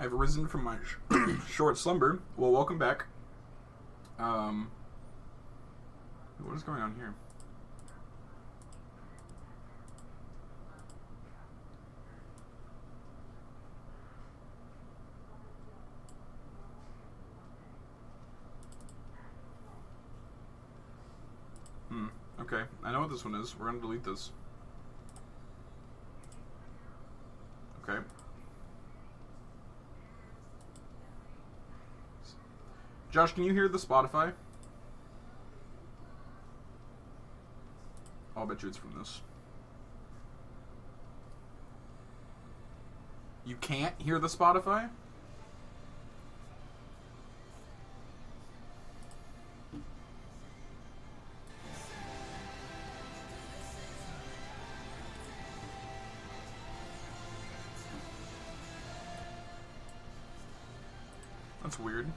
I've arisen from my short slumber. Well, welcome back. What is going on here? Okay, I know what this one is. We're gonna delete this. Okay. Josh, can you hear the Spotify? I'll bet you it's from this. You can't hear the Spotify? That's weird.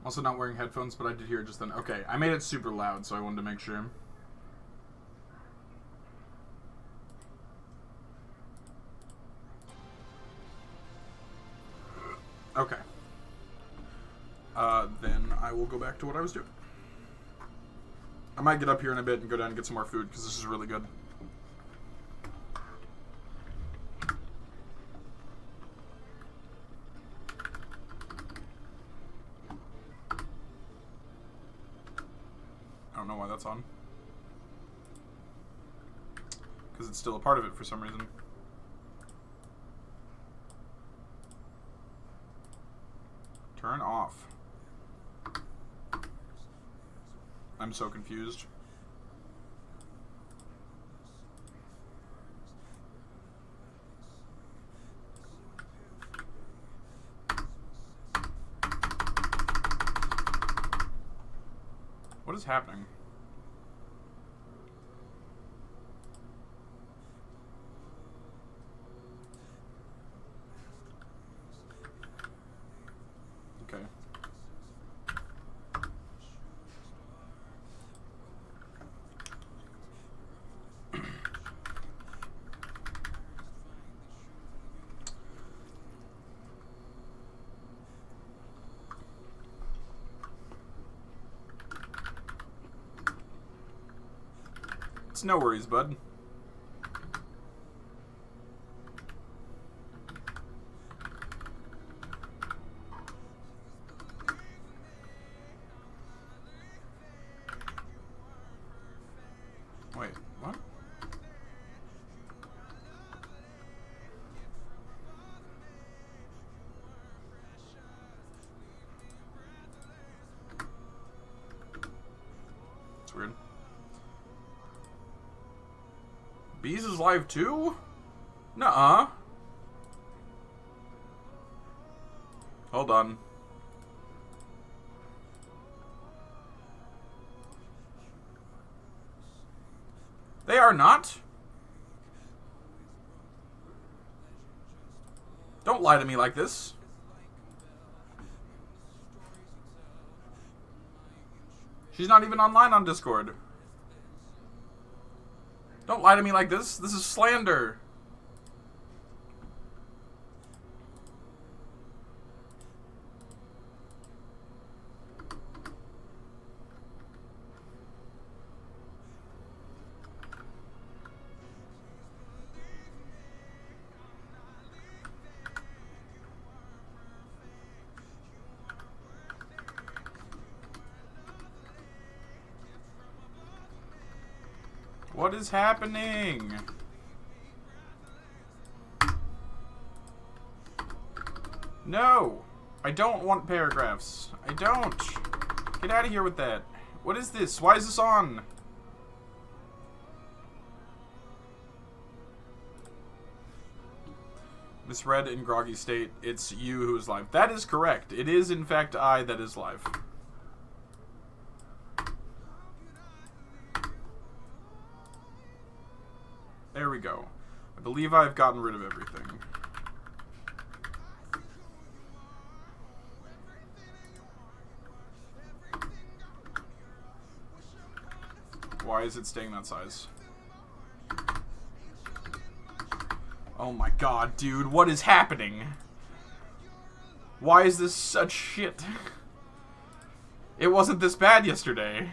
Also not wearing headphones, but I did hear it just then. Okay, I made it super loud, so I wanted to make sure. Okay. Then I will go back to what I was doing. I might get up here in a bit and go down and get some more food, because this is really good. I don't know why that's on. Because it's still a part of it for some reason. Turn off. I'm so confused. What is happening? Okay. It's no worries, bud. Wait, what? It's weird. Bees is live too? Nuh-uh. Hold on. They are not? Don't lie to me like this. She's not even online on Discord. Don't lie to me like this. This is slander. What is happening? No! I don't want paragraphs. I don't. Get out of here with that. What is this? Why is this on? Misread in groggy state. It's you who is live. That is correct. It is, in fact, I that is live. go. I believe I've gotten rid of everything. Why is it staying that size? Oh my god, dude, what is happening? Why is this such shit? It wasn't this bad yesterday.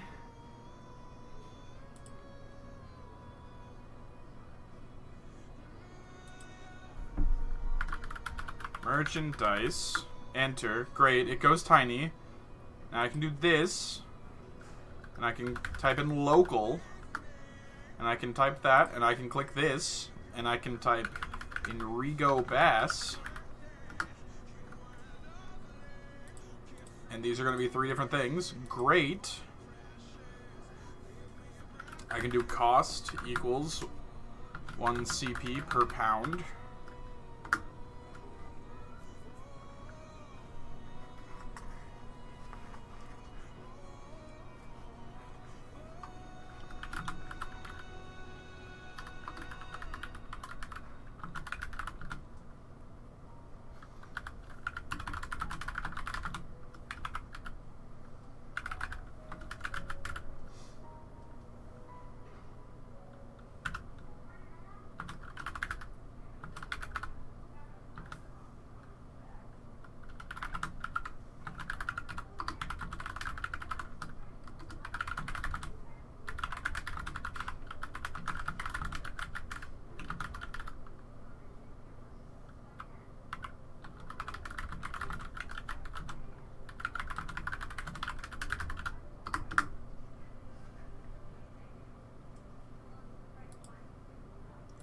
Merchandise. Enter. Great, it goes tiny. Now I can do this. And I can type in local. And I can type that. And I can click this. And I can type Enrigo Bass. And these are going to be 3 different things. Great. I can do cost equals 1 CP per pound.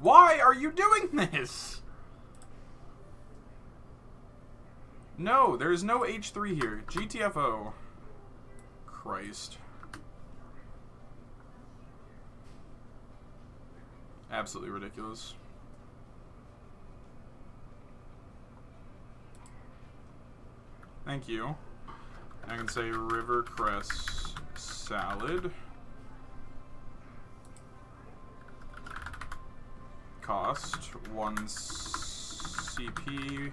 Why are you doing this? No, there is no H3 here. GTFO. Christ. Absolutely ridiculous. Thank you. I can say Rivercrest salad. Cost 1 CP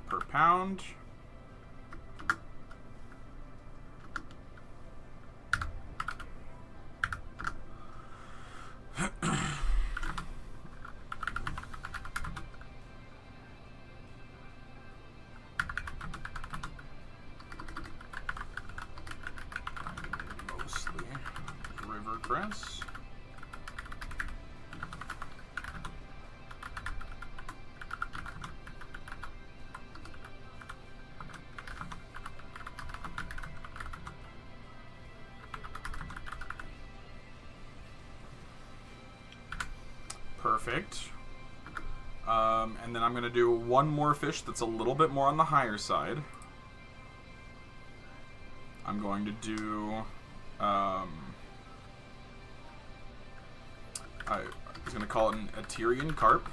per pound. Mostly Rivercrest. Perfect. And then I'm going to do one more fish that's a little bit more on the higher side. I'm going to do... I was going to call it an Aterian carp.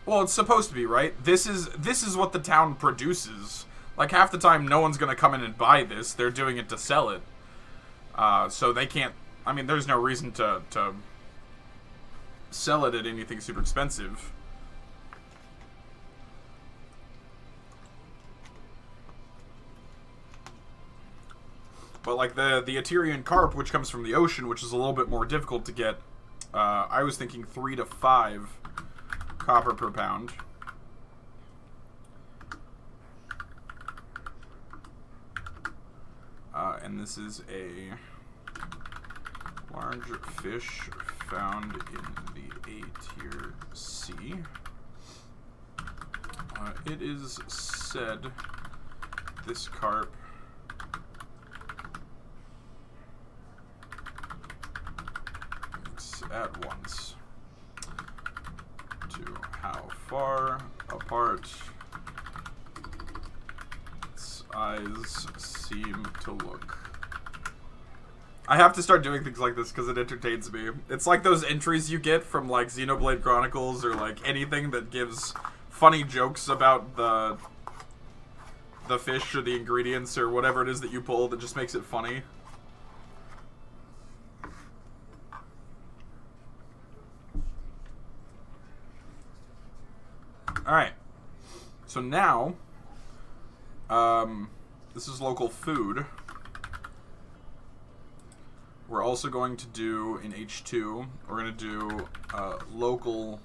Well, it's supposed to be, right? This is what the town produces. Like, half the time, no one's going to come in and buy this. They're doing it to sell it. So they can't... I mean, there's no reason to sell it at anything super expensive. But, like, the Aterian carp, which comes from the ocean, which is a little bit more difficult to get, I was thinking 3 to 5 copper per pound. And this is a large fish found in the A-tier sea. It is said this carp at once to how far apart its eyes seem to look. I have to start doing things like this because it entertains me. It's like those entries you get from like Xenoblade Chronicles or like anything that gives funny jokes about the fish or the ingredients or whatever it is that you pull that just makes it funny. Alright. So now, this is local food. We're also going to do, in H2, we're going to do local...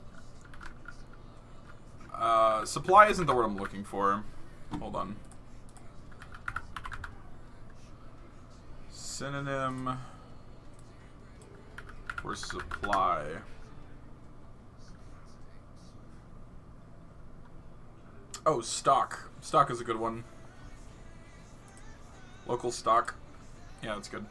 supply isn't the word I'm looking for. Hold on. Synonym for supply. Oh, stock. Stock is a good one. Local stock. Yeah, that's good.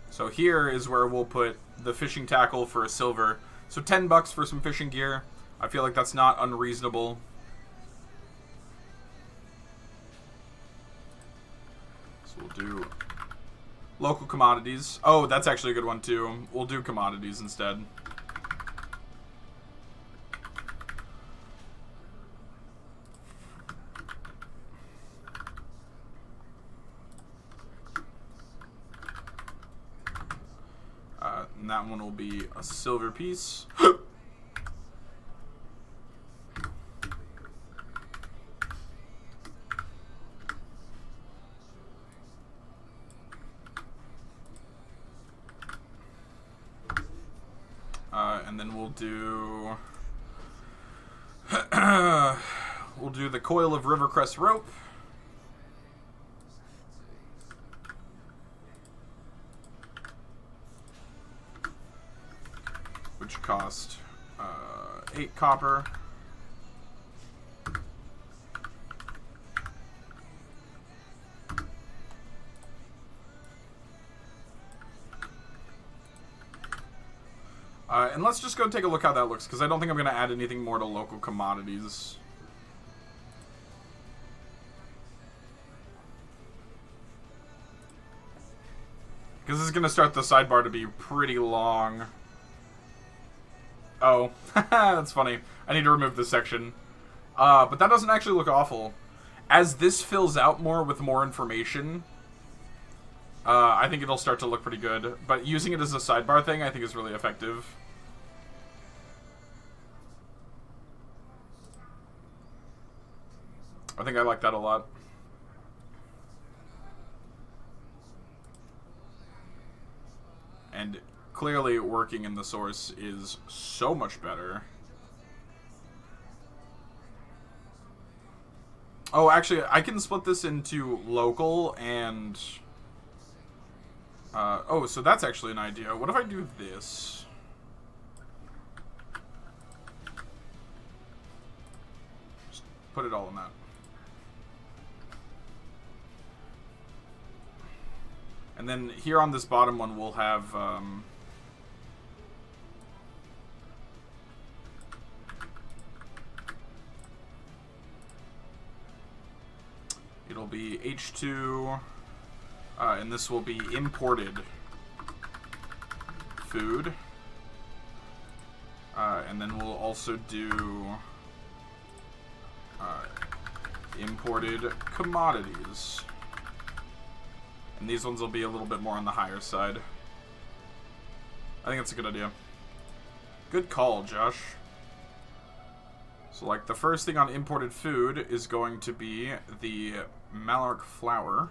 So here is where we'll put the fishing tackle for a silver. So $10 for some fishing gear. I feel like that's not unreasonable. So we'll do local commodities. Oh, that's actually a good one too. We'll do commodities instead. And that one will be a silver piece. And then we'll do the coil of Rivercrest rope. Which cost 8 copper. And let's just go take a look how that looks, because I don't think I'm going to add anything more to local commodities. Because this is going to start the sidebar to be pretty long. Oh, that's funny. I need to remove this section. But that doesn't actually look awful. As this fills out more with more information, I think it'll start to look pretty good. But using it as a sidebar thing, I think is really effective. I think I like that a lot. And clearly working in the source is so much better. Oh, actually, I can split this into local and... oh, so that's actually an idea. What if I do this? Just put it all in that. And then here on this bottom one, we'll have... it'll be H2, and this will be imported food. And then we'll also do imported commodities. And these ones will be a little bit more on the higher side. I think that's a good idea. Good call, Josh. So, like, the first thing on imported food is going to be the Malark flour.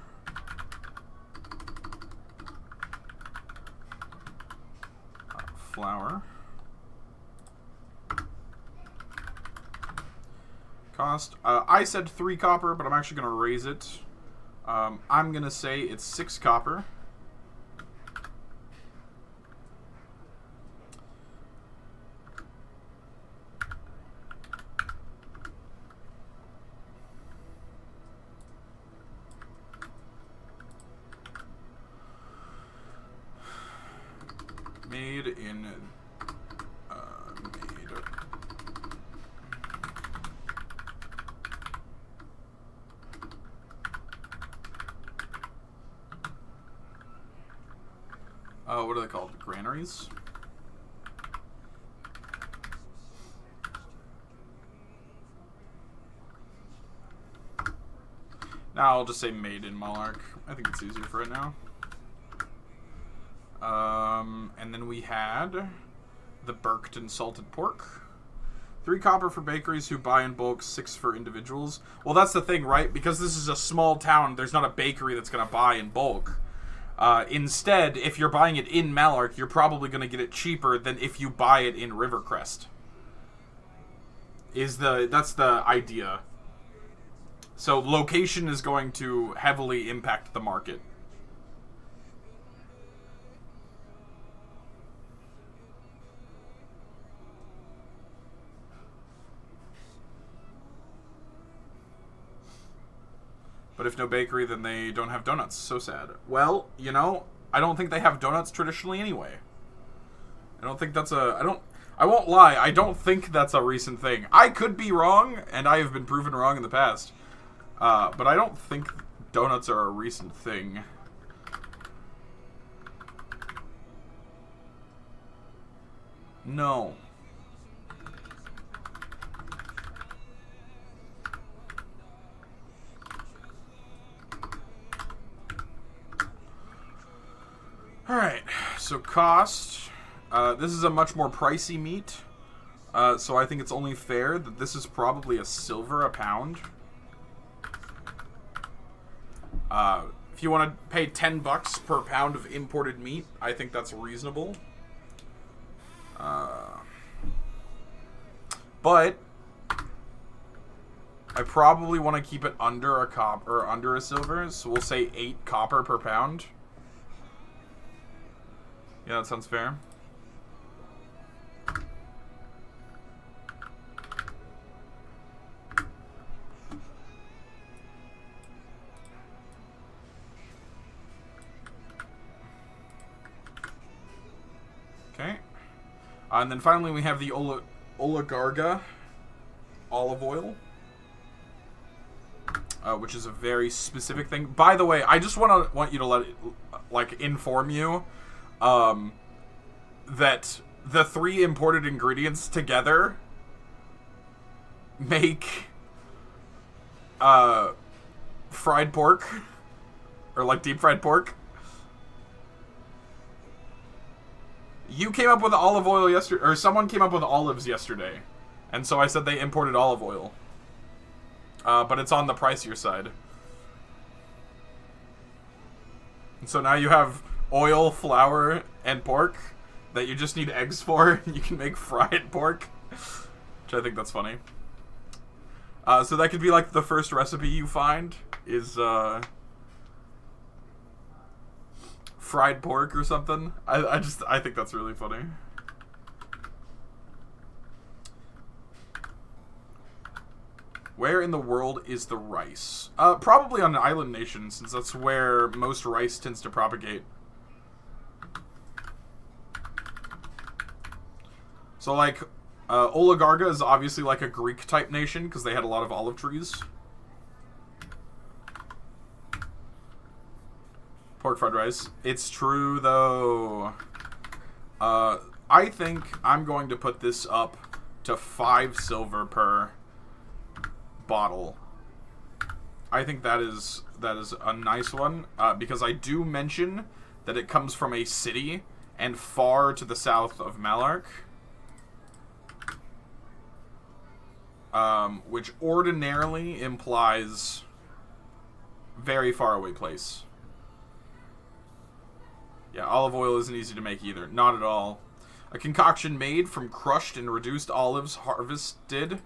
Flour. Cost. I said 3 copper, but I'm actually going to raise it. I'm going to say it's 6 copper. Made in... What are they called? Granaries? Now I'll just say made in Malark. I think it's easier for it now. And then we had the Burkton salted pork. 3 copper for bakeries who buy in bulk, 6 for individuals. Well, that's the thing, right? Because this is a small town, there's not a bakery that's going to buy in bulk. Instead, if you're buying it in Malark, you're probably going to get it cheaper than if you buy it in Rivercrest. That's the idea. So location is going to heavily impact the market. But if no bakery, then they don't have donuts. So sad. Well, you know, I don't think they have donuts traditionally anyway. I don't think that's I won't lie, I don't think that's a recent thing. I could be wrong, and I have been proven wrong in the past. But I don't think donuts are a recent thing. No. Alright, so cost. This is a much more pricey meat. So I think it's only fair that this is probably a silver a pound. If you want to pay $10 per pound of imported meat, I think that's reasonable. But I probably want to keep it under a copper or under a silver, so we'll say 8 copper per pound. Yeah, that sounds fair. Okay. And then finally we have the Oligarga olive oil. Which is a very specific thing. By the way, I just want you to inform you that the 3 imported ingredients together make fried pork, or like deep fried pork. You came up with olive oil yesterday, or someone came up with olives yesterday, and so I said they imported olive oil. But it's on the pricier side. And so now you have oil, flour, and pork that you just need eggs for. You can make fried pork, which I think that's funny. So that could be like the first recipe you find is fried pork or something. I think that's really funny. Where in the world is the rice? Probably on an island nation, since that's where most rice tends to propagate. So, like, Oligarga is obviously like a Greek-type nation, because they had a lot of olive trees. Pork fried rice. It's true, though. I think I'm going to put this up to 5 silver per bottle. I think that is a nice one, because I do mention that it comes from a city and far to the south of Malark, which ordinarily implies very far away place. Yeah, olive oil isn't easy to make either. Not at all. A concoction made from crushed and reduced olives harvested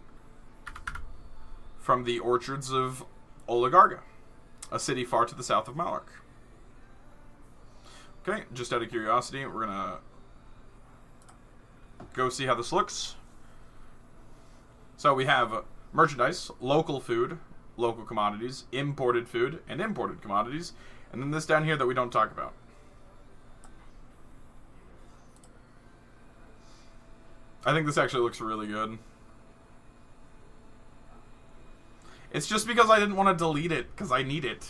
from the orchards of Oligarga, a city far to the south of Malark. Okay, just out of curiosity, we're gonna go see how this looks. So we have merchandise, local food, local commodities, imported food, and imported commodities, and then this down here that we don't talk about. I think this actually looks really good. It's just because I didn't want to delete it, because I need it.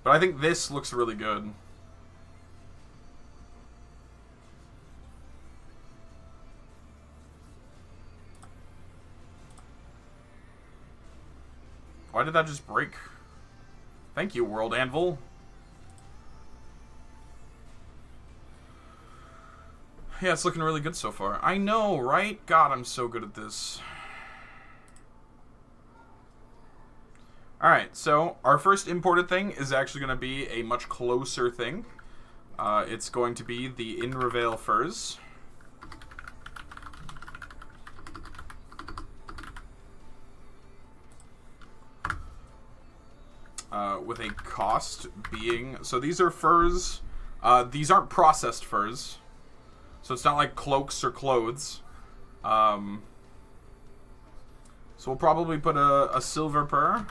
But I think this looks really good. Why did that just break? Thank you, World Anvil. Yeah, it's looking really good so far. I know, right? God, I'm so good at this. Alright, so our first imported thing is actually going to be a much closer thing. It's going to be the Inravale Furs. With a cost being... So these are furs. These aren't processed furs. So it's not like cloaks or clothes. So we'll probably put a silver per.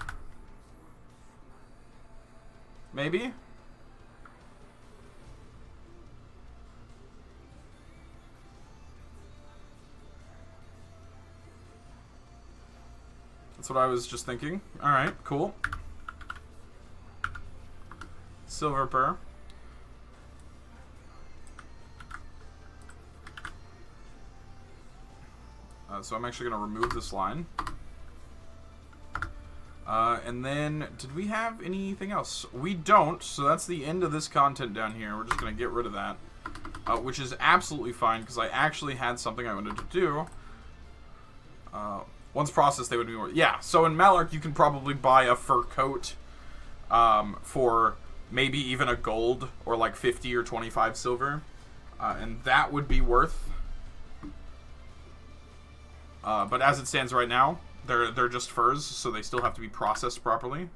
Maybe? That's what I was just thinking. Alright, cool. Silver per. So I'm actually going to remove this line. And then, did we have anything else? We don't, so that's the end of this content down here. We're just going to get rid of that. Which is absolutely fine, because I actually had something I wanted to do. Once processed, they would be more... Yeah, so in Malark, you can probably buy a fur coat for maybe even a gold, or like 50 or 25 silver. And that would be worth... but as it stands right now, they're just furs, so they still have to be processed properly.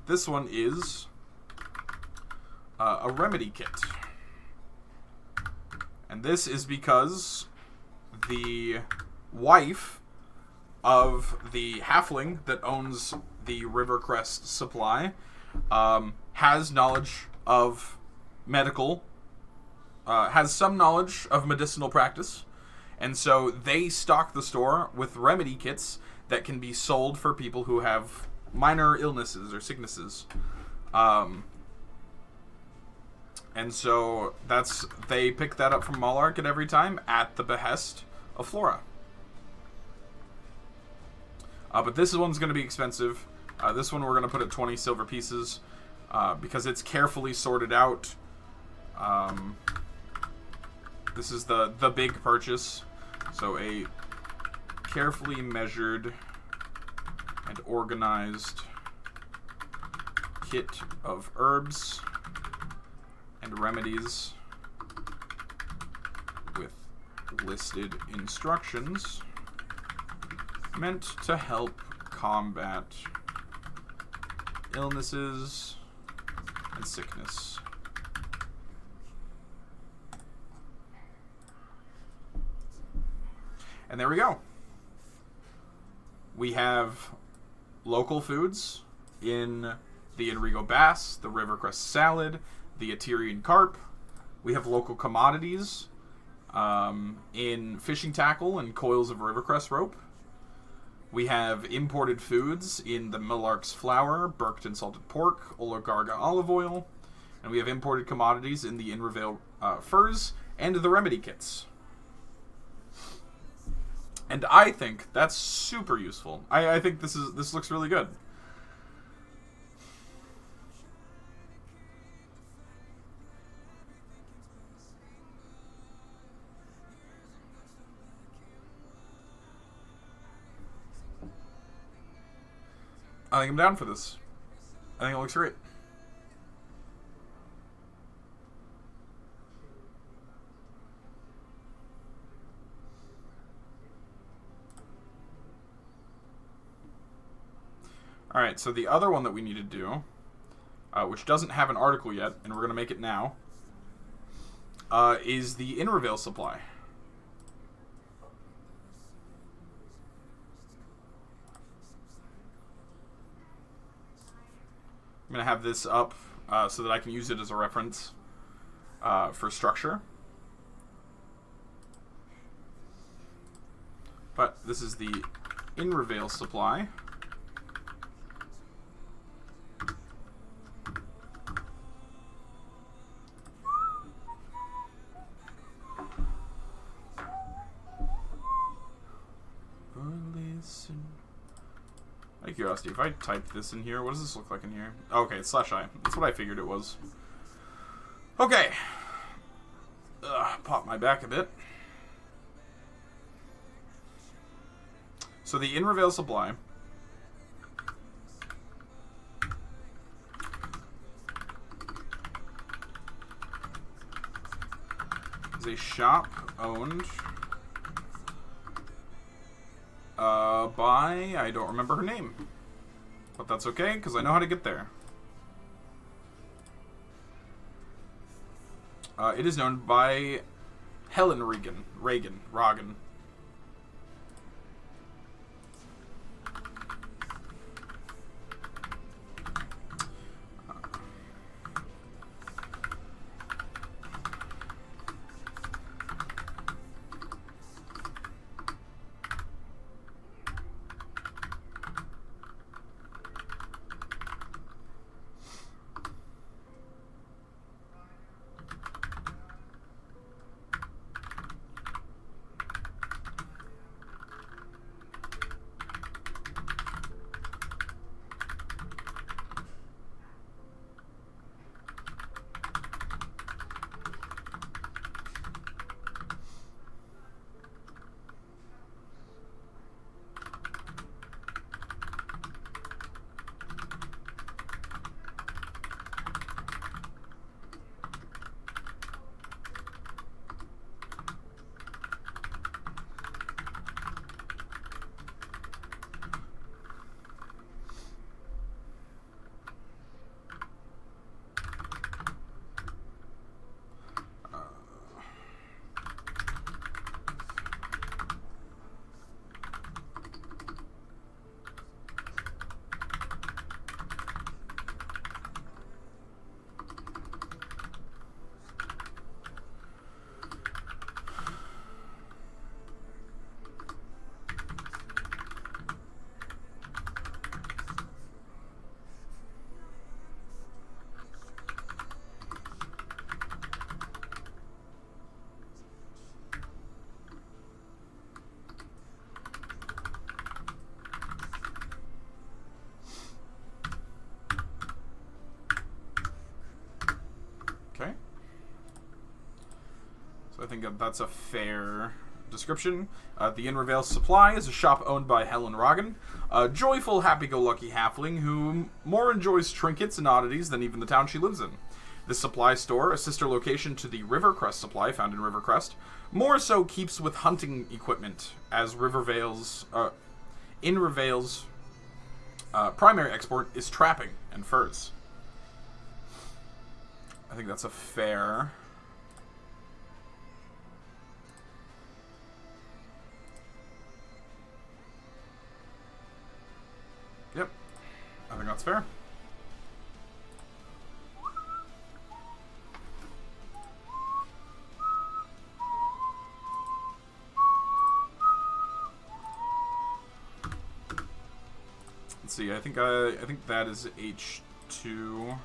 This one is a remedy kit. And this is because the wife of the halfling that owns the Rivercrest supply has knowledge of medical, has some knowledge of medicinal practice. And so they stock the store with remedy kits that can be sold for people who have minor illnesses or sicknesses. And so they pick that up from Malark at every time at the behest of Flora. But this one's going to be expensive. This one we're going to put at 20 silver pieces because it's carefully sorted out. This is the big purchase. So a carefully measured and organized kit of herbs and remedies with listed instructions meant to help combat illnesses and sickness. And there we go. We have local foods in the Enrigo bass, the Rivercrest salad, the Aterian carp. We have local commodities in fishing tackle and coils of Rivercrest rope. We have imported foods in the Malark's flour, Burkton salted pork, Oligarga olive oil. And we have imported commodities in the Inravale furs and the remedy kits. And I think that's super useful. I think this looks really good. I think I'm down for this. I think it looks great. Alright, so the other one that we need to do, which doesn't have an article yet, and we're going to make it now, is the Inravale supply. I'm going to have this up so that I can use it as a reference for structure. But this is the Inravale supply. Listen Out of curiosity, if I type this in here, what does this look like in here? Okay, it's /I. That's what I figured it was. Okay. Pop my back a bit. So the Inravale Supply is a shop owned by, I don't remember her name, but that's okay because I know how to get there. It is known by Helen Ragan. Okay. So I think that's a fair description. The Inravale Supply is a shop owned by Helen Ragan, a joyful, happy-go-lucky halfling who more enjoys trinkets and oddities than even the town she lives in. This supply store, a sister location to the Rivercrest Supply found in Rivercrest, more so keeps with hunting equipment, as Inravale's primary export is trapping and furs. I think that's a fair... Yep. I think that's fair. Let's see. I think that is H2.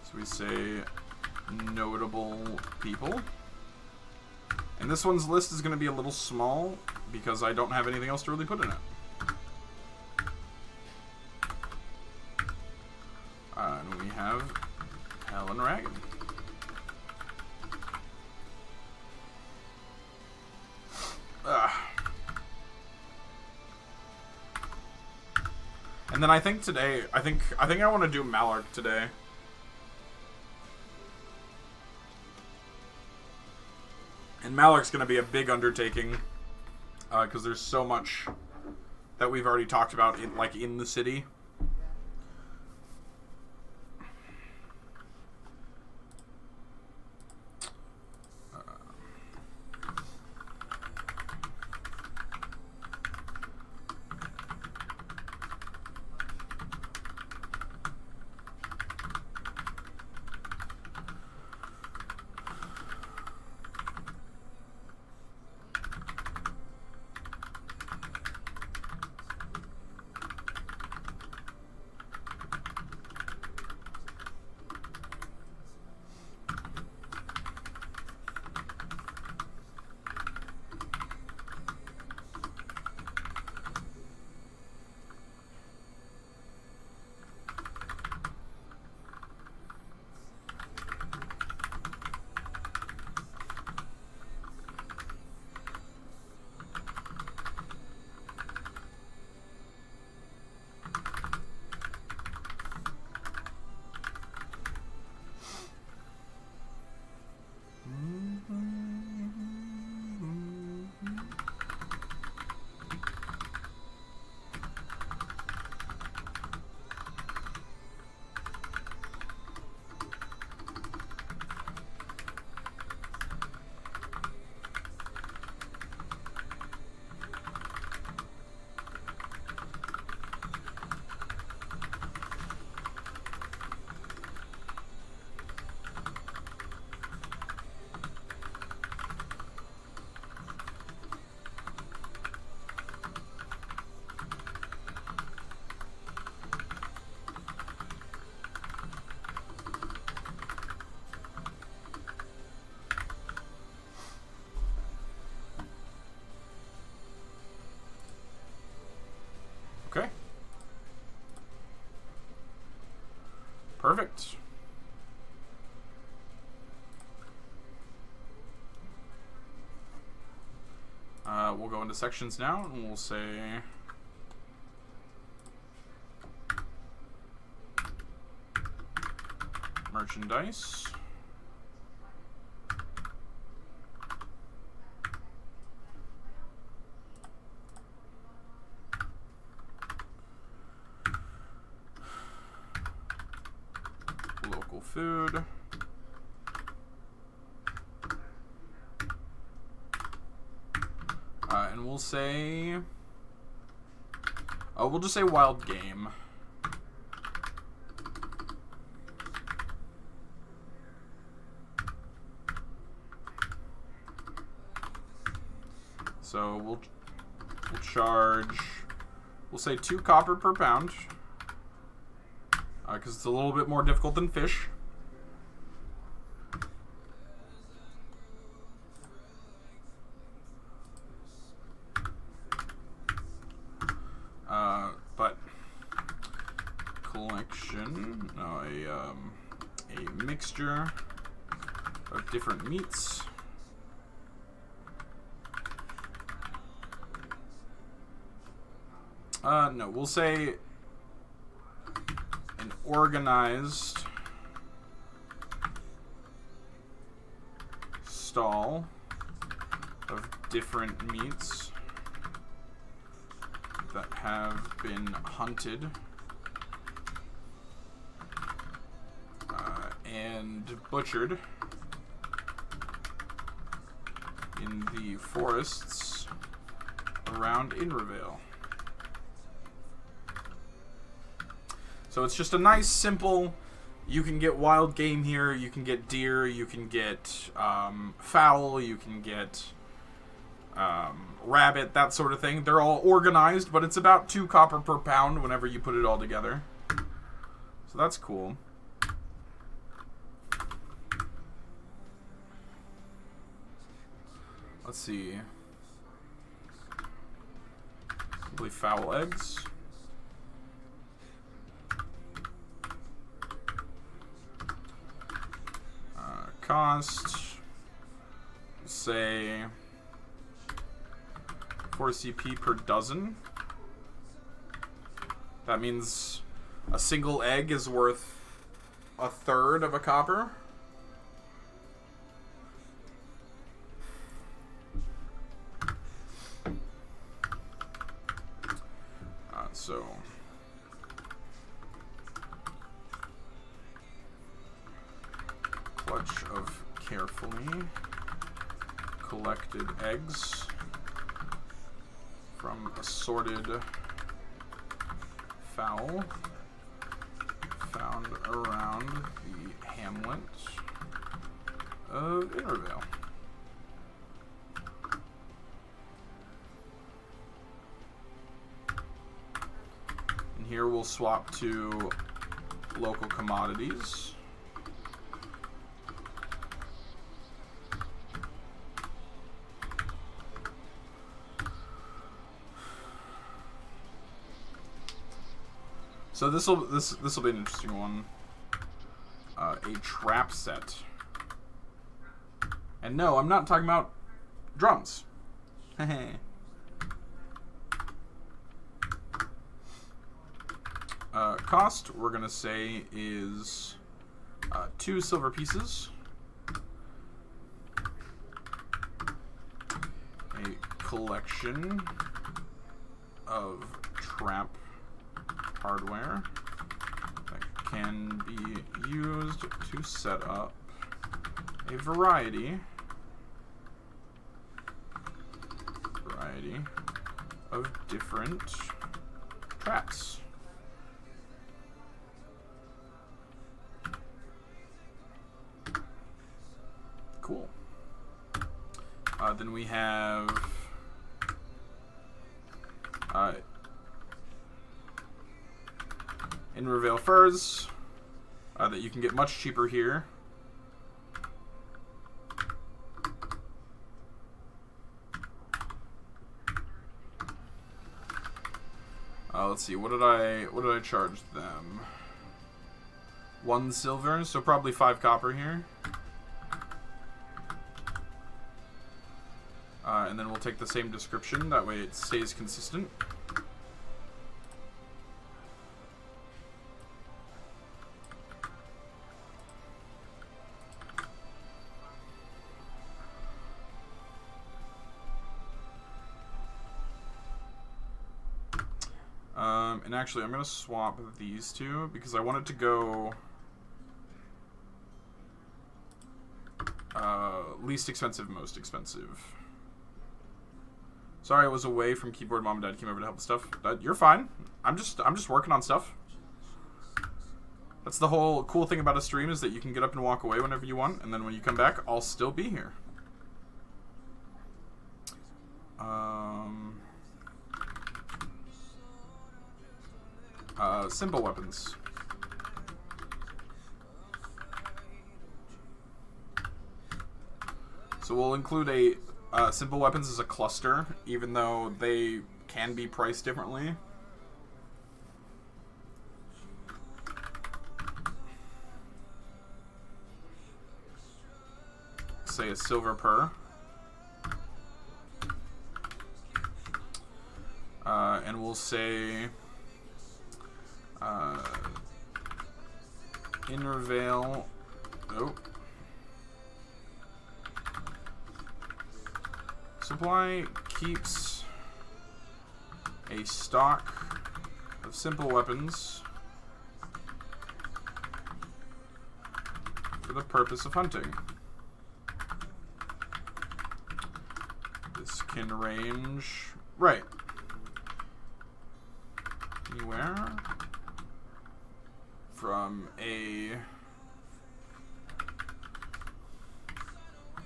So we say notable people. And this one's list is going to be a little small because I don't have anything else to really put in it. And we have Helen Ragan. And then I think today, I think I want to do Malark today. And Malark's going to be a big undertaking because there's so much that we've already talked about in the city. Perfect. We'll go into sections now, and we'll say merchandise. Local food. And we'll say, we'll just say wild game. So we'll charge, we'll say 2 copper per pound, because it's a little bit more difficult than fish. But collection, a mixture of different meats. No, we'll say an organized stall of different meats that have been hunted and butchered in the forests around Invervale. So it's just a nice, simple, you can get wild game here, you can get deer, you can get fowl, you can get rabbit, that sort of thing. They're all organized, but it's about 2 copper per pound whenever you put it all together. So that's cool. Let's see. Simply fowl eggs. Cost, say 4 CP per dozen. That means a single egg is worth 1/3 of a copper. So clutch of carefully collected eggs from assorted fowl found around the hamlet of Invervale. And here we'll swap to local commodities. So this will be an interesting one. A trap set. And no, I'm not talking about drums. Cost, we're gonna say, is 2 silver pieces. A collection of trap hardware that can be used to set up a variety of different traps. Cool. Then we have Invervale furs that you can get much cheaper here. Let's see, what did I charge them? 1 silver, so probably 5 copper here. And then we'll take the same description, that way it stays consistent. And actually, I'm going to swap these two because I want it to go least expensive, most expensive. Sorry, I was away from keyboard. Mom and Dad came over to help with stuff. You're fine. I'm just working on stuff. That's the whole cool thing about a stream, is that you can get up and walk away whenever you want, and then when you come back, I'll still be here. Simple weapons. So we'll include a simple weapons as a cluster, even though they can be priced differently. Say a silver per. And we'll say Innervale. Oh. Supply keeps a stock of simple weapons for the purpose of hunting. This can range right anywhere from a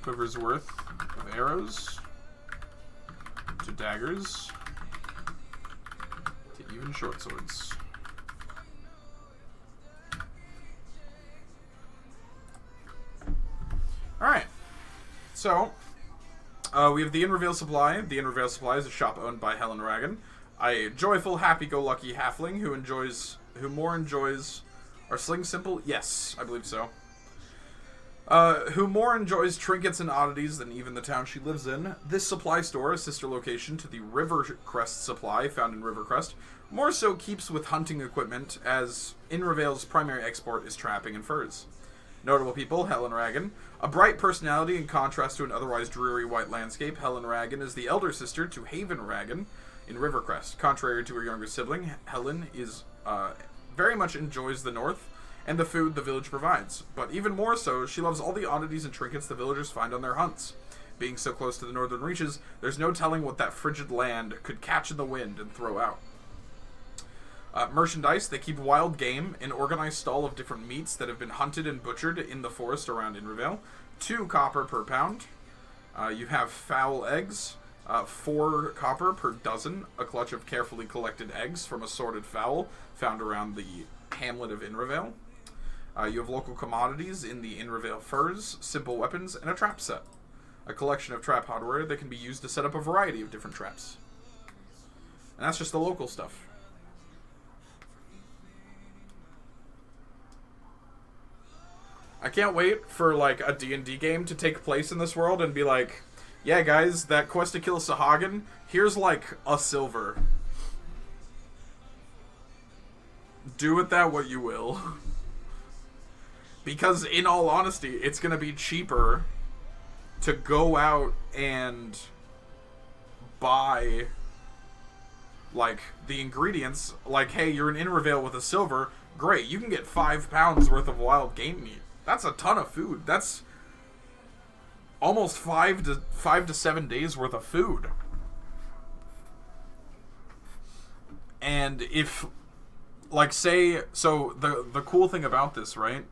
quiver's worth of arrows to daggers to even short swords. Alright, so we have the Innervale Supply. The Innervale Supply is a shop owned by Helen Ragan, a joyful, happy-go-lucky halfling who more enjoys... Are slings simple? Yes, I believe so. Who more enjoys trinkets and oddities than even the town she lives in. This supply store, a sister location to the Rivercrest Supply, found in Rivercrest, more so keeps with hunting equipment, as Innervale's primary export is trapping and furs. Notable people, Helen Ragan. A bright personality in contrast to an otherwise dreary white landscape, Helen Ragan is the elder sister to Haven Ragan in Rivercrest. Contrary to her younger sibling, Helen is very much enjoys the north and the food the village provides. But even more so, she loves all the oddities and trinkets the villagers find on their hunts. Being so close to the northern reaches, there's no telling what that frigid land could catch in the wind and throw out. Merchandise, they keep wild game, an organized stall of different meats that have been hunted and butchered in the forest around Innervale. 2 copper per pound. You have fowl eggs, 4 copper per dozen, a clutch of carefully collected eggs from assorted fowl found around the hamlet of Innervale. You have local commodities in the Innervale furs, simple weapons, and a trap set. A collection of trap hardware that can be used to set up a variety of different traps. And that's just the local stuff. I can't wait for, like, a D&D game to take place in this world and be like, yeah, guys, that quest to kill Sahagin, here's, like, a silver. Do with that what you will. Because, in all honesty, it's going to be cheaper to go out and buy, like, the ingredients. Like, hey, you're in Innervale with a silver. Great, you can get 5 pounds worth of wild game meat. That's a ton of food. That's almost 5 to 7 days worth of food. And if, like, say, so the cool thing about this, right,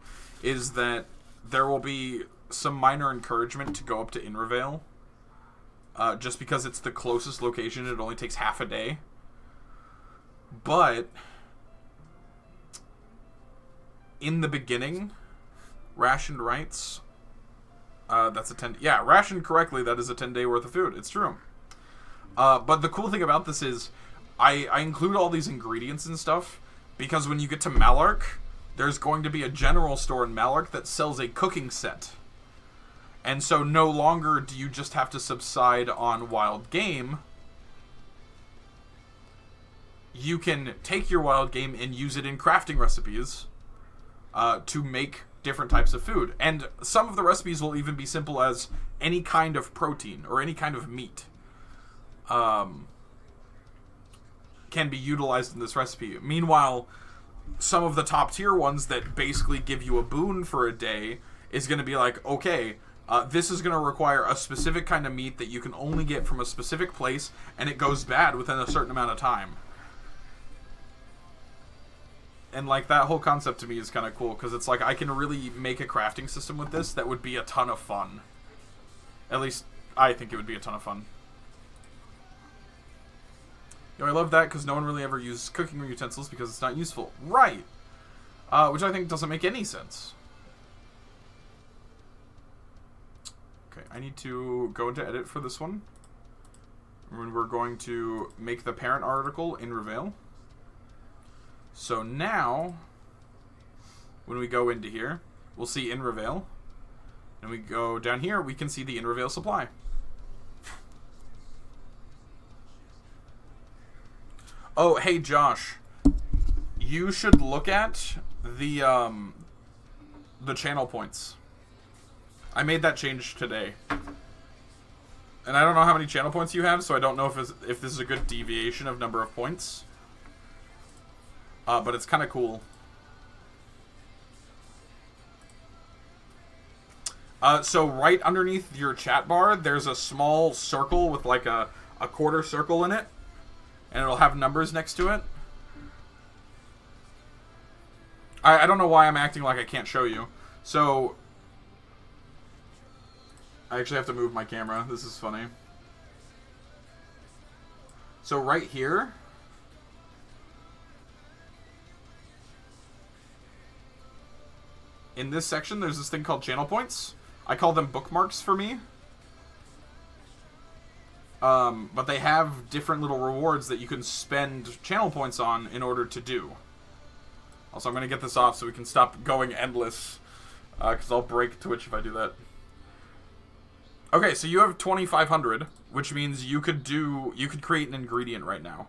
is that there will be some minor encouragement to go up to Innervale, just because it's the closest location. It only takes half a day. But in the beginning, rationed rights, that's a 10... Yeah, rationed correctly, that is a 10-day worth of food. It's true. But the cool thing about this is I include all these ingredients and stuff because when you get to Malark, there's going to be a general store in Mallark that sells a cooking set. And so no longer do you just have to subside on wild game. You can take your wild game and use it in crafting recipes to make different types of food. And some of the recipes will even be simple as any kind of protein or any kind of meat can be utilized in this recipe. Meanwhile, some of the top tier ones that basically give you a boon for a day is going to be like, okay, this is going to require a specific kind of meat that you can only get from a specific place, and it goes bad within a certain amount of time. And like that whole concept to me is kind of cool, because it's like I can really make a crafting system with this that would be a ton of fun. At least I think it would be a ton of fun. You know, I love that because no one really ever uses cooking utensils because it's not useful. Right! Which I think doesn't make any sense. Okay, I need to go into edit for this one. And we're going to make the parent article in Reveal. So now, when we go into here, we'll see in Reveal. And we go down here, we can see the in Reveal supply. Oh, hey Josh, you should look at the channel points. I made that change today. And I don't know how many channel points you have, so I don't know if this is a good deviation of number of points. But it's kind of cool. So right underneath your chat bar, there's a small circle with like a quarter circle in it. And it'll have numbers next to it. I don't know why I'm acting like I can't show you. So, I actually have to move my camera. This is funny. So right here, in this section, there's this thing called channel points. I call them bookmarks for me. But they have different little rewards that you can spend channel points on in order to do. Also, I'm going to get this off so we can stop going endless, because I'll break Twitch if I do that. Okay, so you have 2,500, which means you could create an ingredient right now.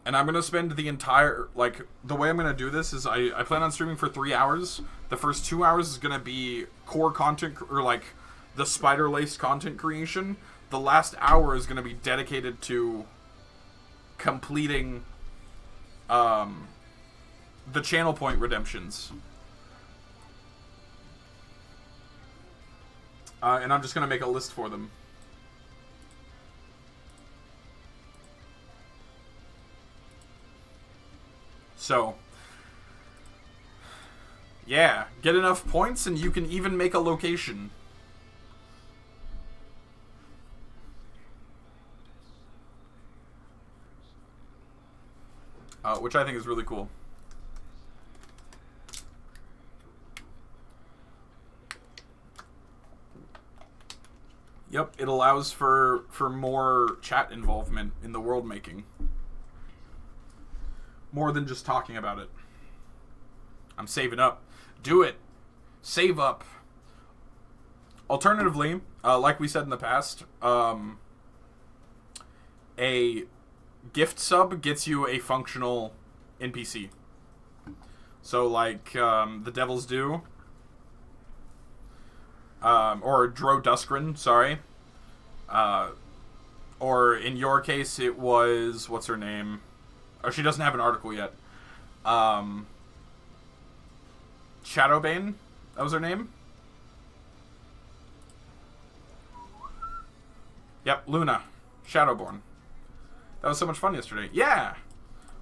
And I'm going to spend the entire, the way I'm going to do this is I plan on streaming for 3 hours. The first 2 hours is going to be core content, or the spider-laced content creation. The last hour is going to be dedicated to completing the channel point redemptions. And I'm just going to make a list for them. So, yeah, get enough points and you can even make a location. Which I think is really cool. Yep, it allows for more chat involvement in the world making. More than just talking about it. I'm saving up. Do it. Save up. Alternatively, like we said in the past, a gift sub gets you a functional NPC. So like the Devil's Due, or Dro Duskren, sorry. Or in your case, it was, what's her name? Oh, she doesn't have an article yet. Shadowbane? That was her name? Yep, Luna. Shadowborn. That was so much fun yesterday. Yeah!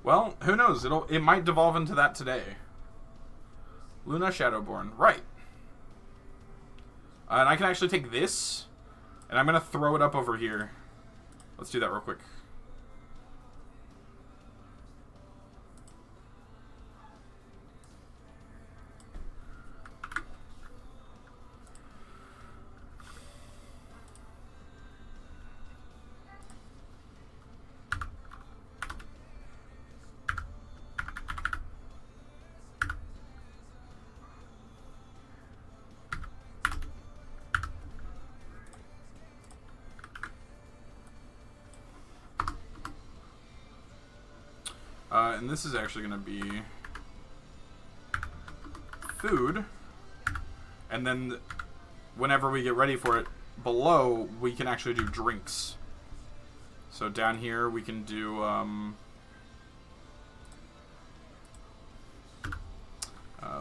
Well, who knows? It might devolve into that today. Luna Shadowborn. Right. And I can actually take this, and I'm going to throw it up over here. Let's do that real quick. And this is actually going to be food. And then whenever we get ready for it, below, we can actually do drinks. So down here, we can do...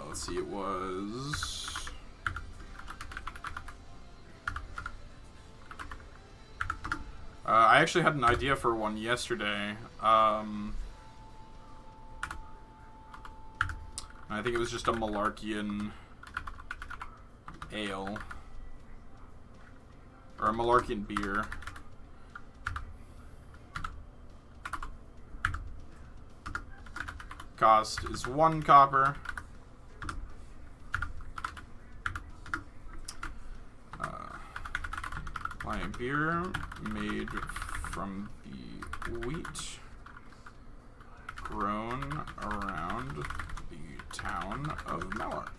let's see, it was... I actually had an idea for one yesterday. I think it was just a Malarkian ale. Or a Malarkian beer. Cost is 1 copper. My beer made from the wheat grown around the town of Malark.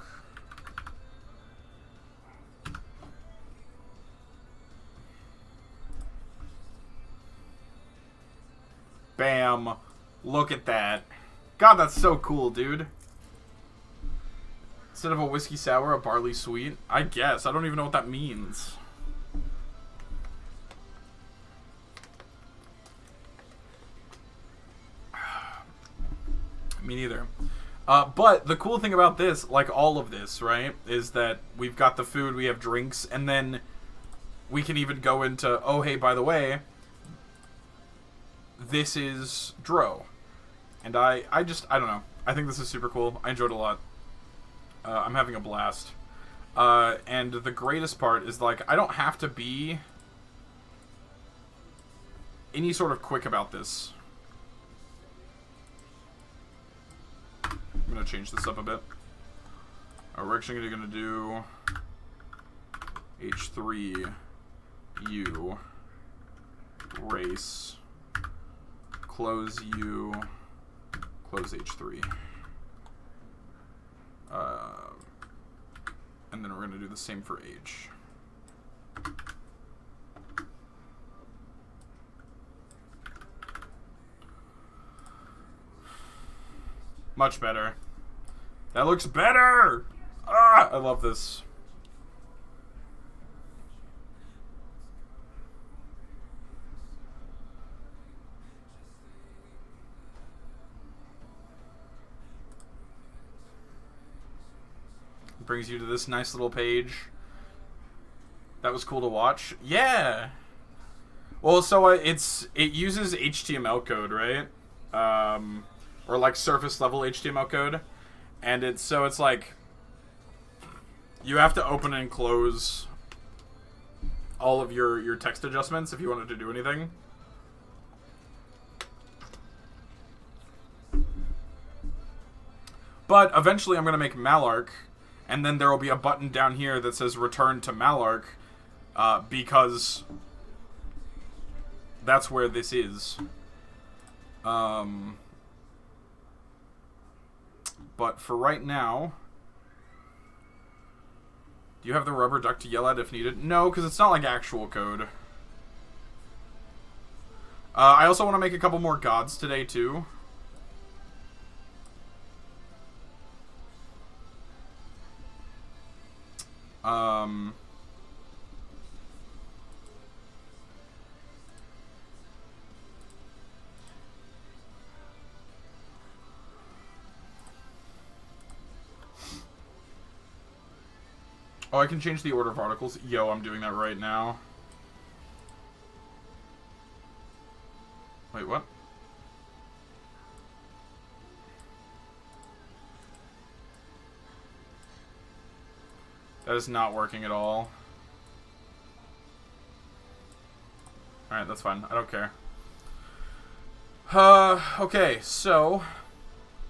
Bam. Look at that. God, that's so cool, dude. Instead of a whiskey sour, a barley sweet? I guess. I don't even know what that means. Me neither. But the cool thing about this, like all of this, right, is that we've got the food, we have drinks, and then we can even go into, oh, hey, by the way, this is Dro. And I don't know. I think this is super cool. I enjoyed it a lot. I'm having a blast. And the greatest part is, like, I don't have to be any sort of quick about this. I'm going to change this up a bit. We're actually going to do H3 U race close U close H3. And then we're going to do the same for H. Much better. That looks better! Ah, I love this. Brings you to this nice little page. That was cool to watch. Yeah! Well, so it uses HTML code, right? Or like surface level HTML code. And it's like you have to open and close all of your text adjustments if you wanted to do anything. But eventually I'm going to make Malark, and then there will be a button down here that says return to Malark, because that's where this is. But for right now, do you have the rubber duck to yell at if needed? No, because it's not like actual code. I also want to make a couple more gods today, too. Oh, I can change the order of articles. Yo, I'm doing that right now. Wait, what? That is not working at all. Alright, that's fine. I don't care. Okay, so...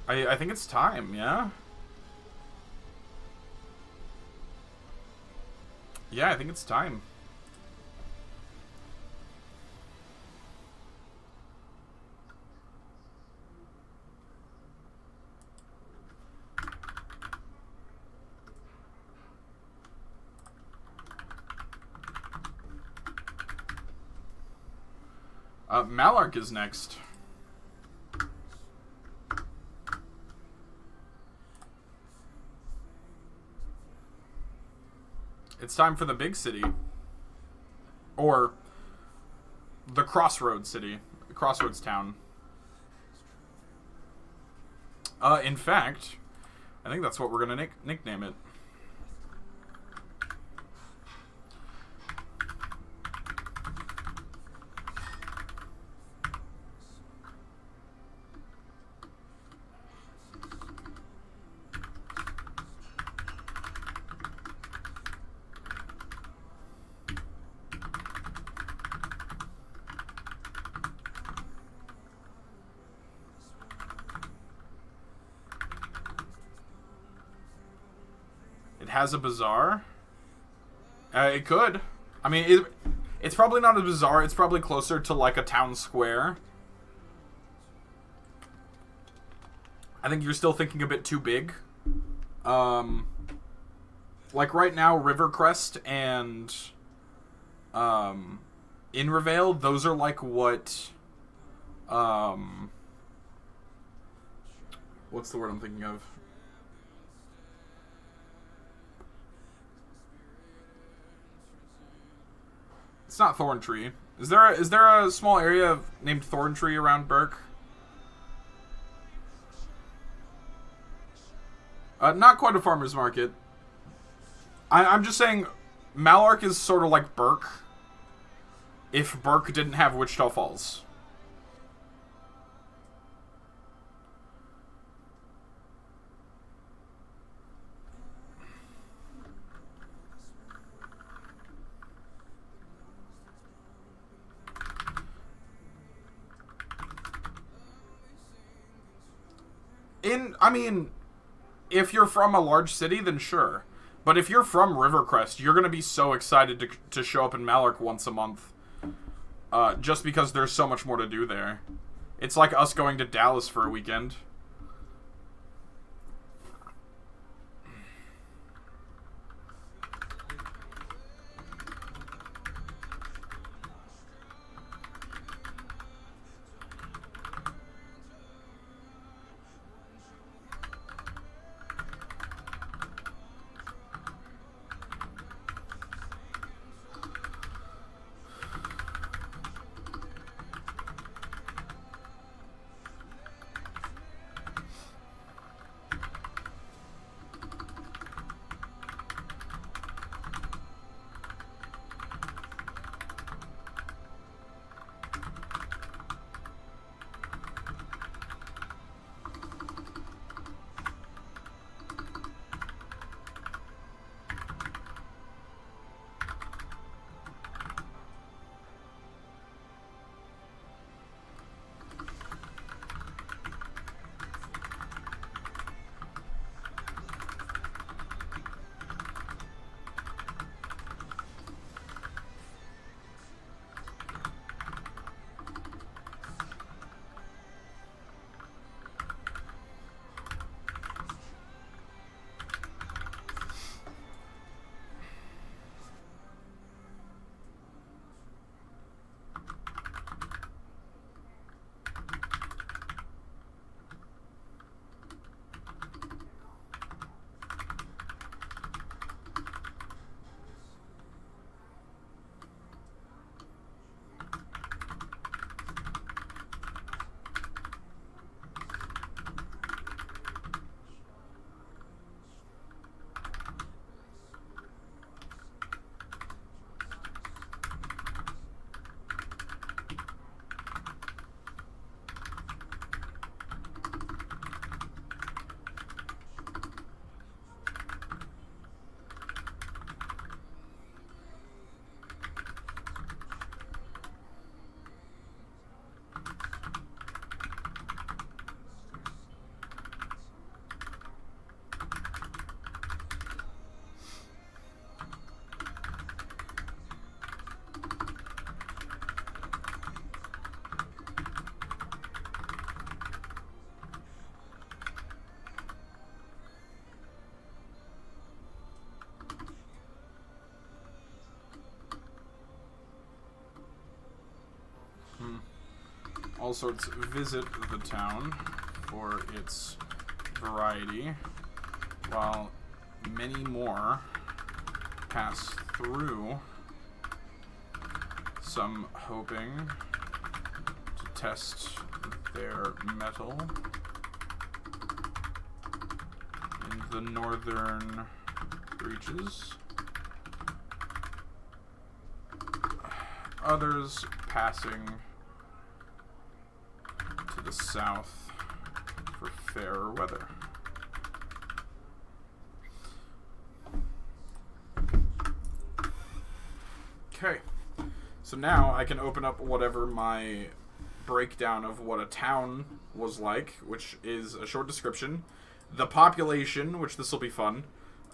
I think it's time, yeah? Yeah, I think it's time. Malark is next. It's time for the big city. Or the Crossroads city. The Crossroads town. In fact, I think that's what we're going to nickname it. Has a bazaar. It could. I mean, it's probably not a bazaar. It's probably closer to like a town square. I think you're still thinking a bit too big. Like right now, Rivercrest and Invervale, those are like what what's the word I'm thinking of? It's not Thorntree. Is there a small area named Thorntree around Burke? Not quite a farmer's market. I'm just saying, Malark is sort of like Burke, if Burke didn't have Wichita Falls. I mean, if you're from a large city, then sure. But if you're from Rivercrest, you're going to be so excited to show up in Malark once a month. Just because there's so much more to do there. It's like us going to Dallas for a weekend. All sorts visit the town for its variety, while many more pass through some hoping to test their metal in the northern reaches. Others passing to the south for fairer weather. Okay, so now I can open up whatever my breakdown of what a town was like, which is a short description. The population, which this will be fun,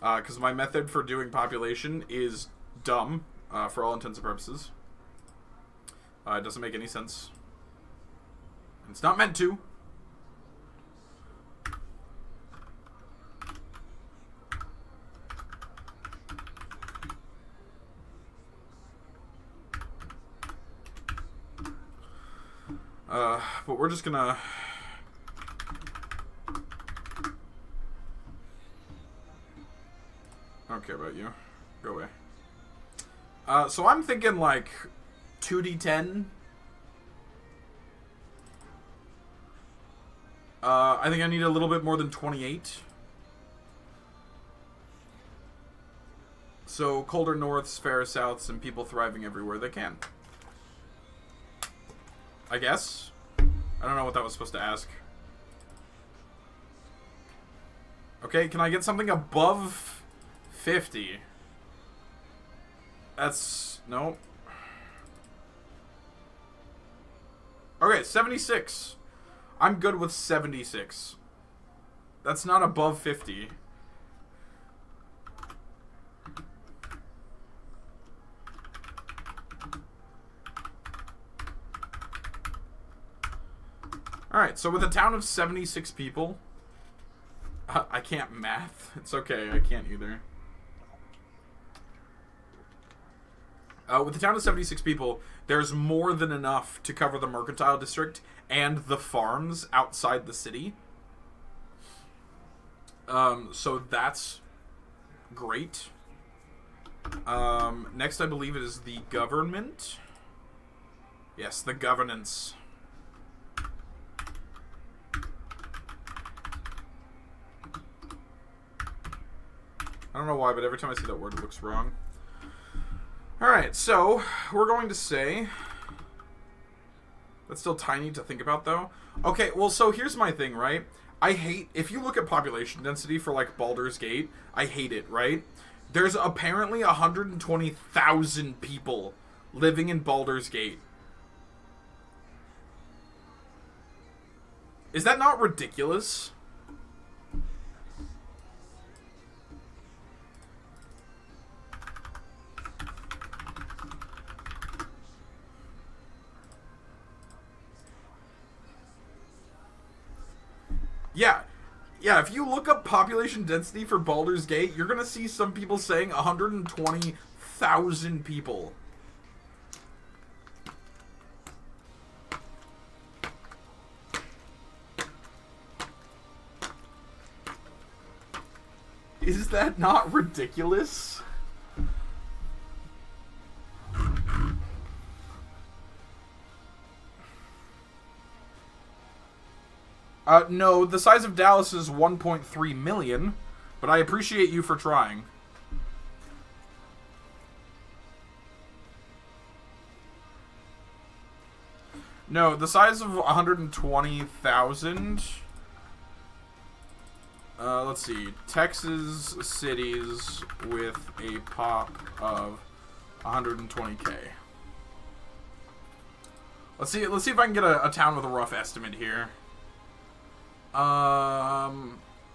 because my method for doing population is dumb, for all intents and purposes. It doesn't make any sense. It's not meant to. But we're just gonna... I don't care about you. Go away. So I'm thinking like 2d10. I think I need a little bit more than 28. So colder norths, fairer souths, and people thriving everywhere they can. I guess. I don't know what that was supposed to ask. Okay, can I get something above 50? That's... no. Okay, 76. I'm good with 76. That's not above 50. Alright, so with a town of 76 people... I can't math. It's okay, I can't either. With a town of 76 people, there's more than enough to cover the mercantile district and the farms outside the city. So that's great. Next, I believe it is the government. Yes, the governance. I don't know why, but every time I see that word, it looks wrong. Alright, so we're going to say... That's still tiny to think about, though. Okay, well, so here's my thing, right? I hate... If you look at population density for, like, Baldur's Gate, I hate it, right? There's apparently 120,000 people living in Baldur's Gate. Is that not ridiculous? Yeah, if you look up population density for Baldur's Gate, you're gonna see some people saying 120,000 people. Is that not ridiculous? No, the size of Dallas is 1.3 million, but I appreciate you for trying. No, the size of 120,000... let's see. Texas cities with a pop of 120k. Let's see if I can get a town with a rough estimate here.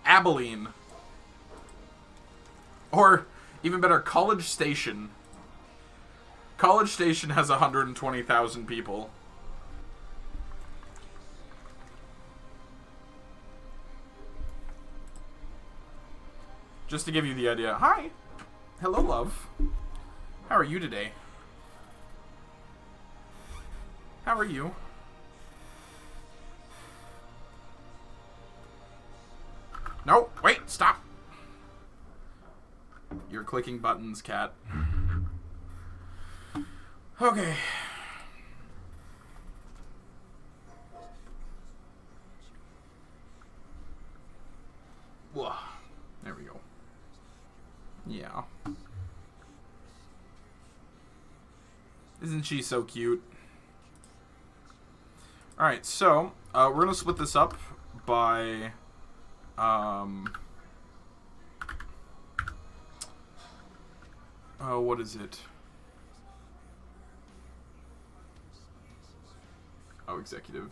Abilene. Or, even better, College Station. College Station has 120,000 people. Just to give you the idea. Hi. Hello, love. How are you today? How are you? No, wait, stop. You're clicking buttons, cat. Okay. Whoa. There we go. Yeah. Isn't she so cute? Alright, so, we're going to split this up by, what is it? Oh, executive.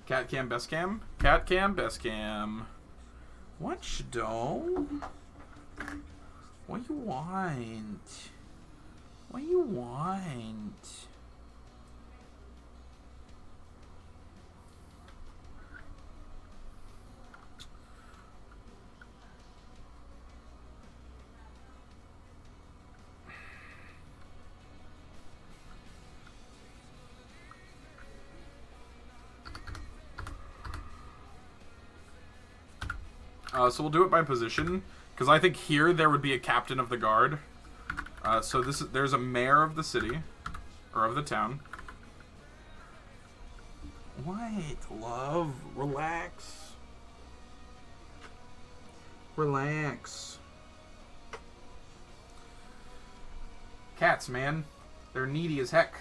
Cat cam, best cam? Cat cam, best cam. What, Shadow? What you want? What you want? So we'll do it by position, because I think here there would be a captain of the guard. So there's a mayor of the city, or of the town. What, love? Relax. Relax. Cats, man. They're needy as heck.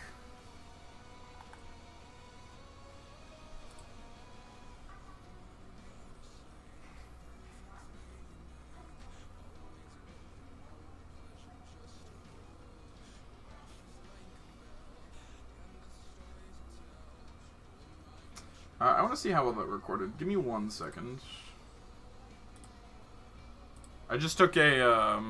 I want to see how well that recorded. Give me 1 second. I just took a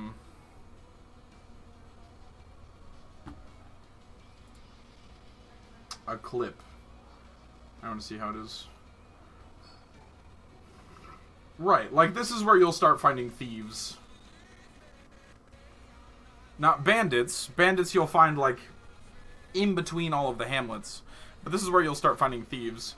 clip. I want to see how it is. Right, like this is where you'll start finding thieves. Not bandits. Bandits you'll find like in between all of the hamlets. But this is where you'll start finding thieves.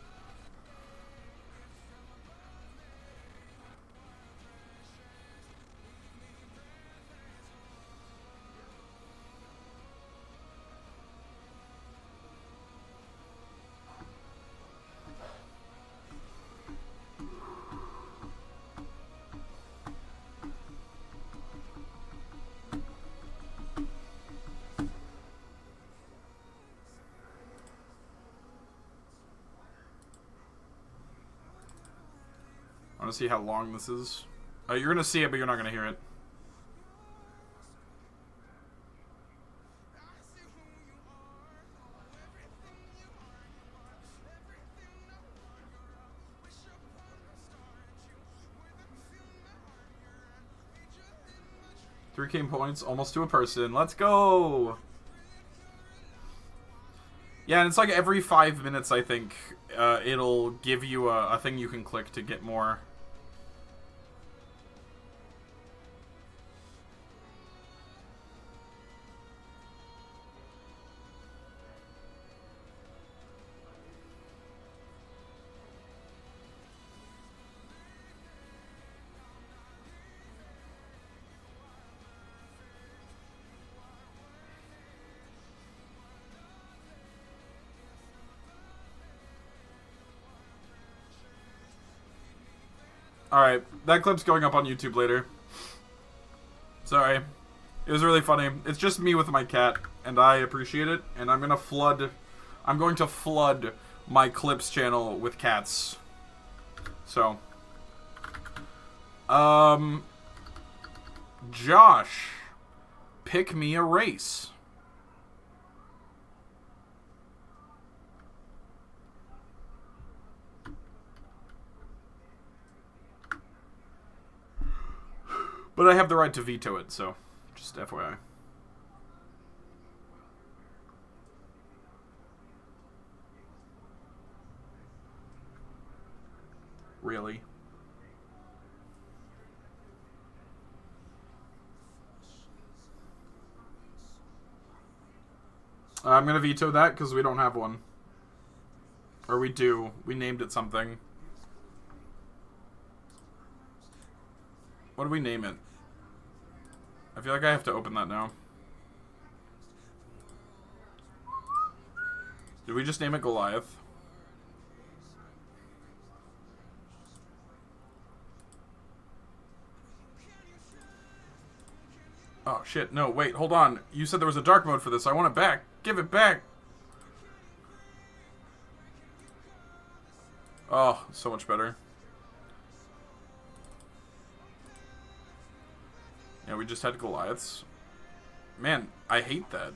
I want to see how long this is. You're going to see it, but you're not going to hear it. $3K points, almost to a person. Let's go! Yeah, and it's like every 5 minutes, I think, it'll give you a thing you can click to get more. Alright, that clip's going up on YouTube later. Sorry. It was really funny. It's just me with my cat, and I appreciate it, and I'm going to flood my clips channel with cats. So. Josh, pick me a race. But I have the right to veto it, so just FYI. Really? I'm going to veto that because we don't have one. Or we do. We named it something. What do we name it? I feel like I have to open that now. Did we just name it Goliath? Oh, shit. No, wait. Hold on. You said there was a dark mode for this. I want it back. Give it back. Oh, so much better. Yeah, we just had Goliaths. Man, I hate that.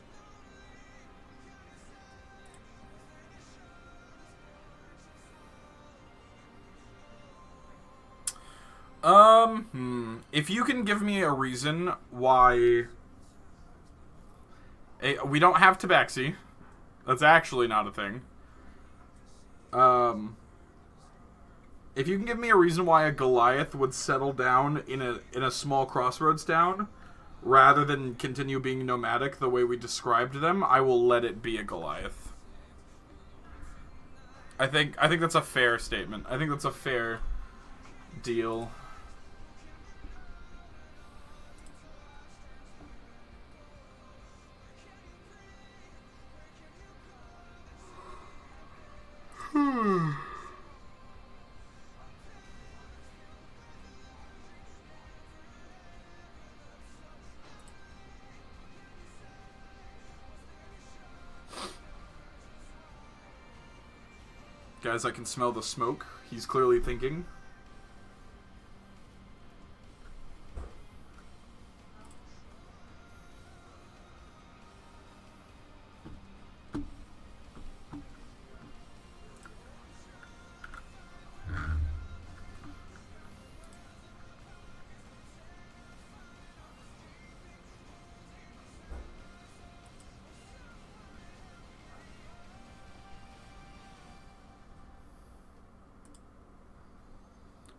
If you can give me a reason why... we don't have Tabaxi. That's actually not a thing. If you can give me a reason why a Goliath would settle down in a small crossroads town, rather than continue being nomadic the way we described them, I will let it be a Goliath. I think that's a fair statement. I think that's a fair deal. Guys, I can smell the smoke. He's clearly thinking.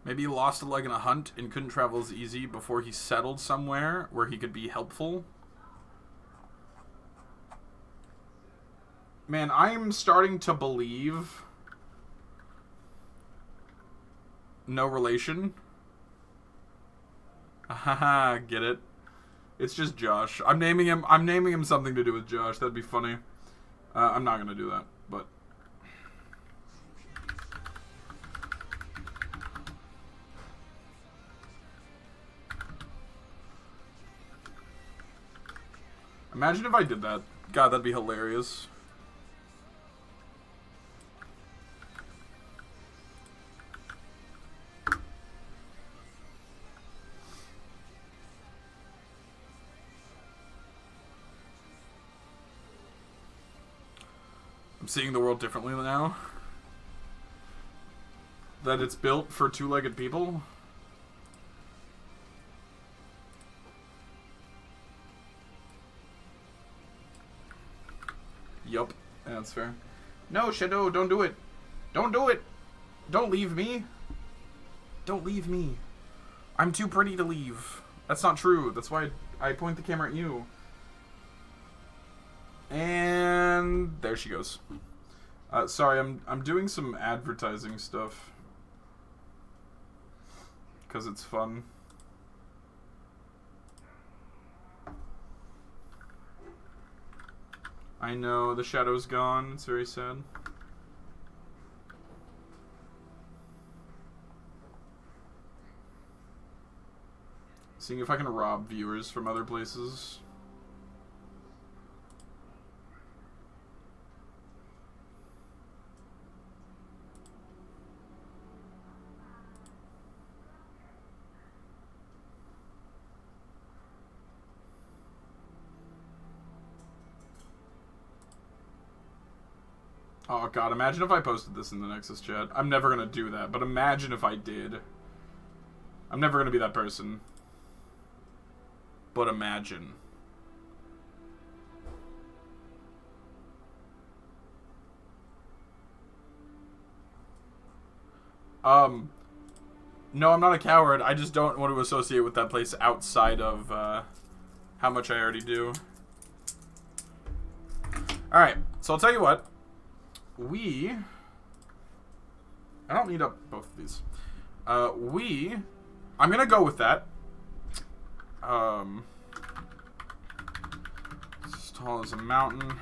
Maybe he lost a leg in a hunt and couldn't travel as easy before he settled somewhere where he could be helpful. Man, I'm starting to believe... No relation. Haha, get it? It's just Josh. I'm naming him something to do with Josh. That'd be funny. I'm not gonna do that, but... Imagine if I did that. God, that'd be hilarious. I'm seeing the world differently now. That it's built for two-legged people. Yup, that's fair. No, Shadow, don't do it. Don't do it. Don't leave me. Don't leave me. I'm too pretty to leave. That's not true. That's why I point the camera at you. And there she goes. Sorry, I'm doing some advertising stuff. 'Cause it's fun. I know, the shadow's gone. It's very sad. Seeing if I can rob viewers from other places. Oh god, imagine if I posted this in the Nexus chat. I'm never gonna do that, but imagine if I did. I'm never gonna be that person. But imagine. No, I'm not a coward. I just don't want to associate with that place outside of, how much I already do. Alright, so I'll tell you what. I don't need up both of these. I'm gonna go with that. tall as a mountain.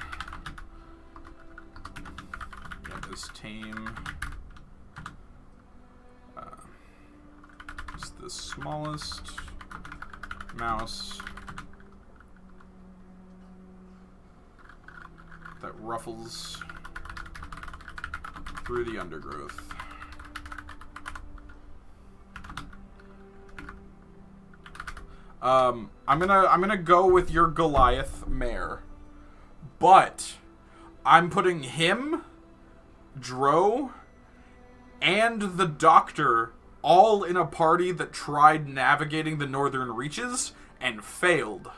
Get this tame. It's the smallest mouse that ruffles through the undergrowth. I'm gonna go with your Goliath mare, but I'm putting him, Dro, and the Doctor all in a party that tried navigating the Northern Reaches and failed.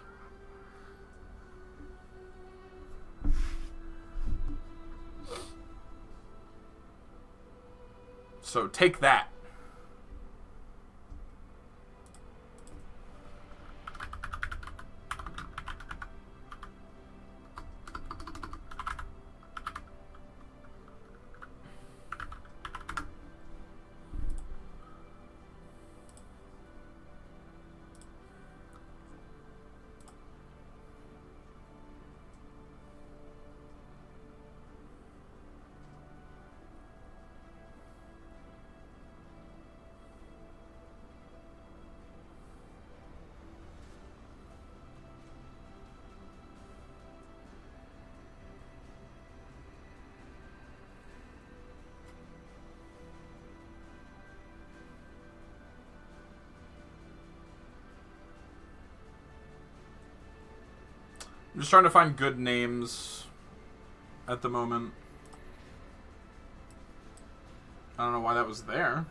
So take that. I'm just trying to find good names at the moment. I don't know why that was there.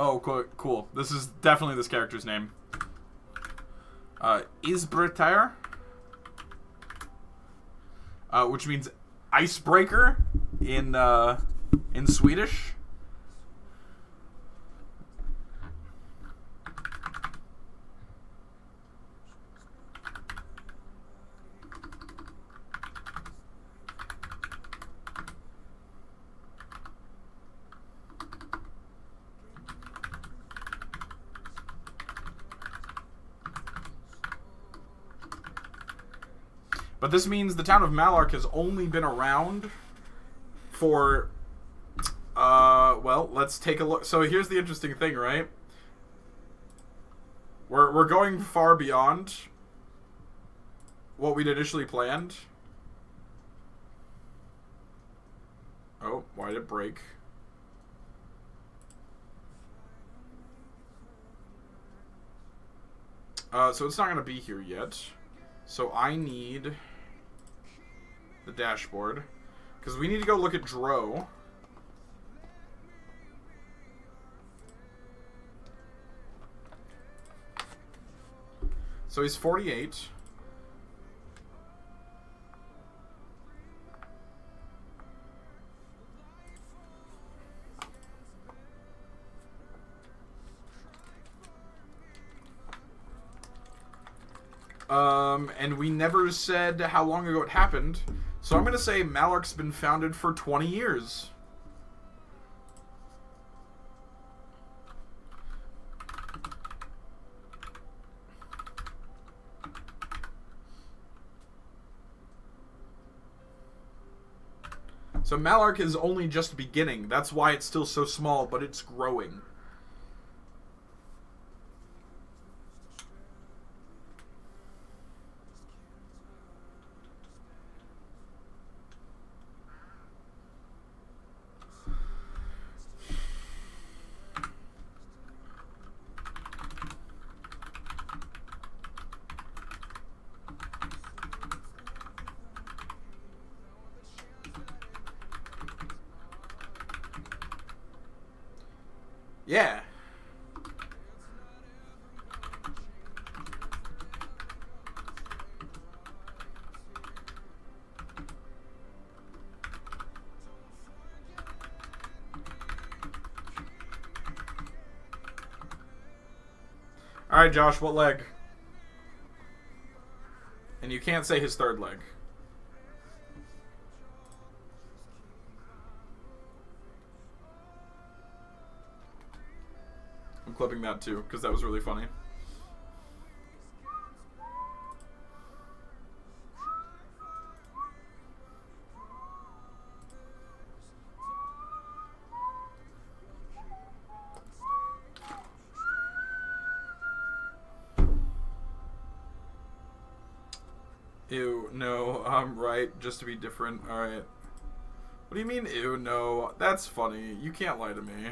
Oh, cool. This is definitely this character's name. Isbretar, which means icebreaker in Swedish. But this means the town of Malark has only been around for, well, let's take a look. So here's the interesting thing, right? We're going far beyond what we'd initially planned. Oh, why did it break? So it's not going to be here yet. So I need the dashboard, because we need to go look at Dro. So he's 48. And we never said how long ago it happened. So I'm going to say Malark's been founded for 20 years. So Malark is only just beginning. That's why it's still so small, but it's growing. Yeah. Alright, Josh, what leg? And you can't say his third leg. I'm clipping that too, because that was really funny. Ew, no, I'm right, just to be different. Alright. What do you mean, ew, no? That's funny. You can't lie to me.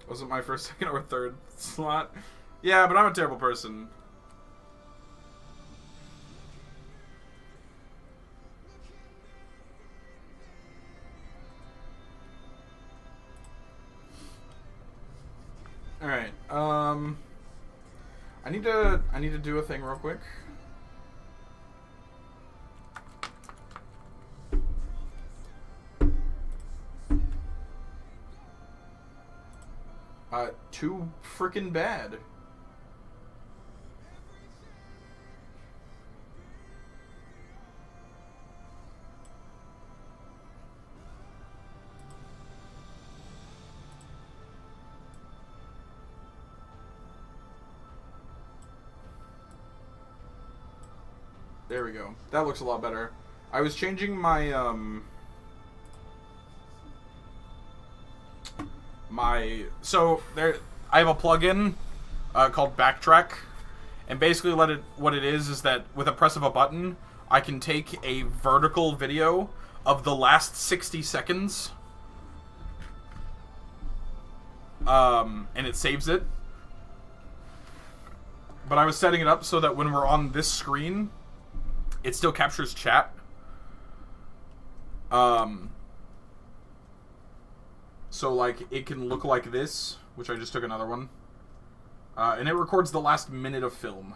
Wasn't my first, second, or third slot. Yeah, but I'm a terrible person. Alright, I need to do a thing real quick. Too freaking bad. There we go. That looks a lot better. I was changing my, so there, I have a plugin called Backtrack, and basically what it is that with a press of a button, I can take a vertical video of the last 60 seconds, and it saves it. But I was setting it up so that when we're on this screen, it still captures chat. So, like, it can look like this, which I just took another one. And it records the last minute of film.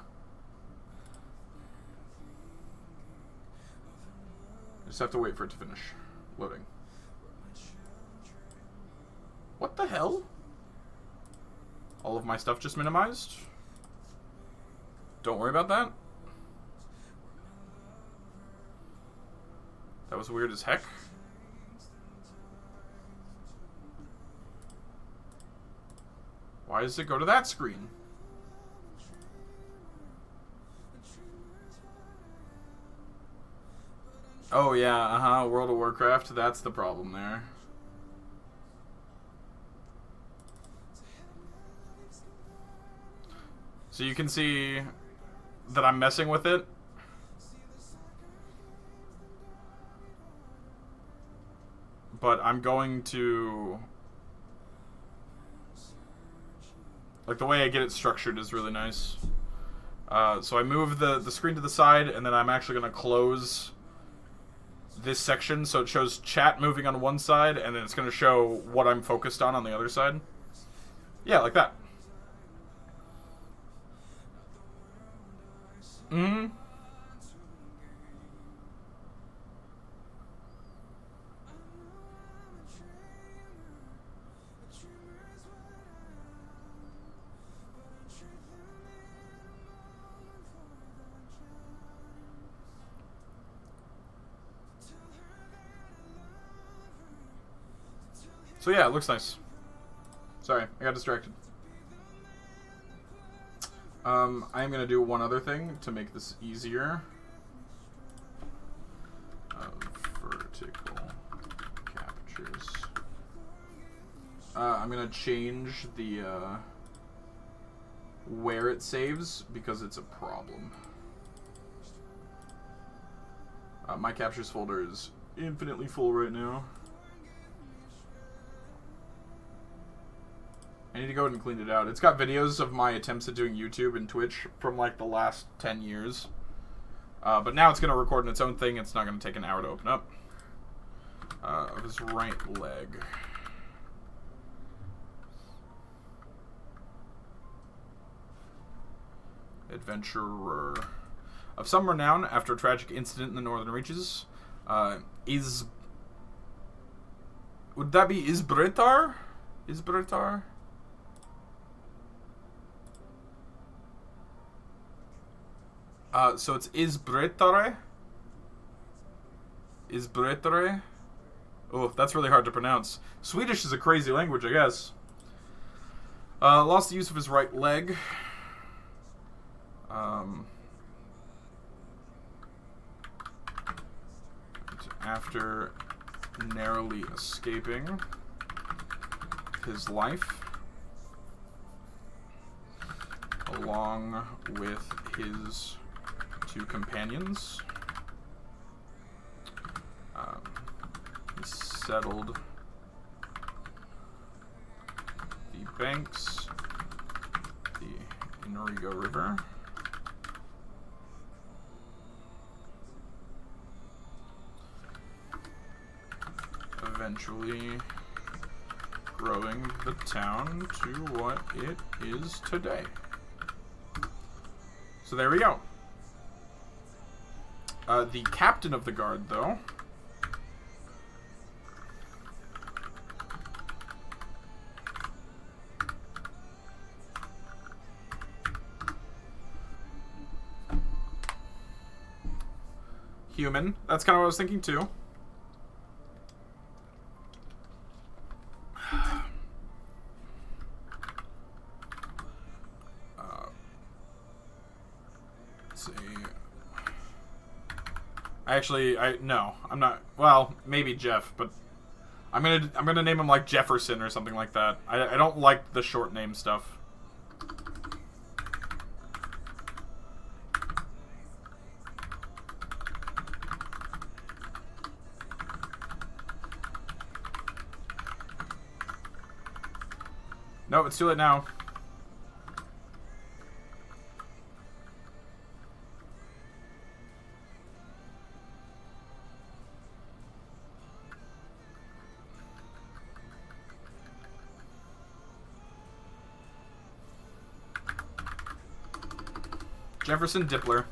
Just have to wait for it to finish loading. What the hell? All of my stuff just minimized? Don't worry about that. That was weird as heck. Why does it go to that screen? Oh yeah, World of Warcraft, that's the problem there. So you can see that I'm messing with it. But I'm going to... Like, the way I get it structured is really nice. So I move the screen to the side, and then I'm actually going to close this section so it shows chat moving on one side, and then it's going to show what I'm focused on the other side. Yeah, like that. Mm-hmm. So yeah, it looks nice. Sorry, I got distracted. I am going to do one other thing to make this easier. Vertical captures. I'm going to change the where it saves because it's a problem. My captures folder is infinitely full right now. I need to go ahead and clean it out. It's got videos of my attempts at doing YouTube and Twitch from like the last 10 years. But now it's going to record in its own thing. It's not going to take an hour to open up. Of his right leg. Adventurer. Of some renown, after a tragic incident in the northern reaches, is... Would that be Isbritar? Isbritar? So it's Isbretare? Isbretare? Oh, that's really hard to pronounce. Swedish is a crazy language, I guess. Lost the use of his right leg. After narrowly escaping his life, along with his 2 companions, he settled the banks of the Inrigo River. Eventually growing the town to what it is today. So there we go. The captain of the guard, though, human. That's kind of what I was thinking too. Actually, no, I'm not. Well, maybe Jeff, but I'm gonna name him like Jefferson or something like that. I don't like the short name stuff. No, it's too late now. Jefferson Dippler.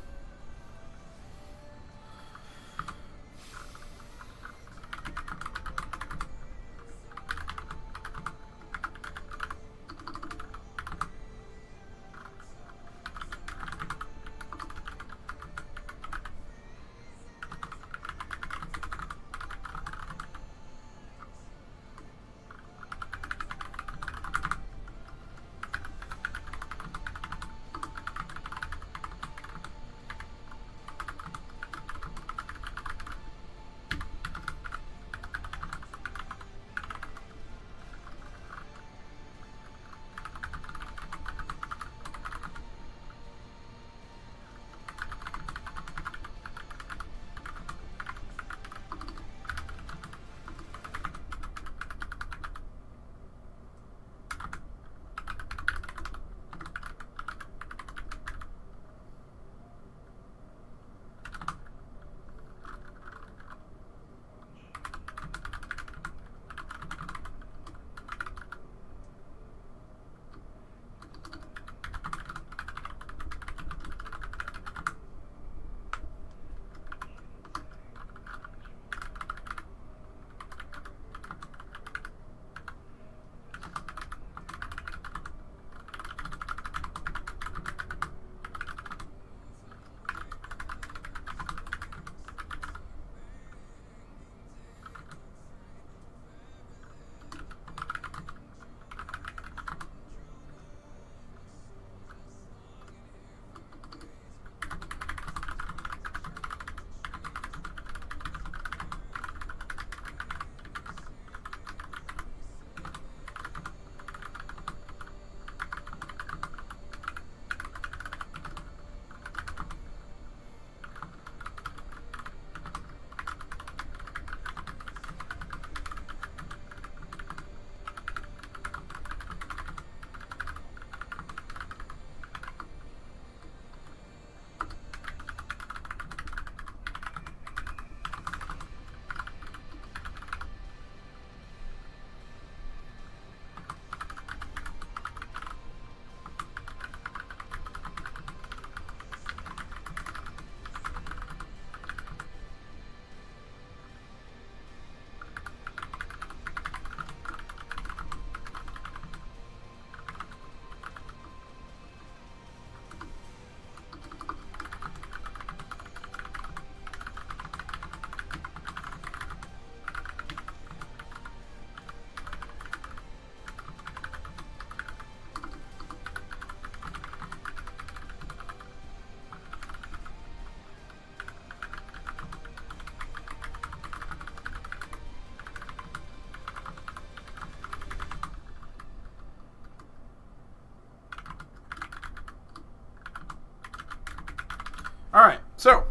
Alright, so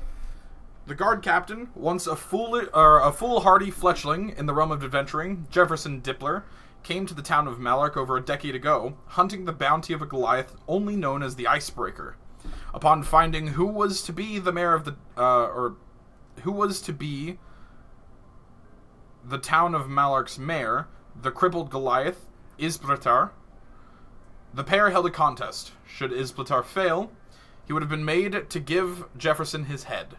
the guard captain, once a foolhardy fletchling in the realm of adventuring, Jefferson Dippler, came to the town of Malark over a decade ago, hunting the bounty of a Goliath only known as the Icebreaker. Upon finding who was to be the mayor of the, who was to be the town of Malark's mayor, the crippled Goliath, Isbritar, the pair held a contest. Should Isbritar fail, he would have been made to give Jefferson his head.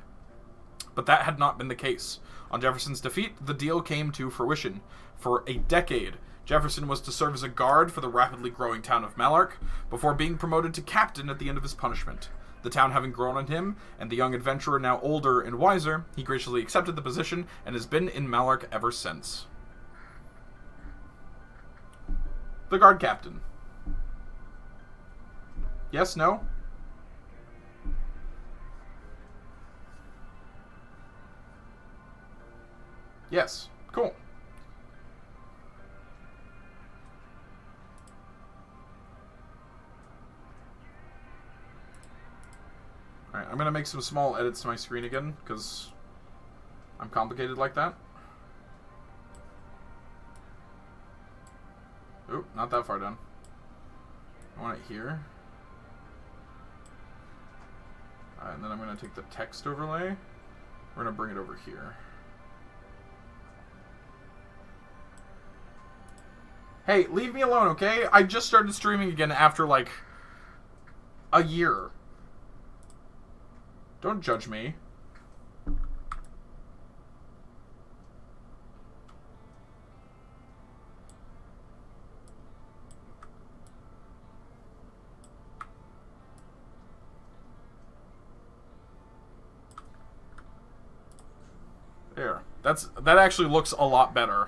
But that had not been the case. On Jefferson's defeat, the deal came to fruition. For a decade, Jefferson was to serve as a guard for the rapidly growing town of Malark, before being promoted to captain at the end of his punishment. The town having grown on him, and the young adventurer now older and wiser, he graciously accepted the position and has been in Malark ever since. The guard captain. Yes, no? Yes. Cool. Alright, I'm gonna make some small edits to my screen again, because I'm complicated like that. Oop, not that far down. I want it here. Alright, and then I'm gonna take the text overlay. We're gonna bring it over here. Hey, leave me alone, okay? I just started streaming again after, like, a year. Don't judge me. There. That actually looks a lot better.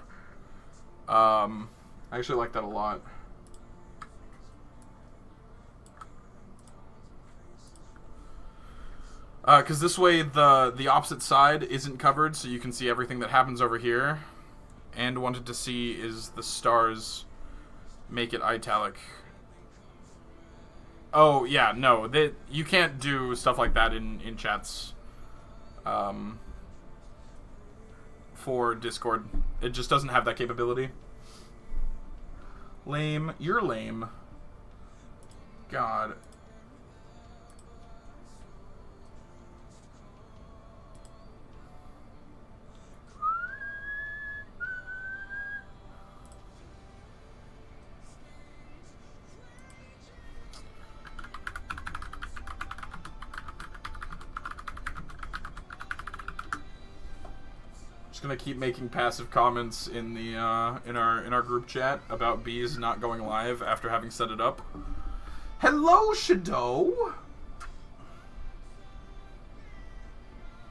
I actually like that a lot. Because this way the opposite side isn't covered, so you can see everything that happens over here. And wanted to see is the stars make it italic. Oh, yeah, no. You can't do stuff like that in chats. For Discord. It just doesn't have that capability. Lame. You're lame. God. Just gonna keep making passive comments in the in our group chat about bees not going live after having set it up. Hello, Shadow.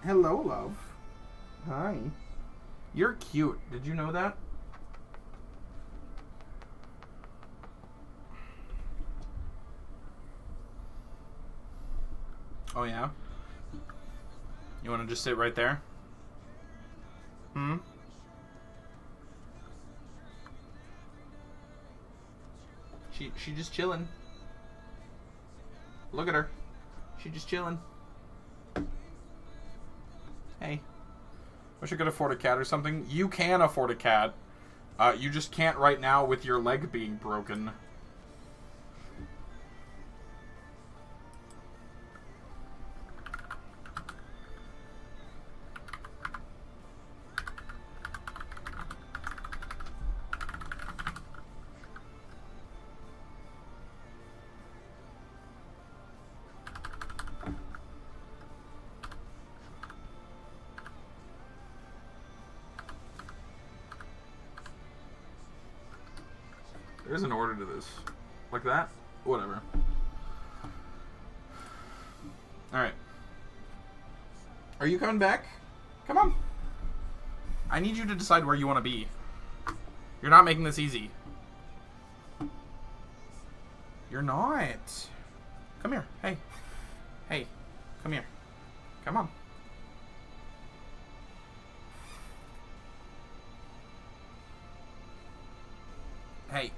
Hello, love. Hi. You're cute. Did you know that? Oh yeah. You want to just sit right there? Hmm? She just chilling. Look at her. She just chilling. Hey. Wish I could afford a cat or something. You can afford a cat. You just can't right now with your leg being broken. There's an order to this. Like that? Whatever. Alright. Are you coming back? Come on. I need you to decide where you want to be. You're not making this easy. You're not. Come here. Hey. Hey. Come here. Come on. Hey.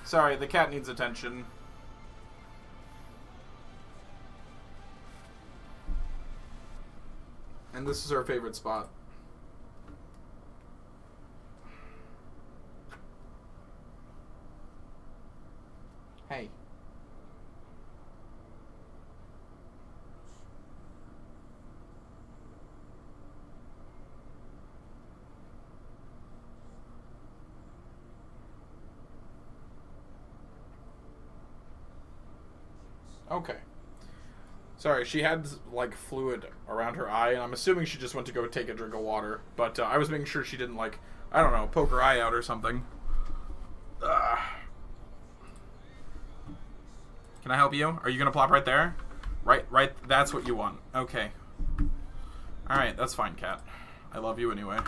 Sorry, the cat needs attention. And this is our favorite spot. Hey. Okay. Sorry, she had, like, fluid around her eye, and I'm assuming she just went to go take a drink of water. But I was making sure she didn't, like, I don't know, poke her eye out or something. Can I help you? Are you gonna plop right there? Right, that's what you want. Okay. Alright, that's fine, cat. I love you anyway.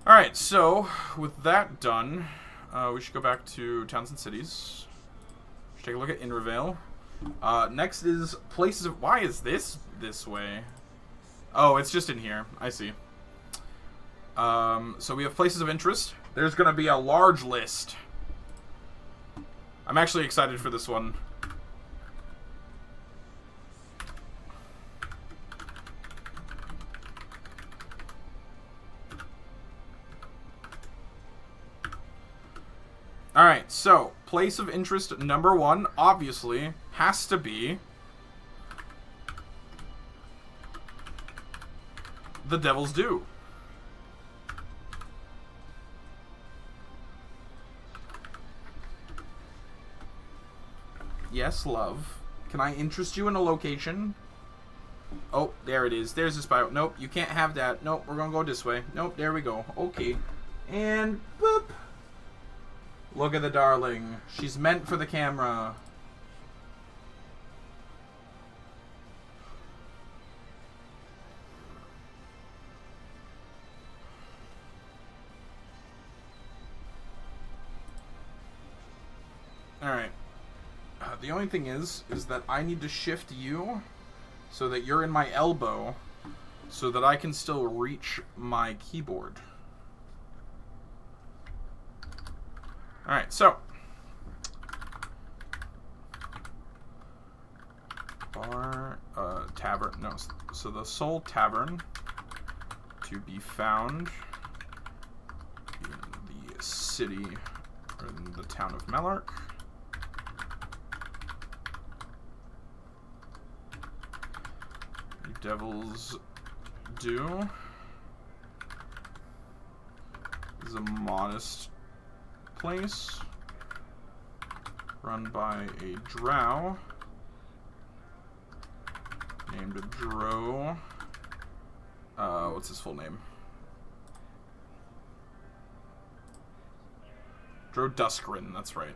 Alright, so, with that done, we should go back to Towns and Cities. Take a look at Invervale. Next is places of... Why is this way? Oh, it's just in here. I see. So we have places of interest. There's going to be a large list. I'm actually excited for this one. Alright, so, place of interest number 1, obviously, has to be the Devil's Due. Yes, love. Can I interest you in a location? Oh, there it is. There's the spiral. Nope, you can't have that. Nope, we're gonna go this way. Nope, there we go. Okay. And boop. Look at the darling. She's meant for the camera. Alright. The only thing is that I need to shift you so that you're in my elbow so that I can still reach my keyboard. Alright, so. Bar, tavern, no, so the Soul Tavern to be found in the city, or in the town of Melark. The Devil's Due is a modest place run by a drow named Dro. What's his full name? Dro Duscrin, that's right.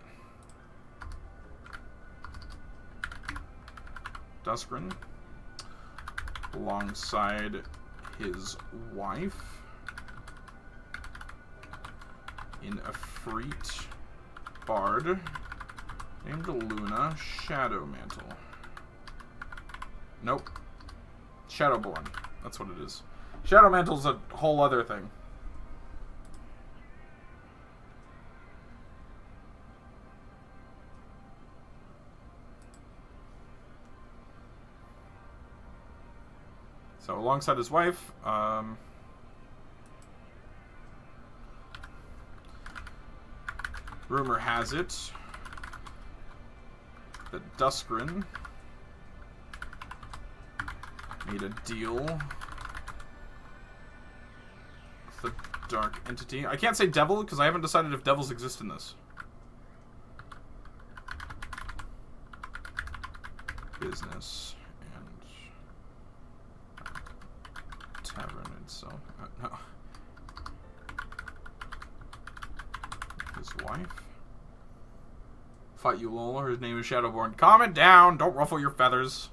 Duscrin, alongside his wife, in a Efreet bard named Luna Shadowmantle. Nope. Shadowborn. That's what it is. Shadowmantle's a whole other thing. So alongside his wife, rumor has it that Duscrin made a deal with the Dark Entity. I can't say devil because I haven't decided if devils exist in this. Business and tavern itself. No. His wife. Fight you, lol. Her name is Shadowborn. Calm it down. Don't ruffle your feathers.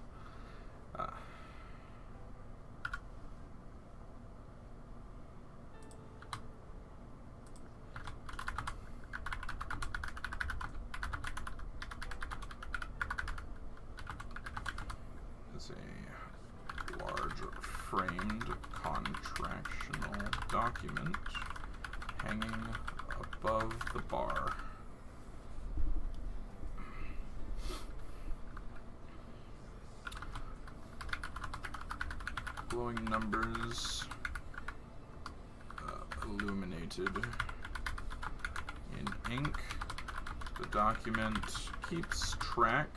Is a large framed contractional document hanging above the bar. glowing numbers illuminated in ink. The document keeps track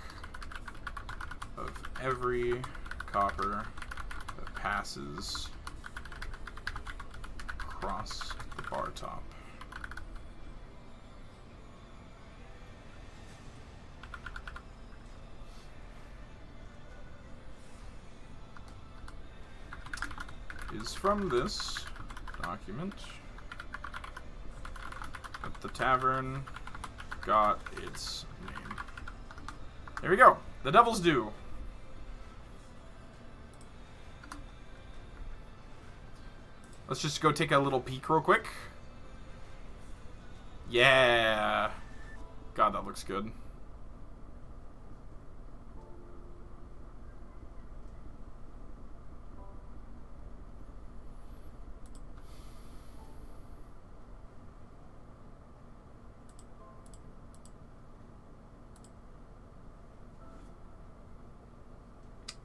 of every copper that passes across the bar top. Is from this document that the tavern got its name. There we go. The Devil's Due. Let's just go take a little peek real quick. Yeah. God, that looks good.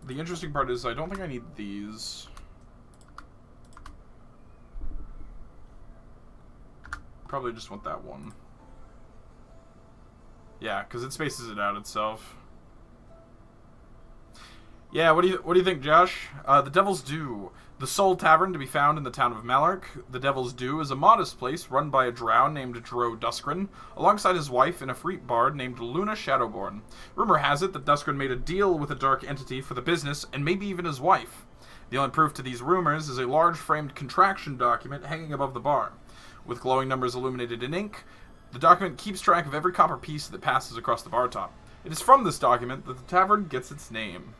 The interesting part is I don't think I need these. Probably just want that one. Yeah, because it spaces it out itself. Yeah, what do you think, Josh? The Devil's Due. The sole tavern to be found in the town of Malark. The Devil's Due is a modest place run by a drow named Dro Duscrin, alongside his wife and a freak bard named Luna Shadowborn. Rumor has it that Duscrin made a deal with a dark entity for the business, and maybe even his wife. The only proof to these rumors is a large framed contraction document hanging above the bar. With glowing numbers illuminated in ink, the document keeps track of every copper piece that passes across the bar top. It is from this document that the tavern gets its name.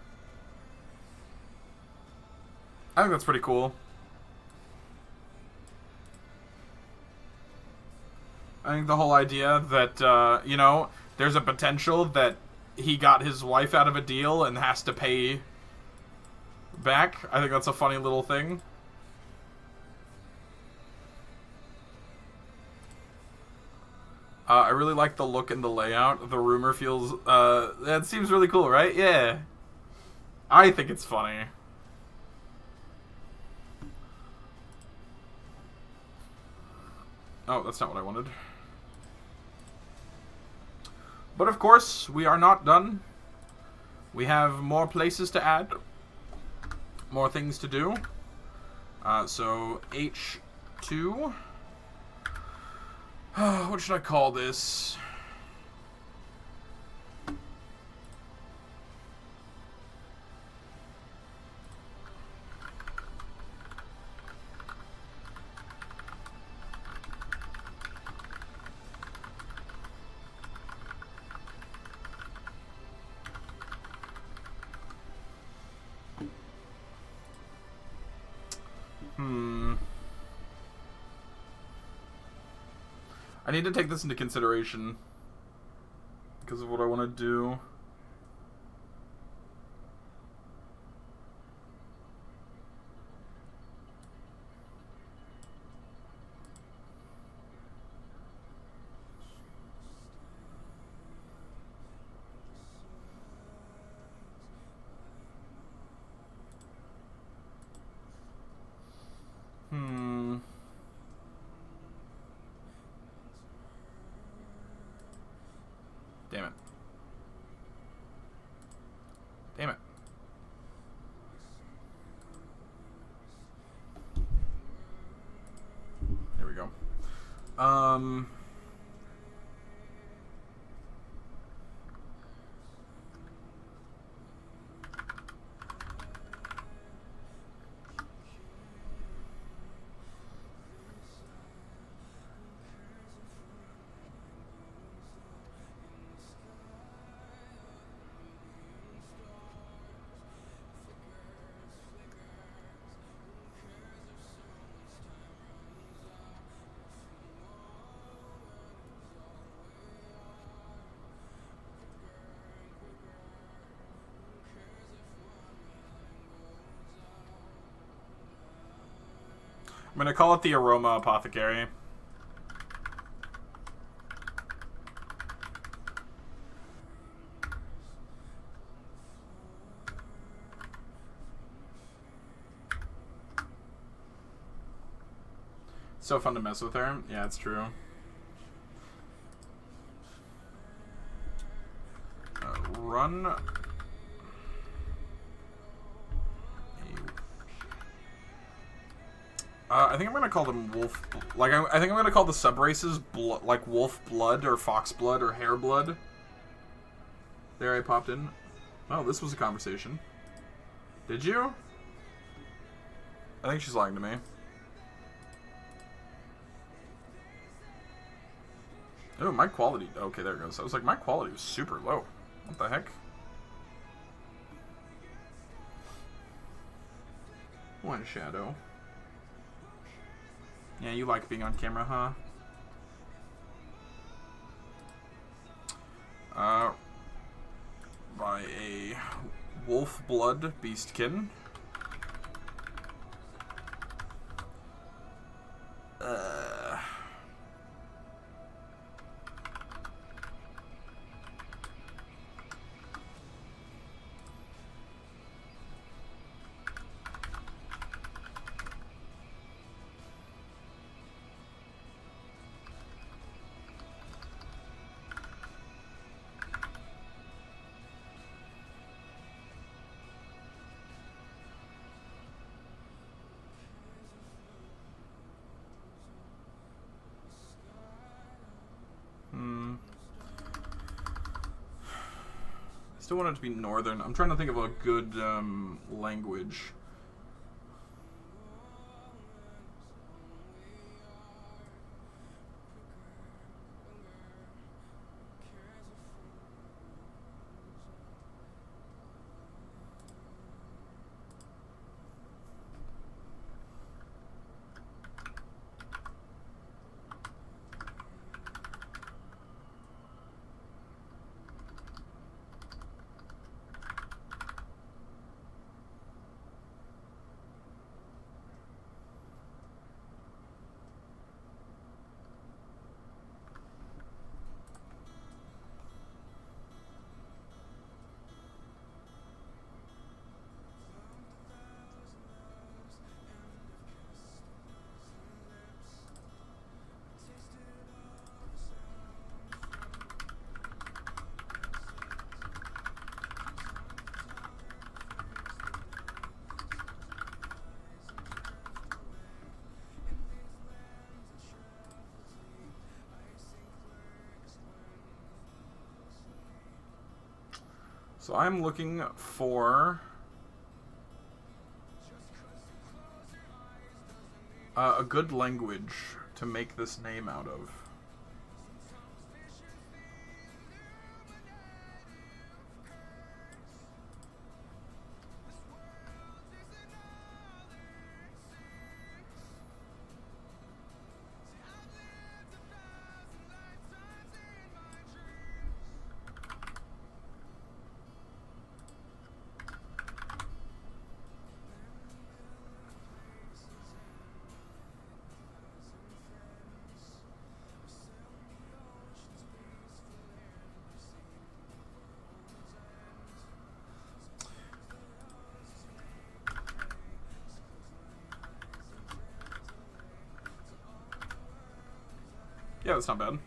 I think that's pretty cool. I think the whole idea that, you know, there's a potential that he got his wife out of a deal and has to pay back. I think that's a funny little thing. I really like the look and the layout. The rumor feels, that seems really cool, right? Yeah. I think it's funny. Oh, that's not what I wanted. But of course, we are not done. We have more places to add. More things to do. So, H2. What should I call this? I need to take this into consideration because of what I want to do. Damn it. Damn it. There we go. I'm gonna call it the Aroma Apothecary. So fun to mess with her. Yeah, it's true. Run. I think I'm gonna call them Wolf. Like, I think I'm gonna call the sub races like Wolf Blood or Fox Blood or Hare Blood. There, I popped in. Oh, this was a conversation. Did you? I think she's lying to me. Oh, my quality. Okay, there it goes. I was like, my quality was super low. What the heck? One shadow. Yeah, you like being on camera, huh? By a Wolf Blood Beastkin. Still want it to be northern. I'm trying to think of a good language. So I'm looking for a good language to make this name out of. Yeah, that's not bad.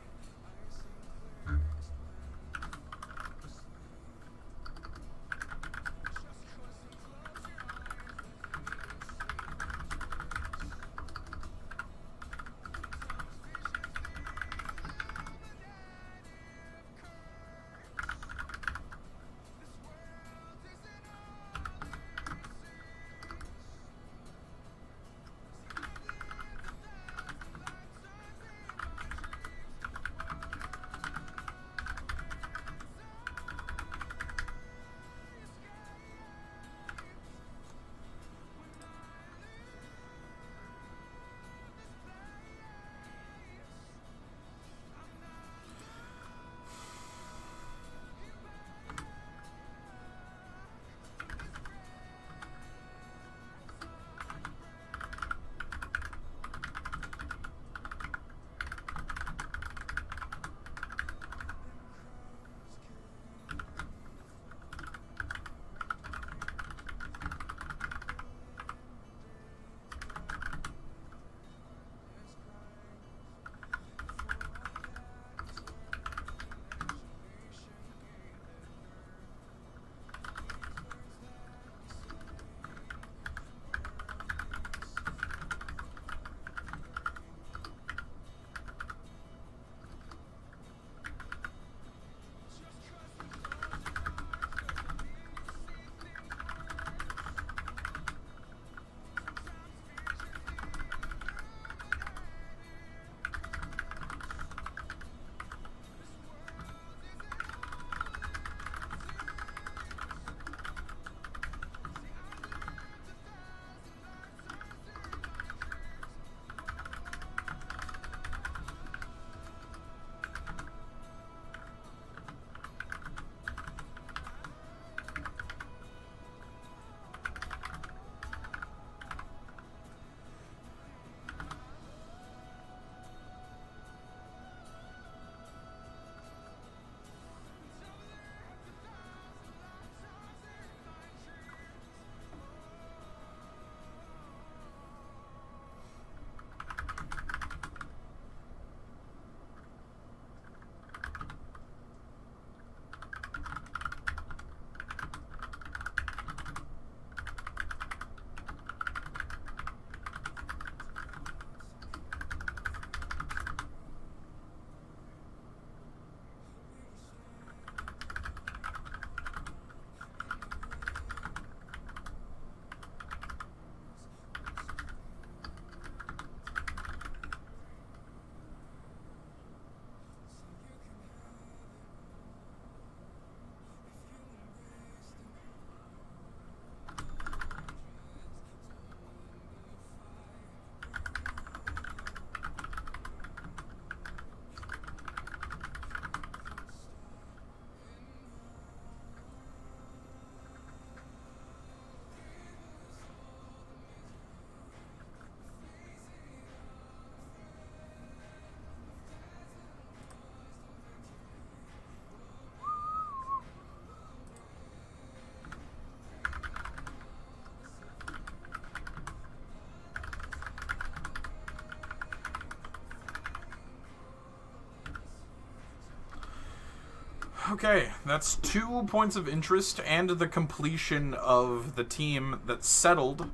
Okay, that's 2 points of interest and the completion of the team that settled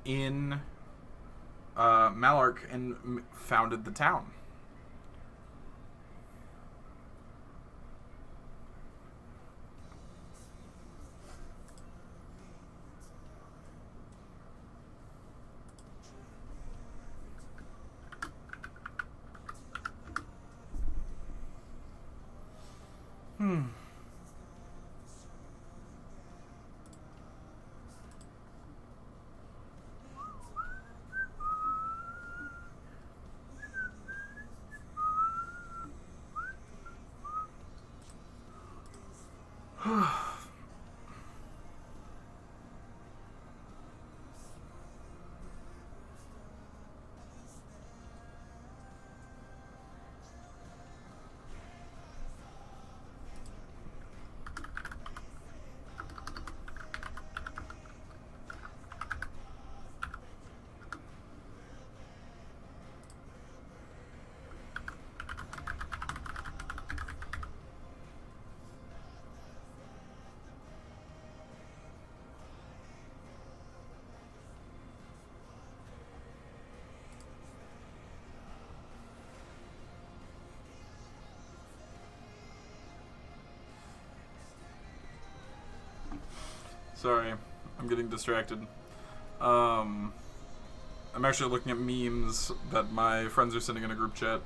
in Malark and founded the town. Sorry, I'm getting distracted. I'm actually looking at memes that my friends are sending in a group chat.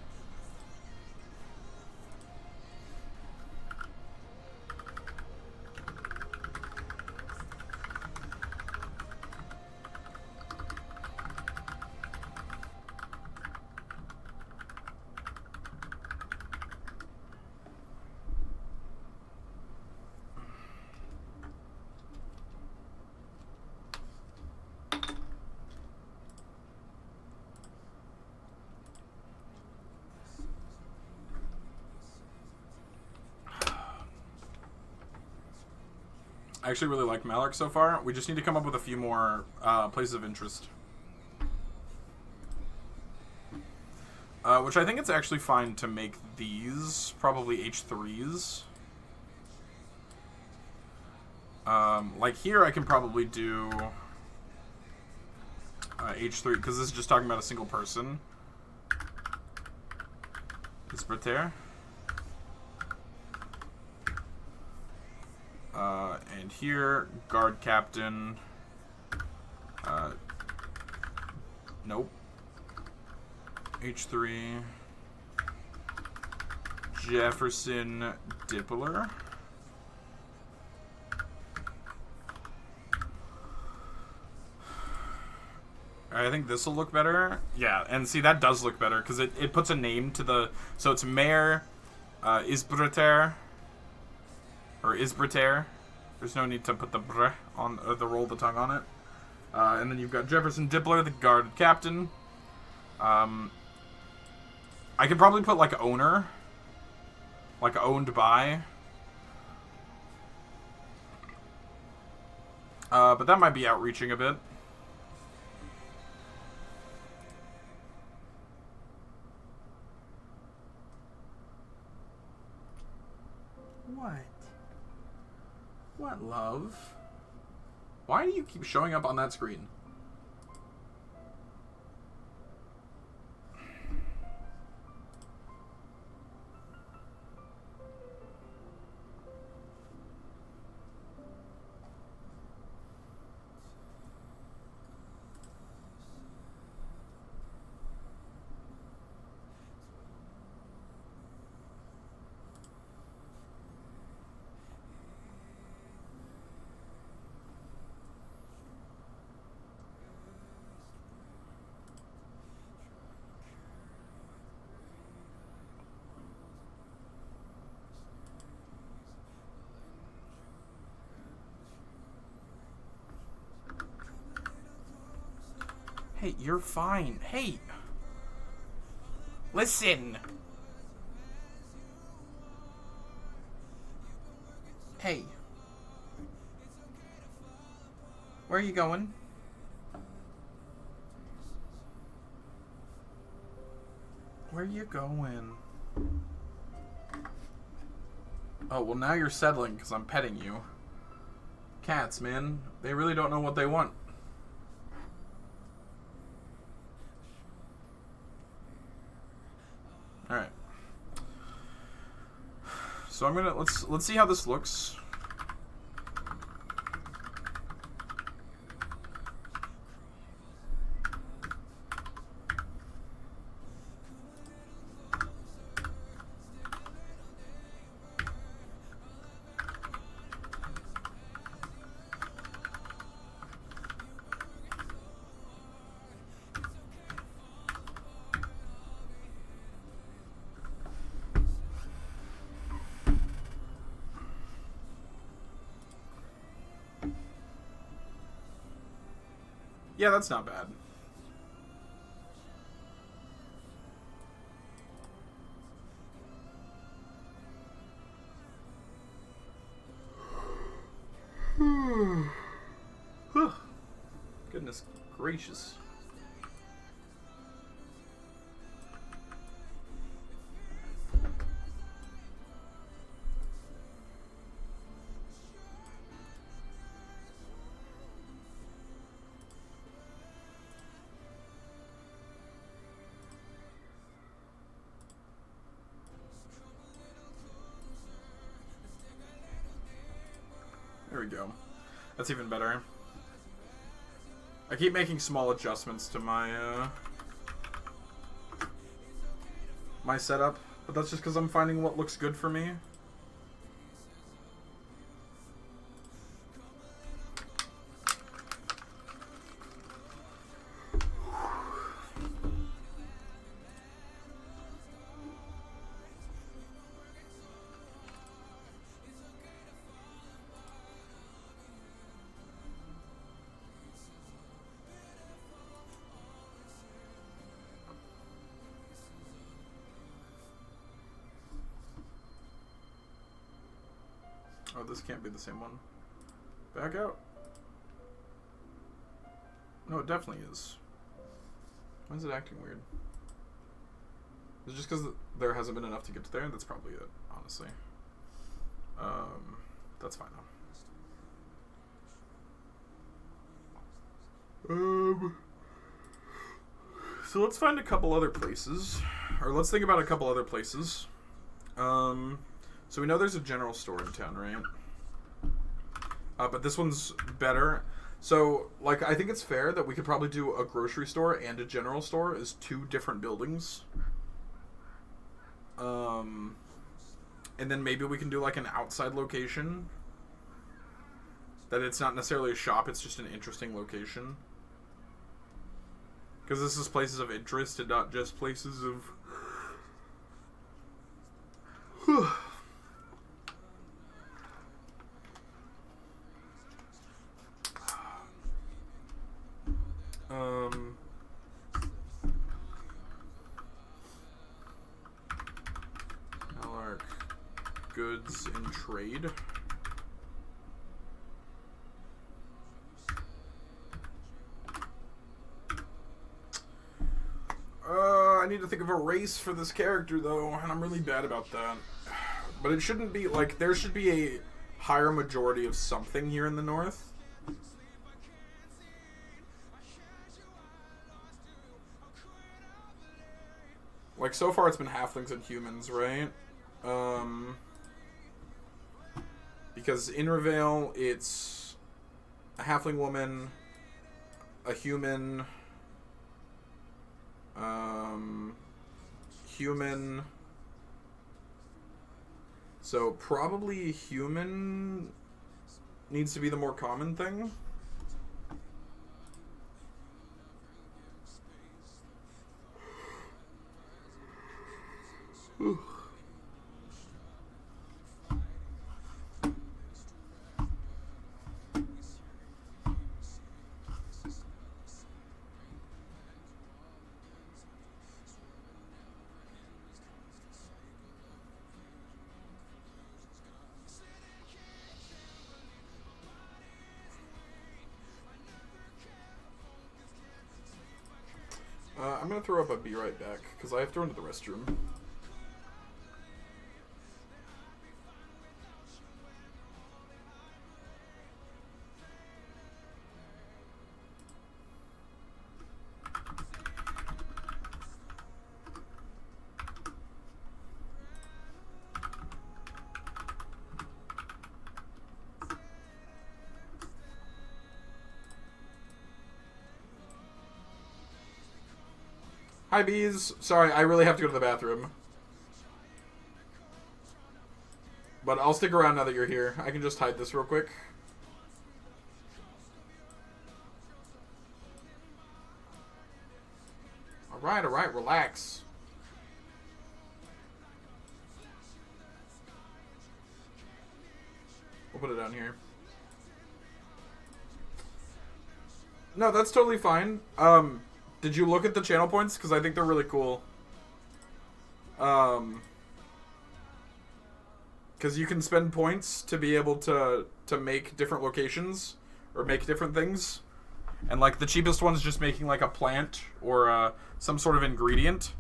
I actually really like Malark so far. We just need to come up with a few more places of interest. Which I think it's actually fine to make these probably H3s. Like here I can probably do H3, because this is just talking about a single person. Isbertaire. And here, guard captain. Nope. H3. Jefferson Dippler. I think this will look better. Yeah, and see, that does look better, because it puts a name to the... So it's Mayor Isbertaire. Or Isbertaire. There's no need to put the brr on, the roll the tongue on it. And then you've got Jefferson Dippler, the guard captain. I could probably put, like, owner. Like, owned by. But that might be outreaching a bit. What? What, love? Why do you keep showing up on that screen? Hey, you're fine. Hey! Listen! Hey. Where are you going? Where are you going? Oh, well, now you're settling because I'm petting you. Cats, man. They really don't know what they want. Alright. So I'm gonna... Let's see how this looks. Yeah, that's not bad. Goodness gracious. There we go. That's even better. I keep making small adjustments to my my setup, but that's just because I'm finding what looks good for me. Oh, this can't be the same one. Back out. No, it definitely is. Why is it acting weird? Is it just because there hasn't been enough to get to there? That's probably it, honestly. That's fine though. So let's find a couple other places. Or let's think about a couple other places. So we know there's a general store in town, right? But this one's better. So, like, I think it's fair that we could probably do a grocery store and a general store as two different buildings. And then maybe we can do, like, an outside location. That it's not necessarily a shop, it's just an interesting location. Because this is places of interest and not just places of... Alark goods and trade. I need to think of a race for this character though, and I'm really bad about that. But it shouldn't be like there should be a higher majority of something here in the north. Like, so far it's been halflings and humans, right? Because in Revale, it's a halfling woman, a human, human. So probably human needs to be the more common thing. Ooh. I'm gonna throw up a be right back, because I have to run to the restroom. Hi, bees. Sorry, I really have to go to the bathroom. But I'll stick around now that you're here. I can just hide this real quick. Alright, relax. We'll put it down here. No, that's totally fine. Did you look at the channel points? Because I think they're really cool. Because you can spend points to be able to make different locations or make different things. And, like, the cheapest one's just making, like, a plant or some sort of ingredient.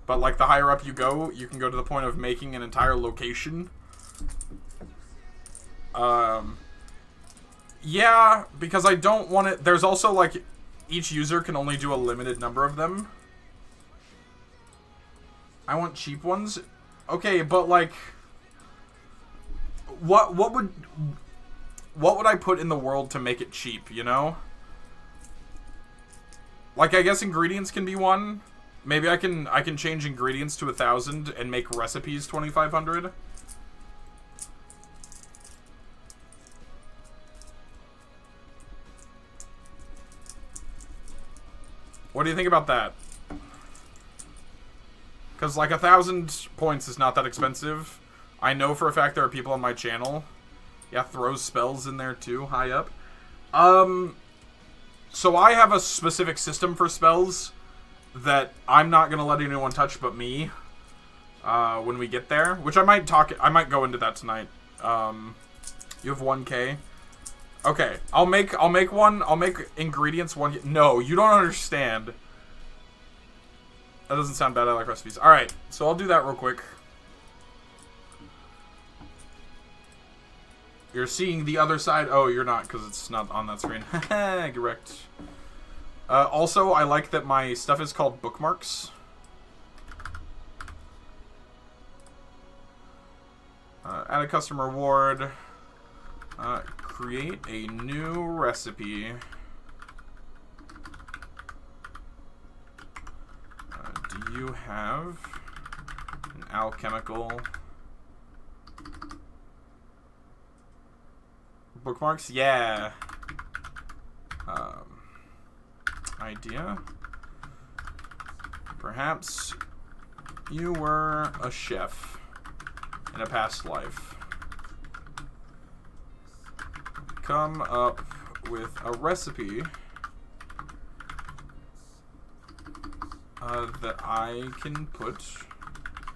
But, like, the higher up you go, you can go to the point of making an entire location. Yeah, because I don't want it... There's also, like, each user can only do a limited number of them. I want cheap ones. Okay, but, like... What would I put in the world to make it cheap, you know? Like, I guess ingredients can be one. Maybe I can change ingredients to 1,000 and make recipes 2,500. What do you think about that? Because, like, 1,000 points is not that expensive. I know for a fact there are people on my channel. Yeah, throws spells in there, too, high up. So I have a specific system for spells that I'm not going to let anyone touch but me when we get there. Which I might go into that tonight. You have 1K. Okay, I'll make one. I'll make ingredients one. No, you don't understand. That doesn't sound bad. I like recipes. All right, so I'll do that real quick. You're seeing the other side. Oh, you're not because it's not on that screen. Correct. Also, I like that my stuff is called bookmarks. Add a custom reward. Create a new recipe. Do you have an alchemical bookmarks? Yeah. Idea. Perhaps you were a chef in a past life. Come up with a recipe that I can put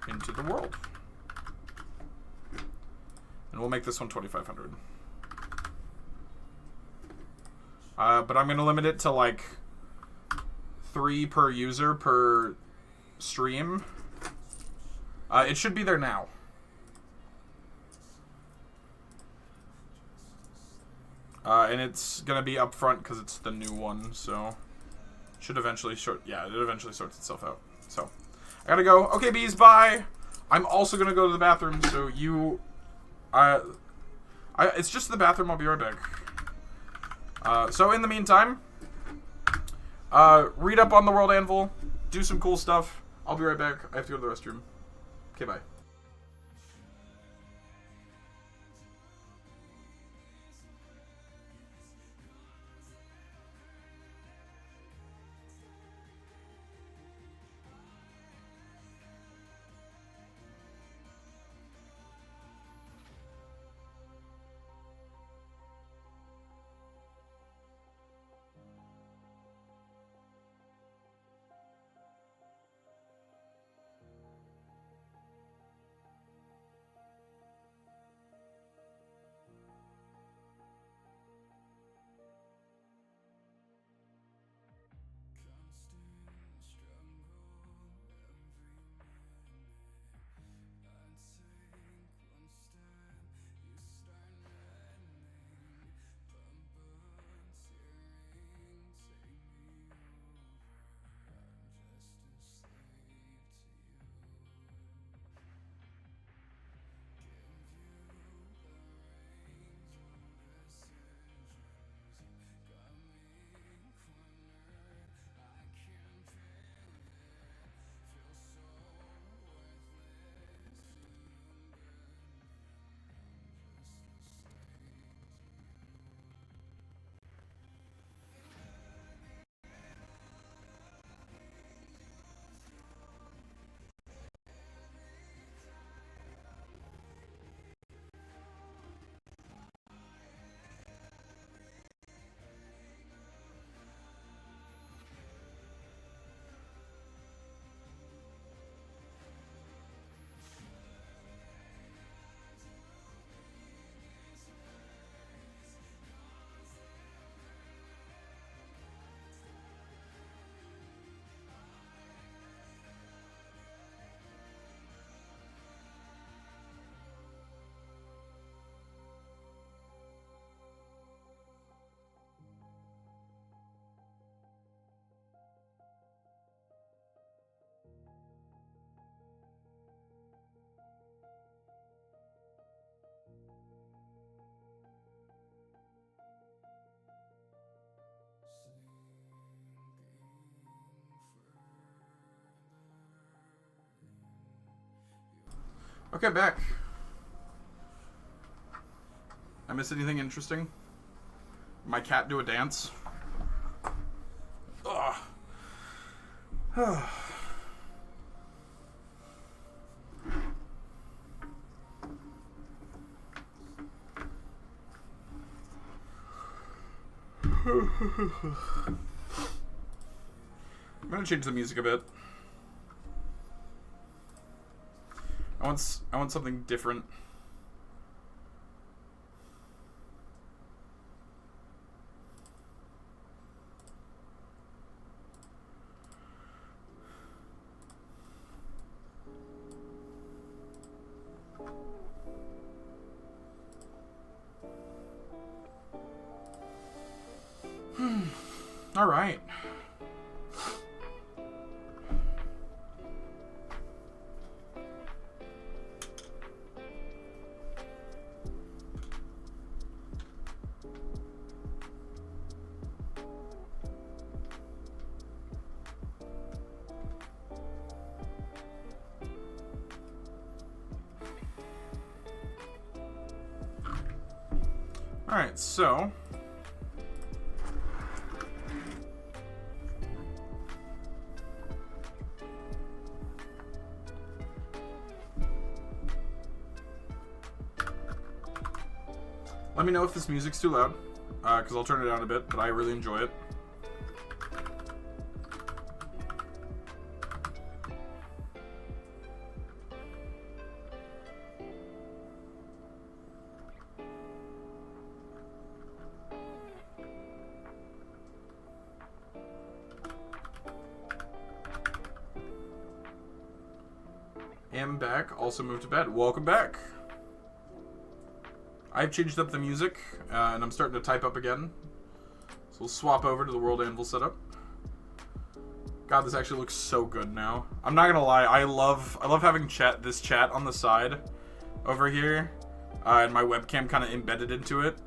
into the world. And we'll make this one 2,500. But I'm going to limit it to, like, 3 per user per stream. It should be there now. And it's going to be up front because it's the new one, so... Should eventually sort... Yeah, it eventually sorts itself out. So, I gotta go. Okay, bees, bye! I'm also going to go to the bathroom, so you... it's just the bathroom. I'll be right back. So, in the meantime... read up on the World Anvil. Do some cool stuff. I'll be right back. I have to go to the restroom. Okay, bye. Okay, back. I miss anything interesting? My cat do a dance? Ugh. I'm gonna change the music a bit. I want something different. All right. All right, so let me know if this music's too loud, because I'll turn it down a bit, but I really enjoy it. Am back, also moved to bed. Welcome back. I've changed up the music, and I'm starting to type up again. So we'll swap over to the World Anvil setup. God, this actually looks so good now. I'm not gonna lie, I love having this chat on the side over here, and my webcam kind of embedded into it.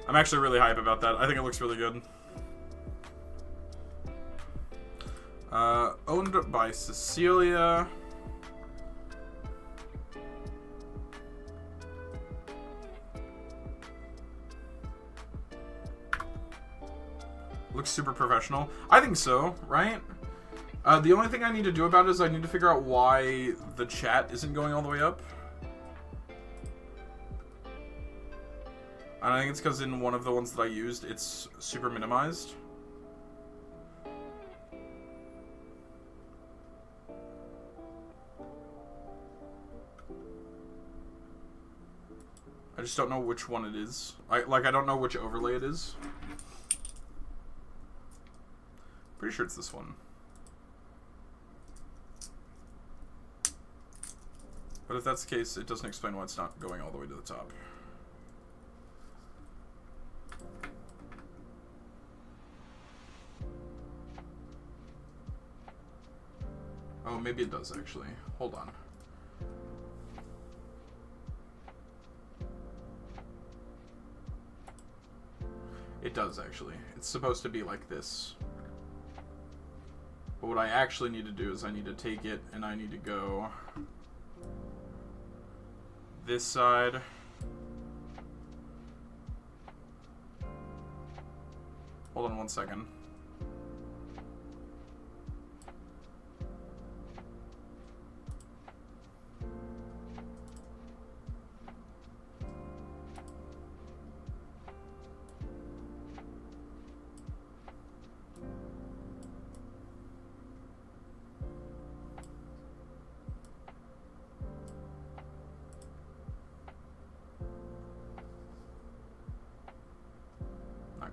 I'm actually really hype about that. I think it looks really good. Owned by Cecilia. Looks super professional. I think so, right? The only thing I need to do about it is I need to figure out why the chat isn't going all the way up. And I think it's because in one of the ones that I used, it's super minimized. I just don't know which one it is. I don't know which overlay it is. Pretty sure it's this one. But if that's the case, it doesn't explain why it's not going all the way to the top. Oh, maybe it does actually. Hold on. It does actually. It's supposed to be like this. But what I actually need to do is I need to take it and I need to go this side. Hold on one second.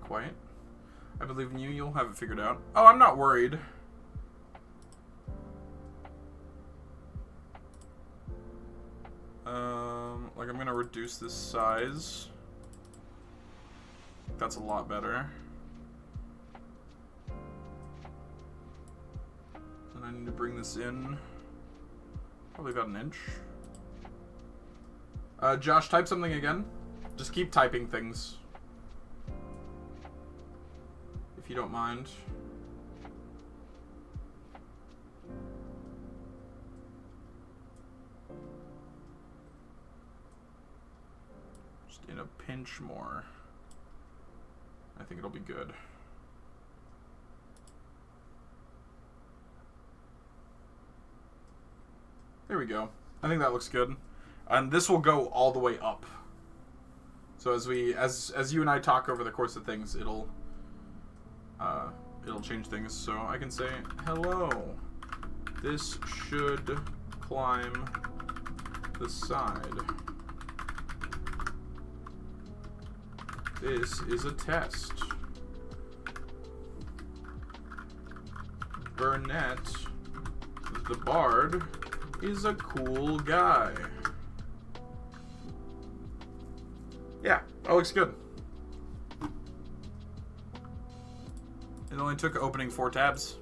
Quite. I believe in you. You'll have it figured out. Oh, I'm not worried. Like I'm gonna reduce this size. That's a lot better. And I need to bring this in probably about an inch. Josh, type something again. Just keep typing things. If you don't mind. Just in a pinch more. I think it'll be good. There we go. I think that looks good. And this will go all the way up. So as you and I talk over the course of things, it'll change things. So I can say, hello, this should climb the side. This is a test. Burnett, the bard, is a cool guy. Yeah, that looks good. It only took opening 4 tabs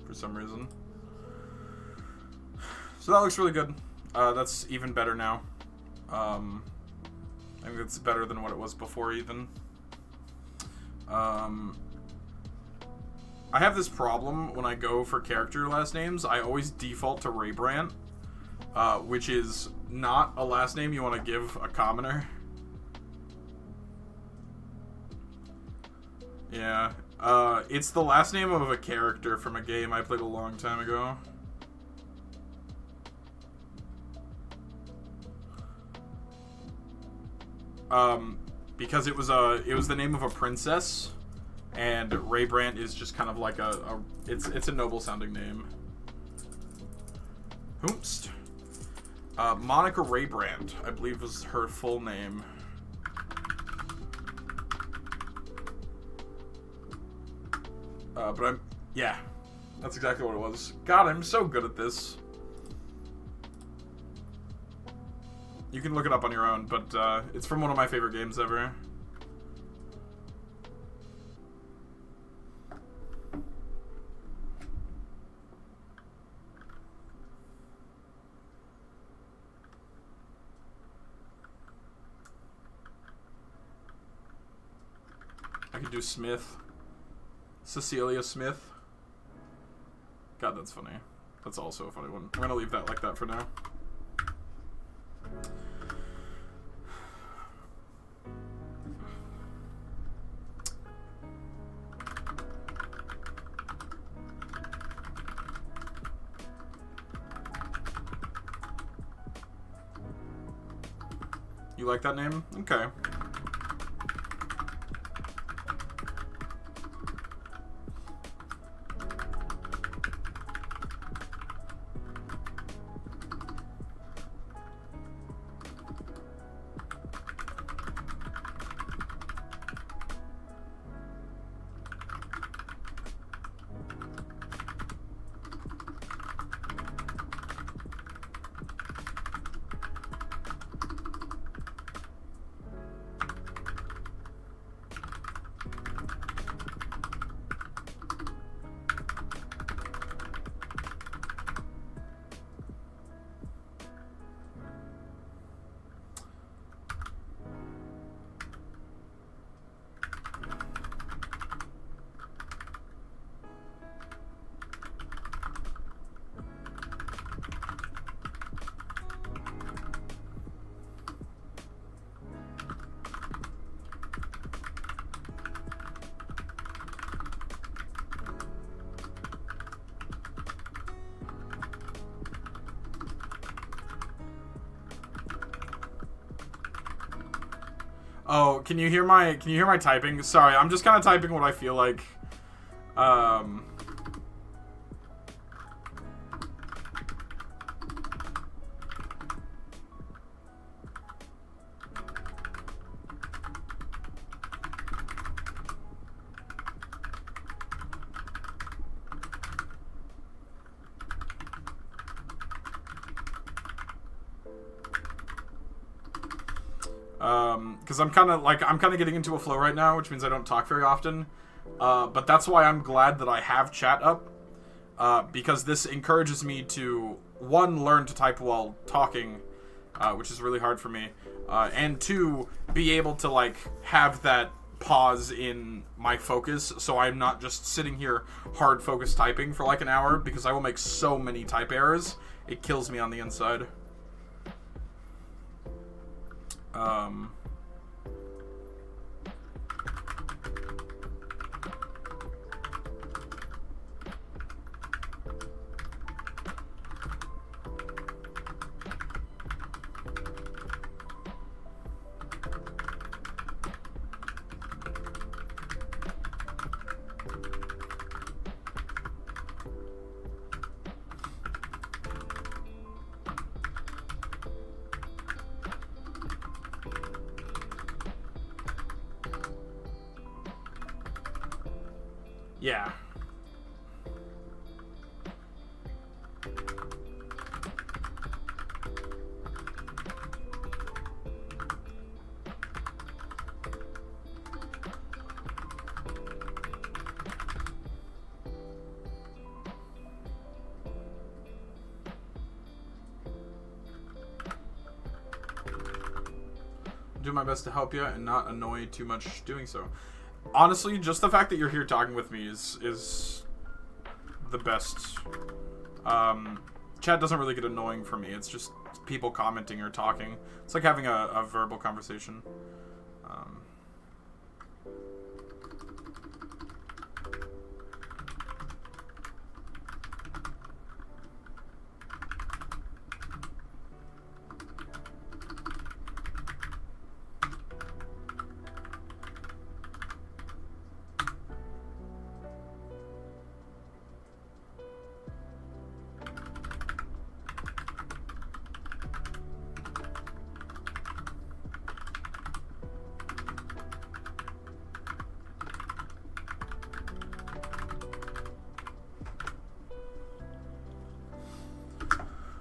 for some reason. So that looks really good. That's even better now. I think it's better than what it was before even. I have this problem when I go for character last names. I always default to Raybrandt, which is not a last name you want to give a commoner. Yeah, it's the last name of a character from a game I played a long time ago. Because it was the name of a princess, and Raybrandt is just kind of like it's a noble sounding name. Hoomst. Monica Raybrandt, I believe, was her full name. But yeah, that's exactly what it was. God, I'm so good at this. You can look it up on your own, but it's from one of my favorite games ever. I could do Smith. Cecilia Smith. God, that's funny. That's also a funny one. I'm gonna leave that like that for now. You like that name? Okay. Oh, can you hear my typing? Sorry, I'm just kind of typing what I feel like. Because I'm kind of getting into a flow right now, which means I don't talk very often. But that's why I'm glad that I have chat up, because this encourages me to, one, learn to type while talking, which is really hard for me, and two, be able to like have that pause in my focus, so I'm not just sitting here hard focus typing for like an hour, because I will make so many type errors. It kills me on the inside. Um, yeah. Do my best to help you and not annoy too much doing so. Honestly, just the fact that you're here talking with me is the best. Chat doesn't really get annoying for me. It's just people commenting or talking. It's like having a verbal conversation.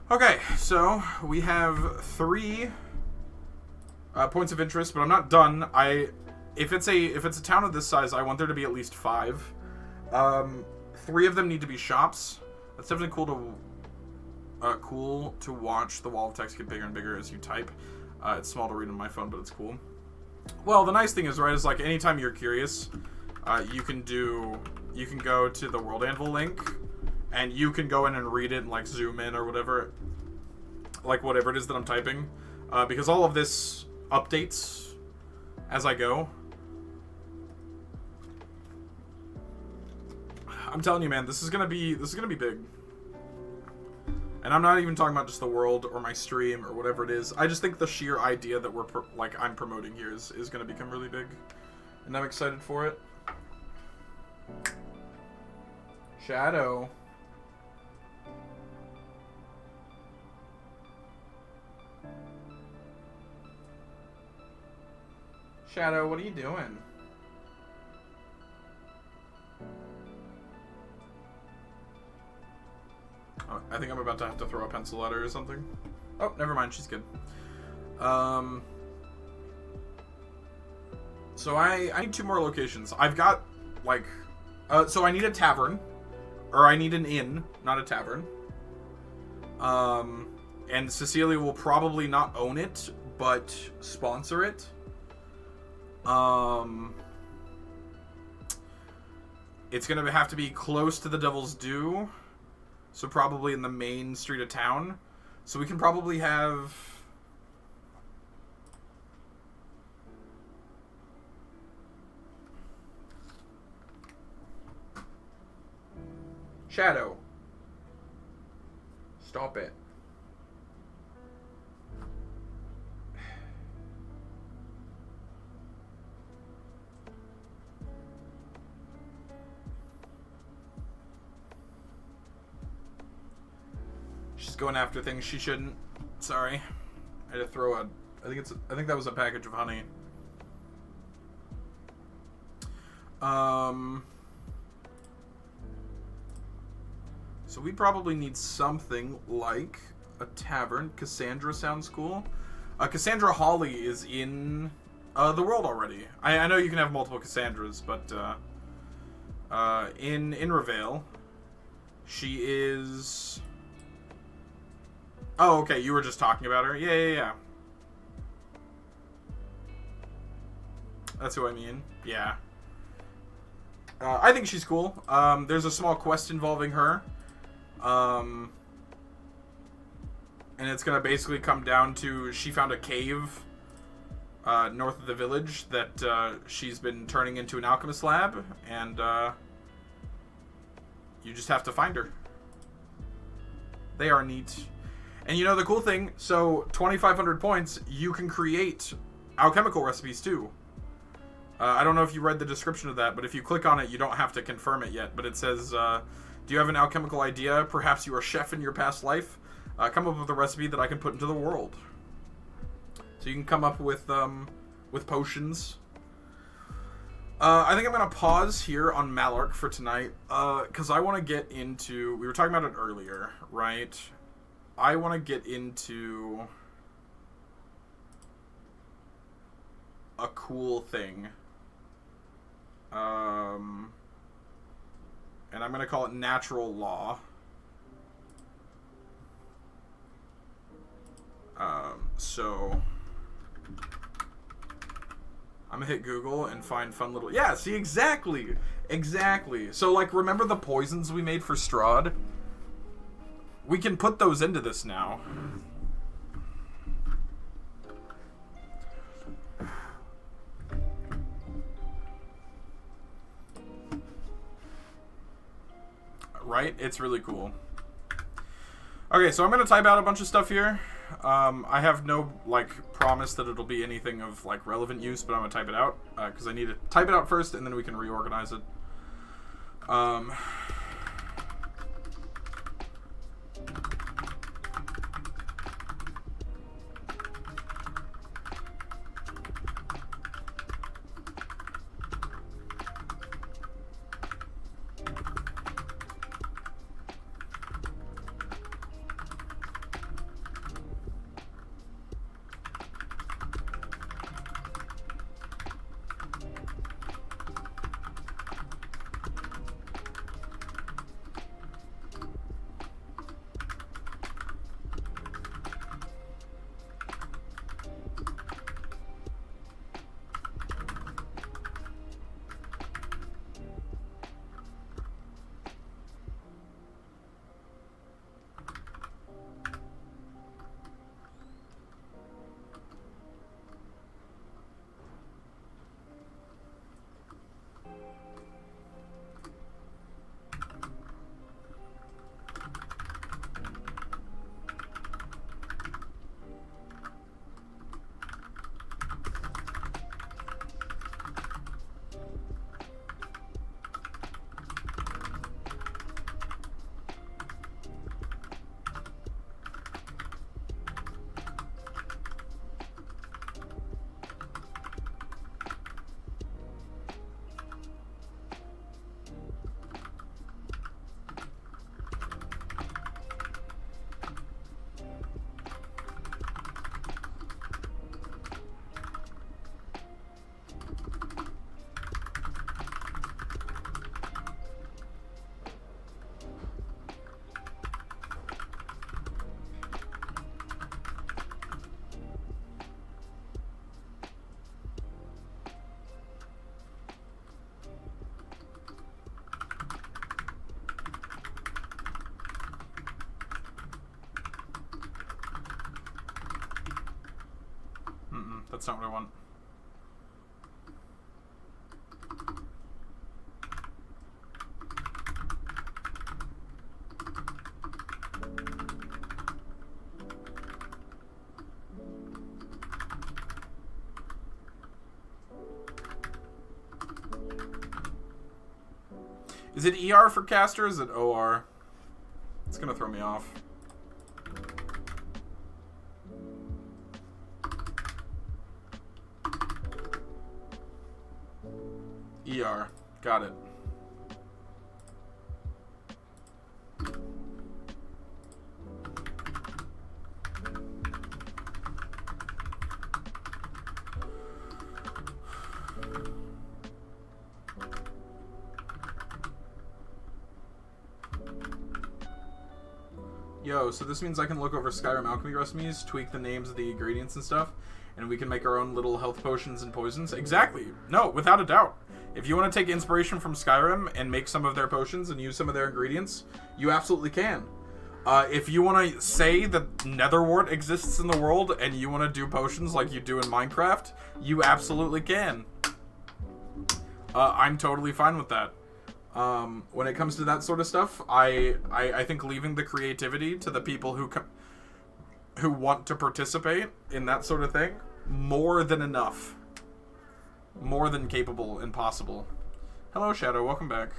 Okay, so we have 3 points of interest, but I'm not done. If it's a town of this size, I want there to be at least 5. 3 of them need to be shops. That's definitely cool to watch the wall of text get bigger and bigger as you type. It's small to read on my phone, but it's cool. Well, the nice thing is, right, is like anytime you're curious, you can go to the World Anvil link. And you can go in and read it and, like, zoom in or whatever. Like, whatever it is that I'm typing. Because all of this updates as I go. I'm telling you, man, this is gonna be big. And I'm not even talking about just the world or my stream or whatever it is. I just think the sheer idea that I'm promoting here is gonna become really big. And I'm excited for it. Shadow. Shadow, what are you doing? Oh, I think I'm about to have to throw a pencil at her or something. Oh, never mind, she's good. So I need 2 more locations. I've got, like... so I need a tavern. Or I need an inn, not a tavern. And Cecilia will probably not own it, but sponsor it. It's gonna have to be close to the Devil's Due, so probably in the main street of town. So we can probably have... Shadow. Stop it. She's going after things she shouldn't. Sorry. I had to throw a... I think that was a package of honey. So we probably need something like a tavern. Cassandra sounds cool. Cassandra Holly is in the world already. I know you can have multiple Cassandras, but in Revale, she is... Oh, okay, you were just talking about her? Yeah. That's who I mean. Yeah. I think she's cool. There's a small quest involving her. And it's gonna basically come down to she found a cave north of the village that she's been turning into an alchemist lab, and you just have to find her. They are neat. And you know the cool thing, so 2,500 points, you can create alchemical recipes too. I don't know if you read the description of that, but if you click on it, you don't have to confirm it yet. But it says, do you have an alchemical idea? Perhaps you were a chef in your past life? Come up with a recipe that I can put into the world. So you can come up with potions. I think I'm going to pause here on Malark for tonight, because I want to get into... We were talking about it earlier, right? I want to get into a cool thing. And I'm going to call it natural law. So I'm gonna hit Google and find fun little... Yeah, see, exactly. Exactly. So, like, remember the poisons we made for Strahd? We can put those into this now. Right? It's really cool. Okay, so I'm going to type out a bunch of stuff here. I have no, like, promise that it'll be anything of, like, relevant use, but I'm going to type it out, because I need to type it out first, and then we can reorganize it. That's not what I want. Is it ER for caster or is it OR? It's gonna throw me off. ER. Got it. Yo, so this means I can look over Skyrim alchemy recipes, tweak the names of the ingredients and stuff, and we can make our own little health potions and poisons? Exactly. No, without a doubt. If you want to take inspiration from Skyrim and make some of their potions and use some of their ingredients, you absolutely can. If you want to say that Netherwort exists in the world and you want to do potions like you do in Minecraft, you absolutely can. I'm totally fine with that. When it comes to that sort of stuff, I think leaving the creativity to the people who want to participate in that sort of thing, more than enough. More than capable and possible. Hello, Shadow. Welcome back.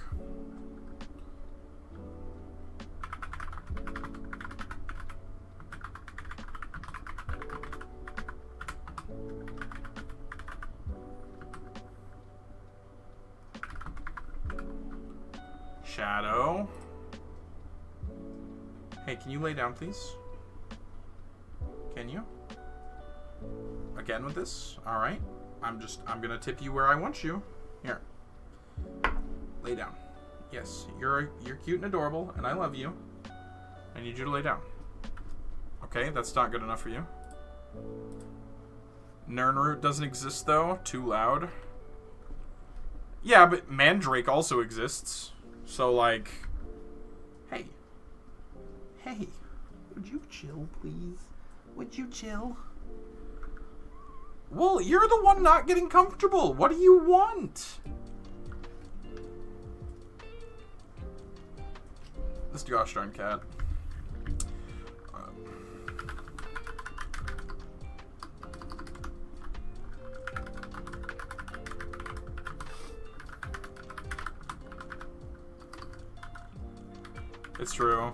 Shadow. Hey, can you lay down, please? Can you? Again with this? Alright. I'm gonna tip you where I want you. Here. Lay down. Yes, you're cute and adorable, and I love you. I need you to lay down. Okay, that's not good enough for you. Nirnroot doesn't exist, though. Too loud. Yeah, but Mandrake also exists. So, like... Hey. Hey. Would you chill, please? Would you chill? Well, you're the one not getting comfortable. What do you want? This gosh darn cat. It's true.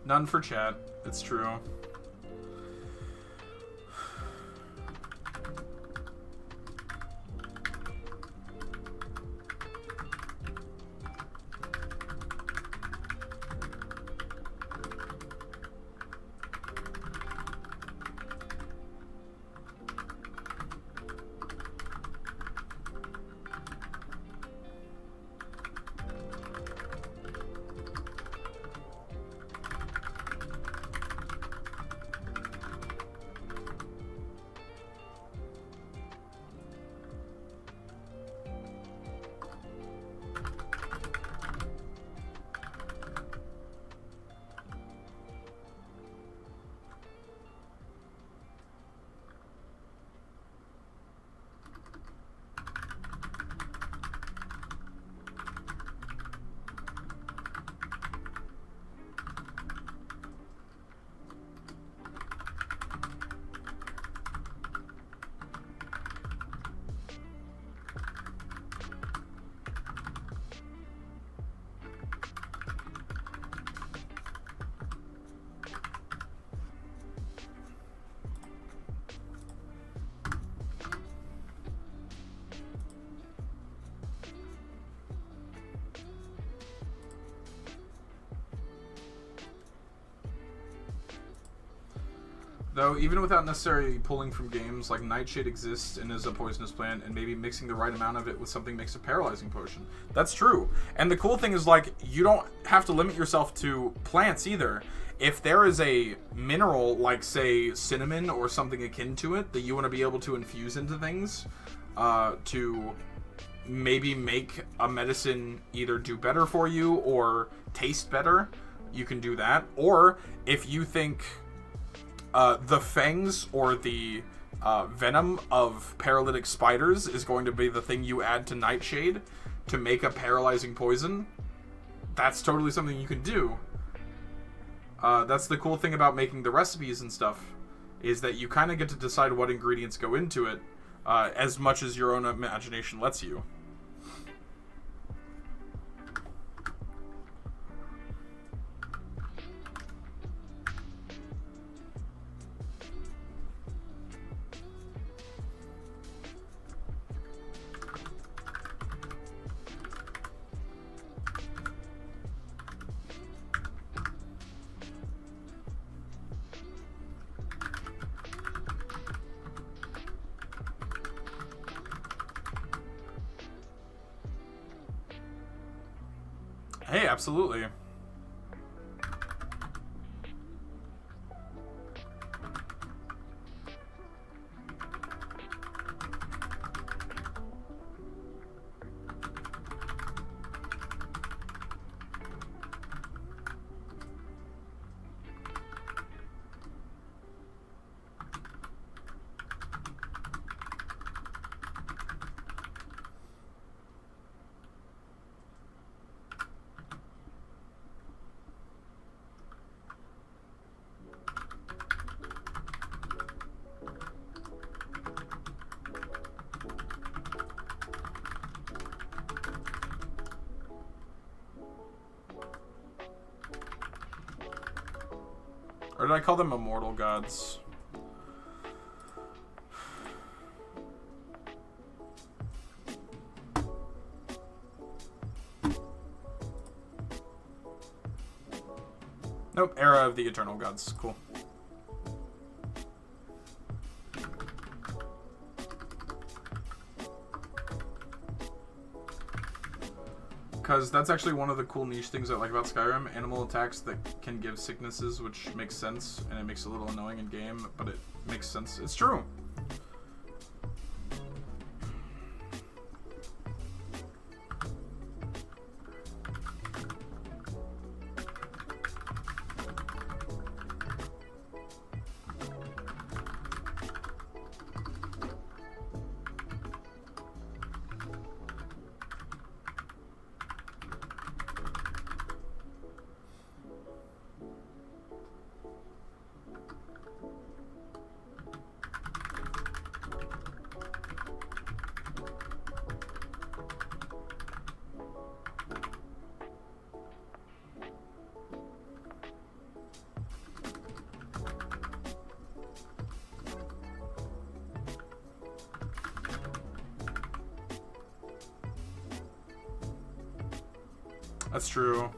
None for chat. It's true. Though, even without necessarily pulling from games, like Nightshade exists and is a poisonous plant, and maybe mixing the right amount of it with something makes a paralyzing potion. That's true. And the cool thing is, like, you don't have to limit yourself to plants either. If there is a mineral, like, say, cinnamon or something akin to it, that you want to be able to infuse into things, to maybe make a medicine either do better for you or taste better, you can do that. Or, if you think... the fangs or the venom of paralytic spiders is going to be the thing you add to Nightshade to make a paralyzing poison, that's totally something you can do. That's the cool thing about making the recipes and stuff, is that you kind of get to decide what ingredients go into it, as much as your own imagination lets you. Hey, absolutely. Or did I call them immortal gods? Nope, Era of the Eternal Gods. Cool. Because that's actually one of the cool niche things I like about Skyrim. Animal attacks that can give sicknesses, which makes sense, and it makes it a little annoying in game, but it makes sense. It's true. That's true.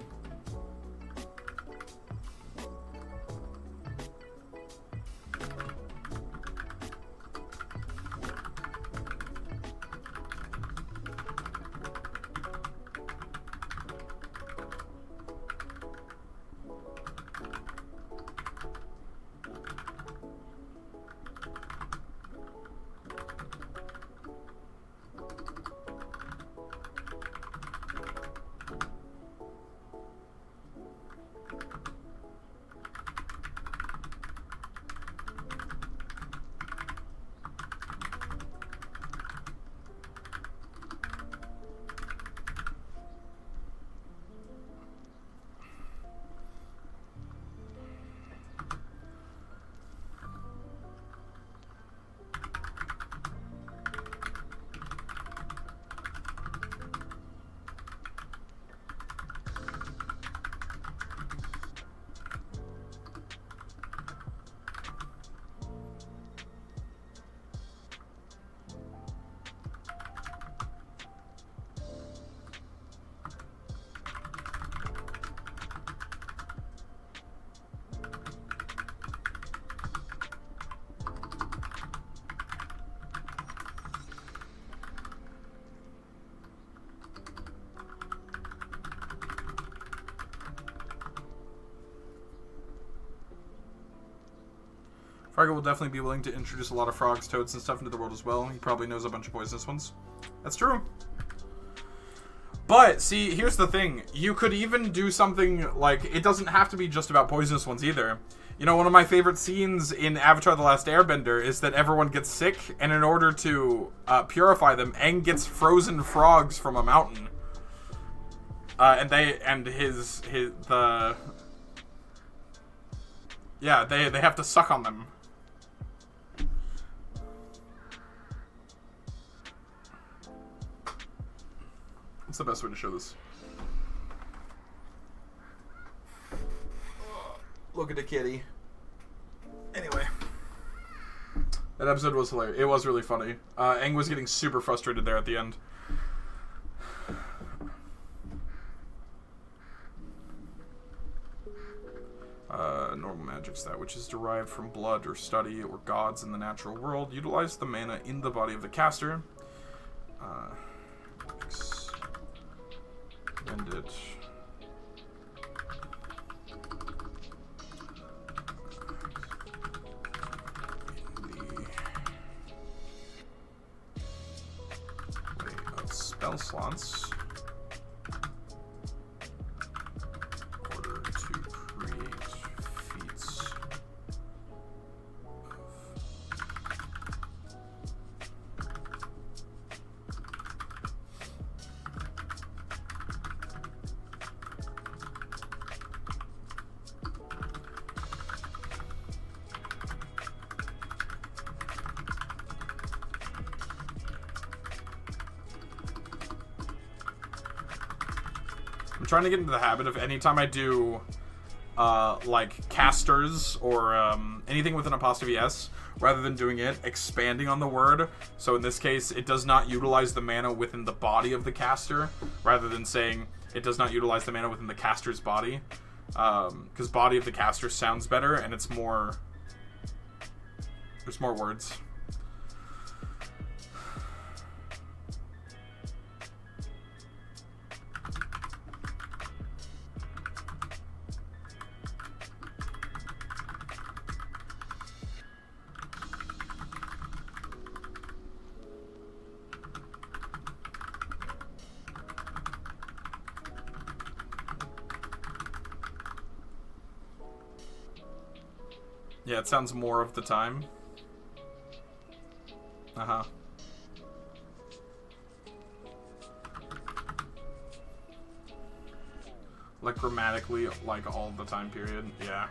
Fargo will definitely be willing to introduce a lot of frogs, toads, and stuff into the world as well. He probably knows a bunch of poisonous ones. That's true. But, see, here's the thing. You could even do something like... It doesn't have to be just about poisonous ones either. You know, one of my favorite scenes in Avatar The Last Airbender is that everyone gets sick, and in order to purify them, Aang gets frozen frogs from a mountain. Yeah, they have to suck on them. What's the best way to show this? Look at the kitty. Anyway. That episode was hilarious. It was really funny. Aang was getting super frustrated there at the end. Normal magic stat, which is derived from blood or study or gods in the natural world. Utilize the mana in the body of the caster. Expend it. Spell slots in order to create feats I'm trying to get into the habit of anytime I do like casters or anything with an apostrophe S, rather than doing it, expanding on the word. So in this case, it does not utilize the mana within the body of the caster, rather than saying it does not utilize the mana within the caster's body. Because body of the caster sounds better, and it's more... There's more words. Yeah, it sounds more of the time. Uh-huh. Like grammatically, like all the time period. Yeah.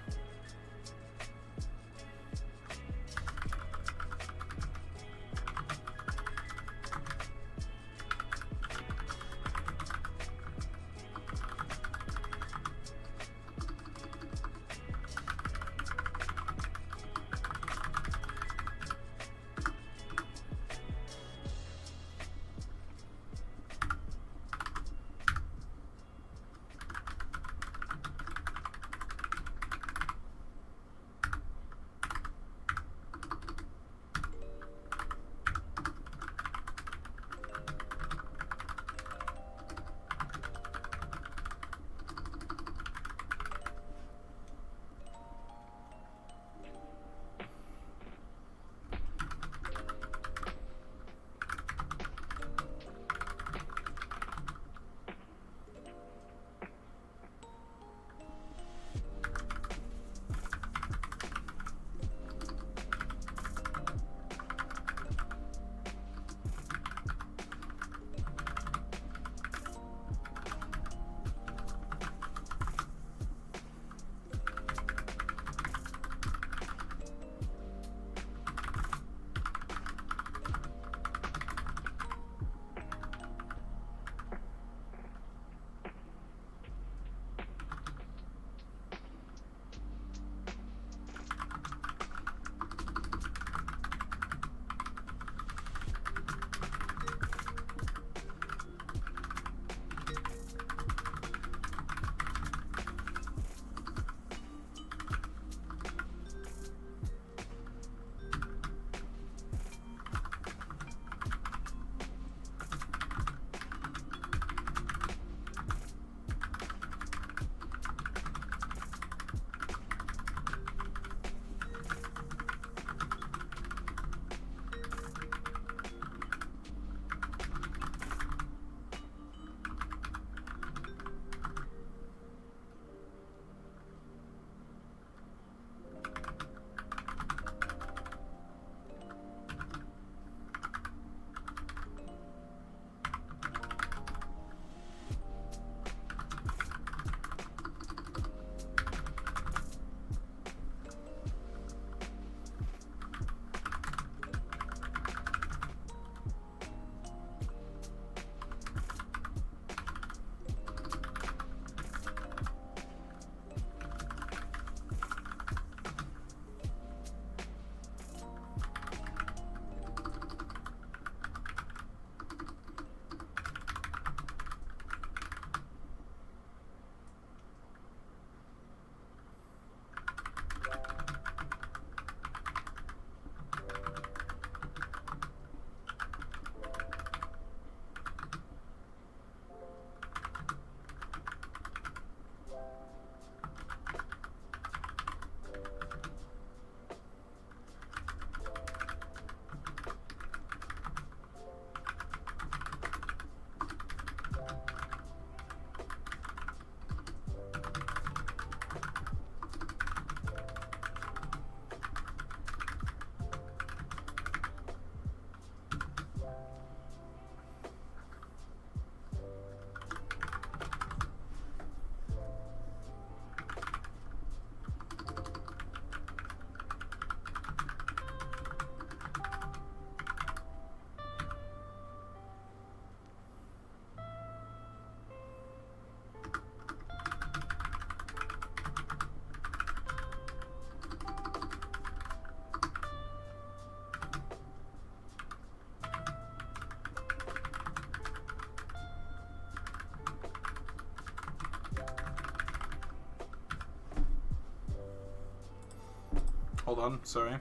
Hold on, sorry.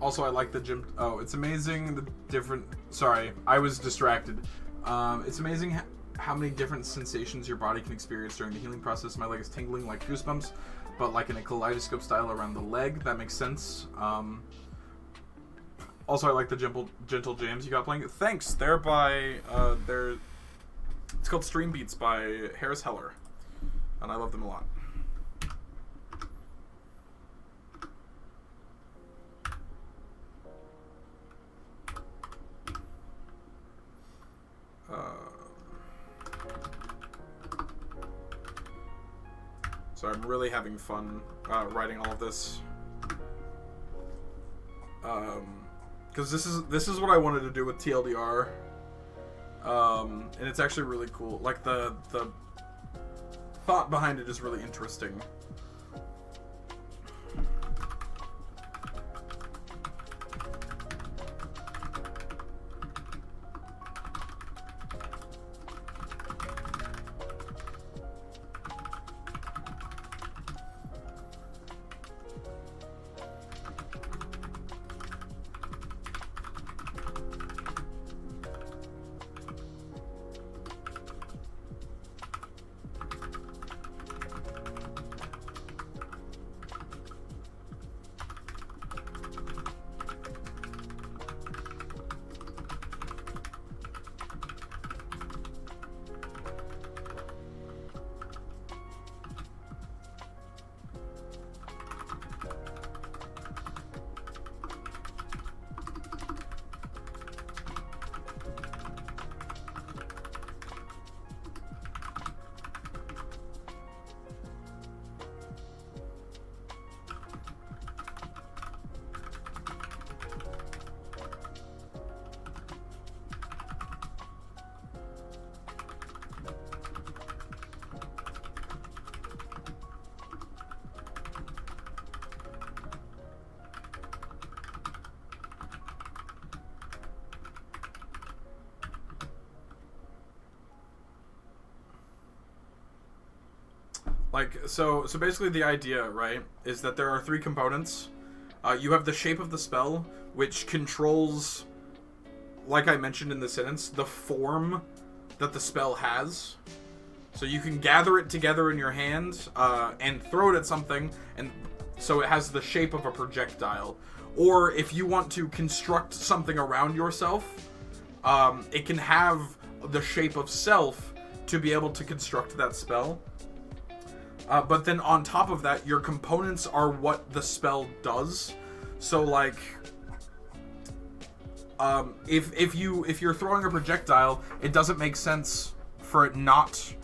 Also, I like the gym. Oh, it's amazing the different. Sorry, I was distracted. It's amazing how many different sensations your body can experience during the healing process. My leg is tingling like goosebumps, but like in a kaleidoscope style around the leg. That makes sense. Also, I like the gentle jams you got playing. Thanks. They're by it's called Stream Beats by Harris Heller, and I love them a lot. So I'm really having fun writing all of this, because this is what I wanted to do with TLDR, and it's actually really cool. Like the thought behind it is really interesting. Like, so basically the idea, right, is that there are 3 components. You have the shape of the spell, which controls, like I mentioned in the sentence, the form that the spell has. So you can gather it together in your hand and throw it at something, and so it has the shape of a projectile. Or if you want to construct something around yourself, it can have the shape of self to be able to construct that spell. But then on top of that, your components are what the spell does. So like, if you're throwing a projectile, it doesn't make sense for it not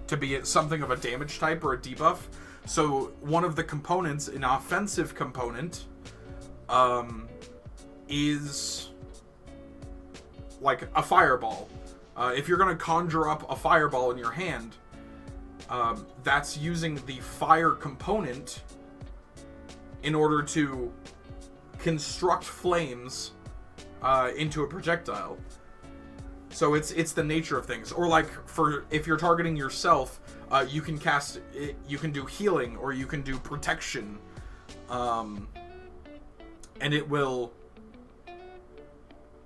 to be something of a damage type or a debuff. So one of the components, an offensive component, is like a fireball. If you're going to conjure up a fireball in your hand, that's using the fire component in order to construct flames into a projectile. So it's the nature of things. Or like if you're targeting yourself, you can cast it, you can do healing or you can do protection, and it will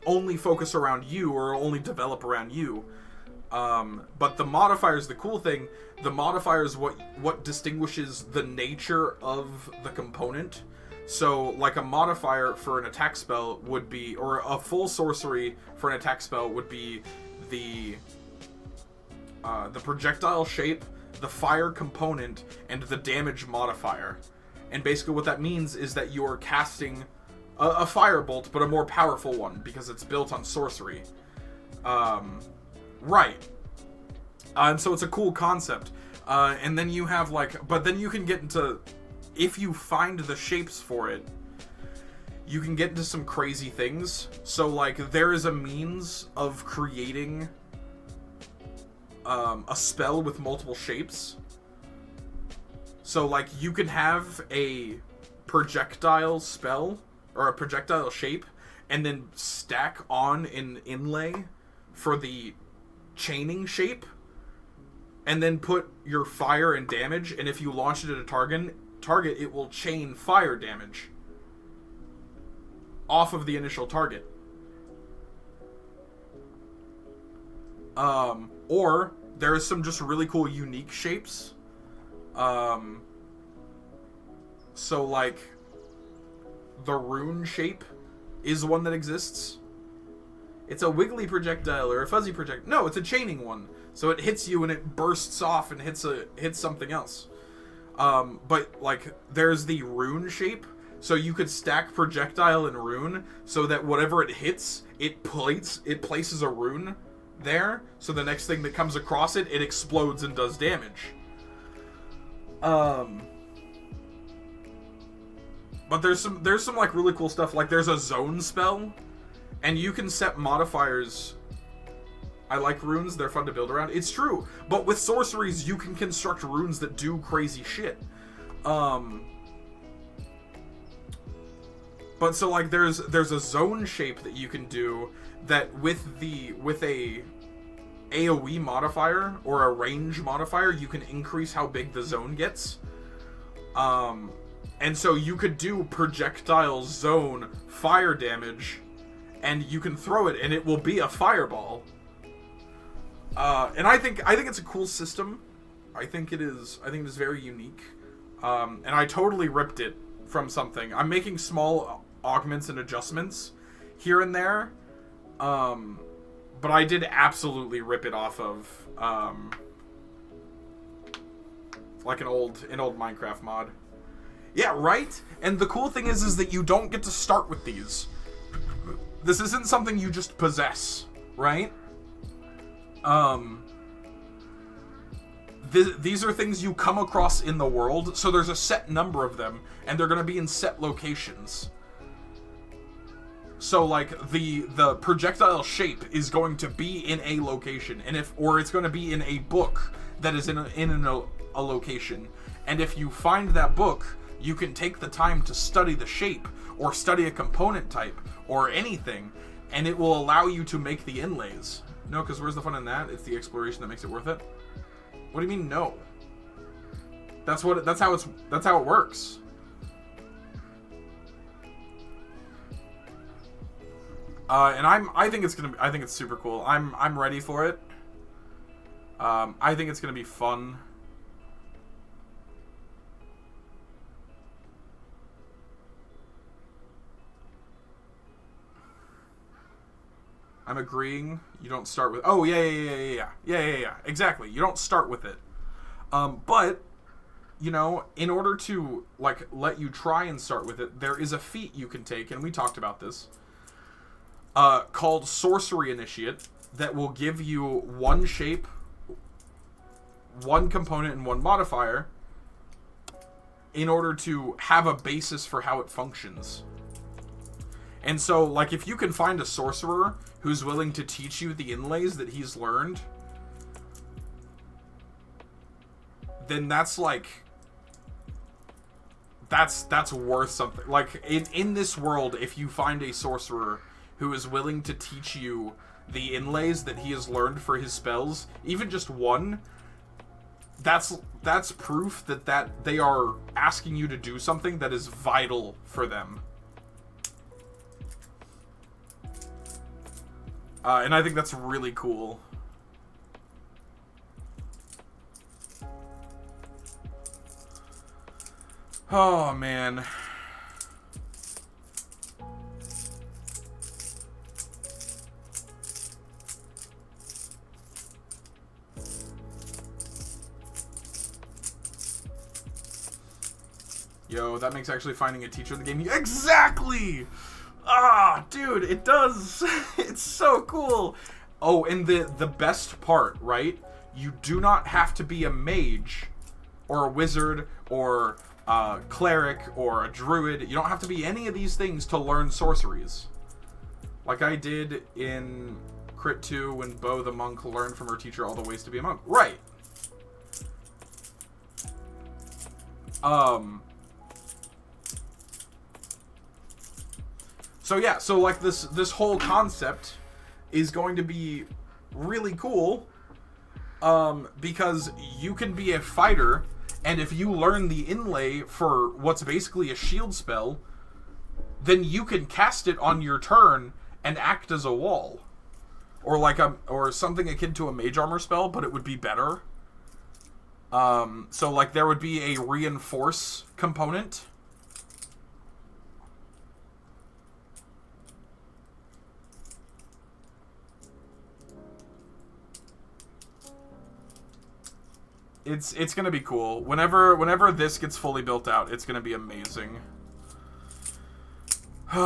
only focus around you or only develop around you. But the modifier is the cool thing. The modifier is what distinguishes the nature of the component. So, like a modifier for an attack spell would be, or a full sorcery for an attack spell would be the projectile shape, the fire component, and the damage modifier. And basically what that means is that you're casting a firebolt, but a more powerful one, because it's built on sorcery. Right. And so it's a cool concept. And then you have but then you can get into, if you find the shapes for it, you can get into some crazy things. So like there is a means of creating a spell with multiple shapes. So like you can have a projectile spell or a projectile shape and then stack on an inlay for the chaining shape, and then put your fire and damage, and if you launch it at a target, it will chain fire damage off of the initial target. Or there's some just really cool unique shapes. So like the rune shape is one that exists. It's a wiggly projectile or a fuzzy projectile. No, it's a chaining one. So it hits you and it bursts off and hits something else. But like there's the rune shape. So you could stack projectile and rune so that whatever it hits, it places a rune there. So the next thing that comes across it explodes and does damage. But there's some like really cool stuff. Like there's a zone spell, and you can set modifiers. I like runes, they're fun to build around. It's true, but with sorceries you can construct runes that do crazy shit. But so like there's a zone shape that you can do that with a AoE modifier or a range modifier, you can increase how big the zone gets. And so you could do projectile zone fire damage, and you can throw it and it will be a fireball. And I think it's a cool system. I think it is very unique. And I totally ripped it from something. I'm making small augments and adjustments here and there. But I did absolutely rip it off of like an old Minecraft mod. Yeah, right? And the cool thing is that you don't get to start with these. This isn't something you just possess, right? These are things you come across in the world, so there's a set number of them, and they're gonna be in set locations. So like the projectile shape is going to be in a location, and or it's going to be in a book that is in a location. And if you find that book, you can take the time to study the shape or study a component type or anything, and it will allow you to make the inlays. No, because where's the fun in that? It's the exploration that makes it worth it. What do you mean no? That's how it works. And I think it's super cool. I'm ready for it. I think it's gonna be fun. I'm agreeing. You don't start with. Oh yeah. Exactly. You don't start with it. But you know, in order to like let you try and start with it, there is a feat you can take, and we talked about this. Called Sorcery Initiate, that will give you one shape, one component, and one modifier in order to have a basis for how it functions. And so, like, if you can find a sorcerer who's willing to teach you the inlays that he's learned, then that's like that's worth something. Like, in this world, if you find a sorcerer who is willing to teach you the inlays that he has learned for his spells, even just one, that's proof that they are asking you to do something that is vital for them. And I think that's really cool. Oh, man. Yo, that makes actually finding a teacher in the game... Exactly! Ah, dude, it does. It's so cool. Oh, and the best part, right? You do not have to be a mage or a wizard or a cleric or a druid. You don't have to be any of these things to learn sorceries. Like I did in Crit 2 when Bo the monk learned from her teacher all the ways to be a monk. Right. So yeah, so like this whole concept is going to be really cool, because you can be a fighter, and if you learn the inlay for what's basically a shield spell, then you can cast it on your turn and act as a wall, or like or something akin to a mage armor spell, but it would be better. So like there would be a reinforce component. It's gonna be cool. Whenever this gets fully built out, it's gonna be amazing. Do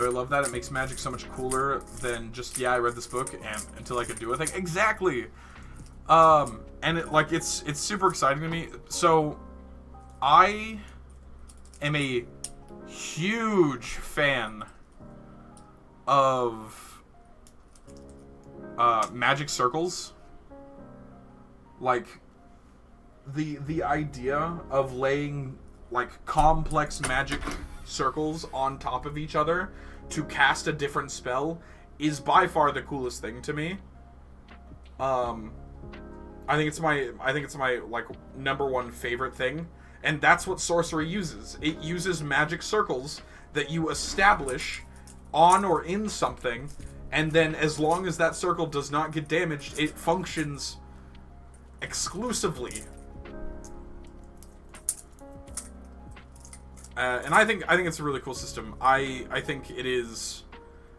I love that? It makes Magic so much cooler than just, yeah, I read this book and until I could do a thing. Exactly. And it's super exciting to me. So I am a huge fan of magic circles. Like the idea of laying like complex magic circles on top of each other to cast a different spell is by far the coolest thing to me. I think it's my like number one favorite thing, and that's what sorcery uses. It uses magic circles that you establish on or in something, and then as long as that circle does not get damaged, it functions exclusively. And I think it's a really cool system. I think it is.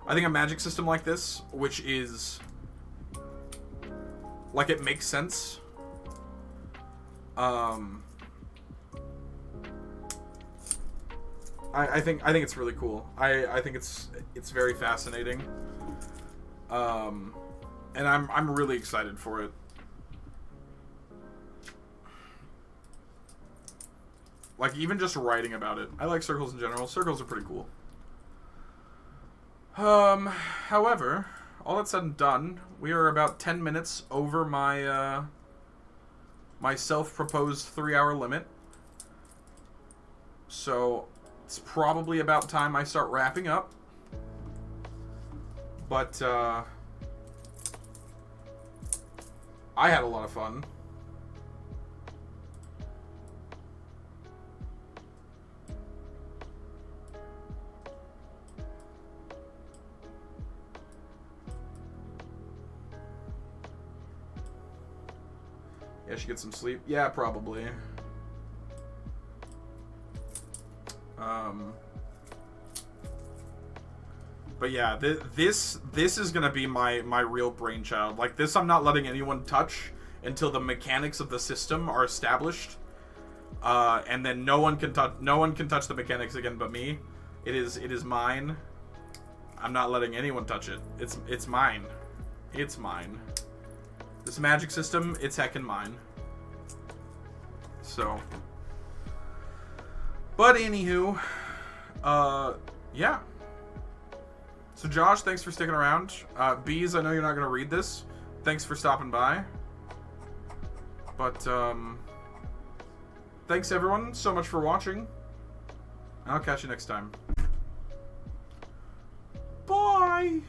I think a magic system like this, which is like it makes sense. I think it's really cool. I think it's very fascinating. And I'm really excited for it. Like, even just writing about it. I like circles in general. Circles are pretty cool. However, all that said and done, we are about 10 minutes over my my self-proposed 3-hour limit. So it's probably about time I start wrapping up. But I had a lot of fun. Yeah, she get some sleep. Yeah, probably. But yeah, this is gonna be my real brainchild. Like this, I'm not letting anyone touch until the mechanics of the system are established, and then no one can touch the mechanics again but me. It is mine. I'm not letting anyone touch it. It's mine. It's mine. This magic system, it's heckin' mine. So, but anywho, yeah. So Josh, thanks for sticking around. Bees, I know you're not gonna read this. Thanks for stopping by. But thanks everyone so much for watching. I'll catch you next time. Bye.